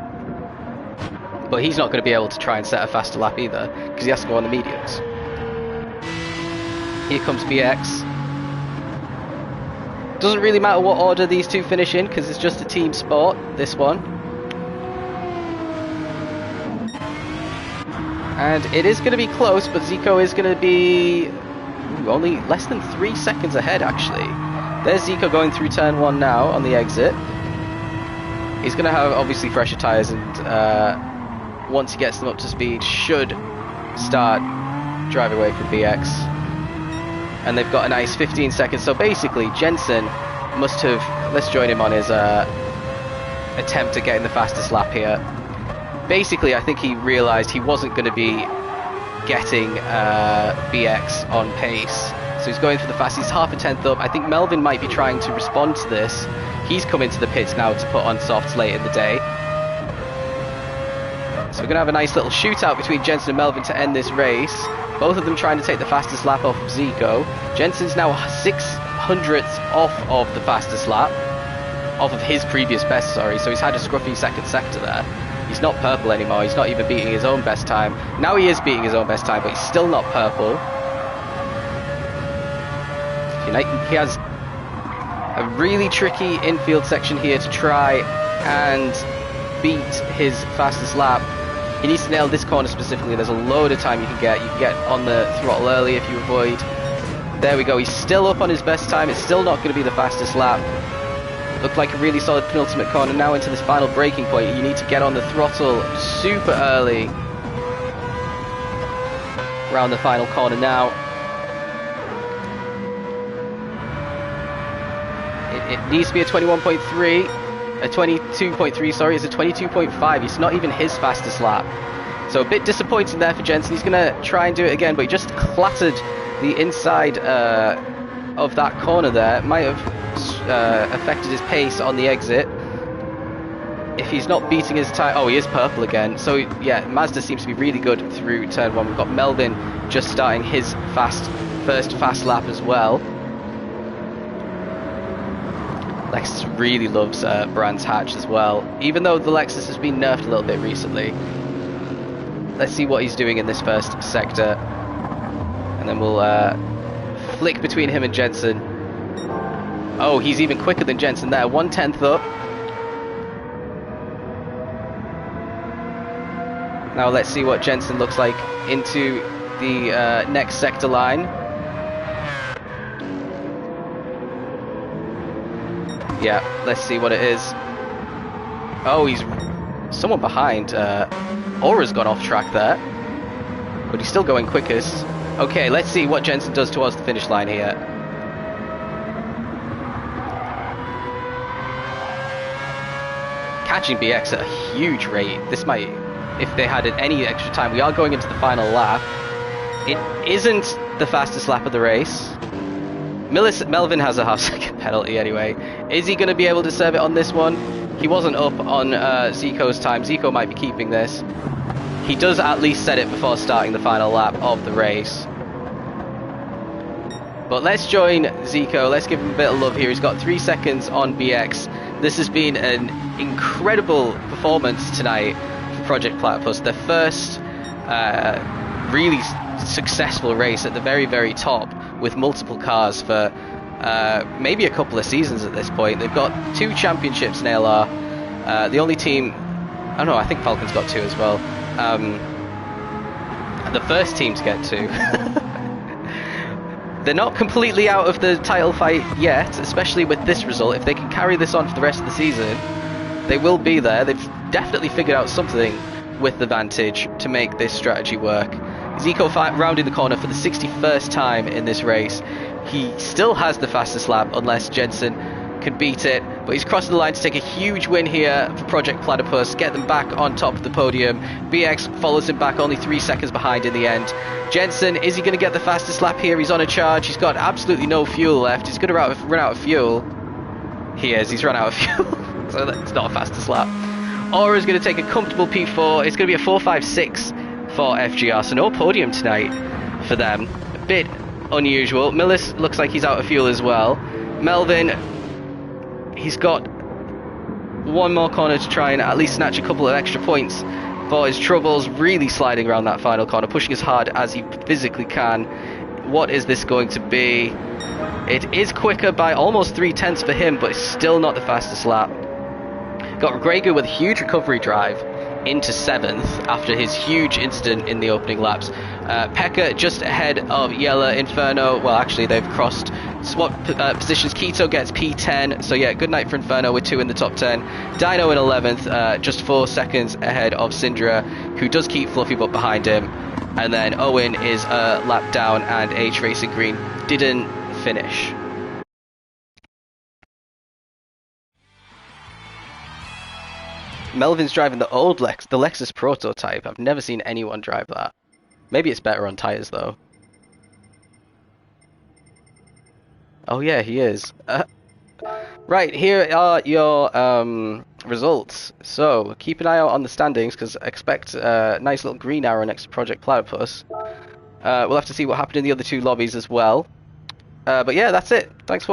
but he's not going to be able to try and set a faster lap either, because he has to go on the mediums. Here comes BX. Doesn't really matter what order these two finish in, because it's just a team sport, this one. And it is going to be close, but Zico is going to be only less than 3 seconds ahead, actually. There's Zico going through turn 1 now on the exit. He's going to have, obviously, fresher tyres, and once he gets them up to speed, should start driving away from BX. And they've got a nice 15 seconds. So basically, Jensen must have... Let's join him on his attempt at getting the fastest lap here. Basically, I think he realised he wasn't going to be getting BX on pace, so he's going for the fast. He's half a tenth up. I think Melvin might be trying to respond to this. He's come into the pits now to put on softs late in the day. So we're going to have a nice little shootout between Jensen and Melvin to end this race. Both of them trying to take the fastest lap off of Zico. Jensen's now 600ths off of the fastest lap. Off of his previous best, sorry. So he's had a scruffy second sector there. He's not purple anymore. He's not even beating his own best time. Now he is beating his own best time, but he's still not purple. He has a really tricky infield section here to try and beat his fastest lap. He needs to nail this corner specifically. There's a load of time you can get. You can get on the throttle early if you avoid. There we go. He's still up on his best time. It's still not going to be the fastest lap. Looked like a really solid penultimate corner. Now into this final braking point. You need to get on the throttle super early. Around the final corner now. It needs to be a 21.3. A 22.3, sorry, it's a 22.5. It's not even his fastest lap. So a bit disappointing there for Jensen. He's going to try and do it again, but he just clattered the inside of that corner there. It might have affected his pace on the exit. If he's not beating his time... Oh, he is purple again. So, yeah, Mazda seems to be really good through turn 1. We've got Melvin just starting his first fast lap as well. Lexus really loves Brands Hatch as well, even though the Lexus has been nerfed a little bit recently. Let's see what he's doing in this first sector, and then we'll flick between him and Jensen. Oh, he's even quicker than Jensen there, 1/10 up. Now let's see what Jensen looks like into the next sector line. Yeah, let's see what it is. Oh, he's someone behind. Aura's gone off track there, but he's still going quickest. Okay, let's see what Jensen does towards the finish line here. Catching BX at a huge rate. This might, if they had any extra time. We are going into the final lap. It isn't the fastest lap of the race. Melvin has a half-second penalty anyway. Is he going to be able to serve it on this one? He wasn't up on Zico's time. Zico might be keeping this. He does at least set it before starting the final lap of the race. But let's join Zico. Let's give him a bit of love here. He's got 3 seconds on BX. This has been an incredible performance tonight for Project Platypus. Their first really successful race at the very, very top, with multiple cars for maybe a couple of seasons at this point. They've got 2 championships in ALR. The only team, I don't know, I think Falcon's got 2 as well. The first team to get 2. They're not completely out of the title fight yet, especially with this result. If they can carry this on for the rest of the season, they will be there. They've definitely figured out something with the Vantage to make this strategy work. Zico rounding the corner for the 61st time in this race. He still has the fastest lap unless Jensen can beat it, but he's crossing the line to take a huge win here for Project Platypus, get them back on top of the podium. BX follows him back only 3 seconds behind in the end. Jensen, is he going to get the fastest lap here? He's on a charge. He's got absolutely no fuel left. He's going to run out of fuel. He is. He's run out of fuel. So that's not a fastest lap. Aura's going to take a comfortable P4. It's going to be a 4.56 for FGR, so no podium tonight for them. A bit unusual. Millis looks like he's out of fuel as well. Melvin, he's got one more corner to try and at least snatch a couple of extra points for his troubles. Really sliding around that final corner, pushing as hard as he physically can. What is this going to be? It is quicker by almost 3/10 for him, but it's still not the fastest lap. Got Gregor with a huge recovery drive into 7th after his huge incident in the opening laps. Pekka just ahead of Yella. Inferno, well actually they've crossed swap positions. Keto gets P10, so yeah, good night for Inferno with 2 in the top 10. Dino in 11th, just 4 seconds ahead of Syndra, who does keep Fluffy but behind him. And then Owen is a lap down, and H Racing Green didn't finish. Melvin's driving the old the Lexus prototype. I've never seen anyone drive that. Maybe it's better on tires though. Oh yeah, he is. Right, here are your results. So keep an eye out on the standings because expect a nice little green arrow next to Project Platypus. We'll have to see what happened in the other two lobbies as well. But yeah, that's it. Thanks for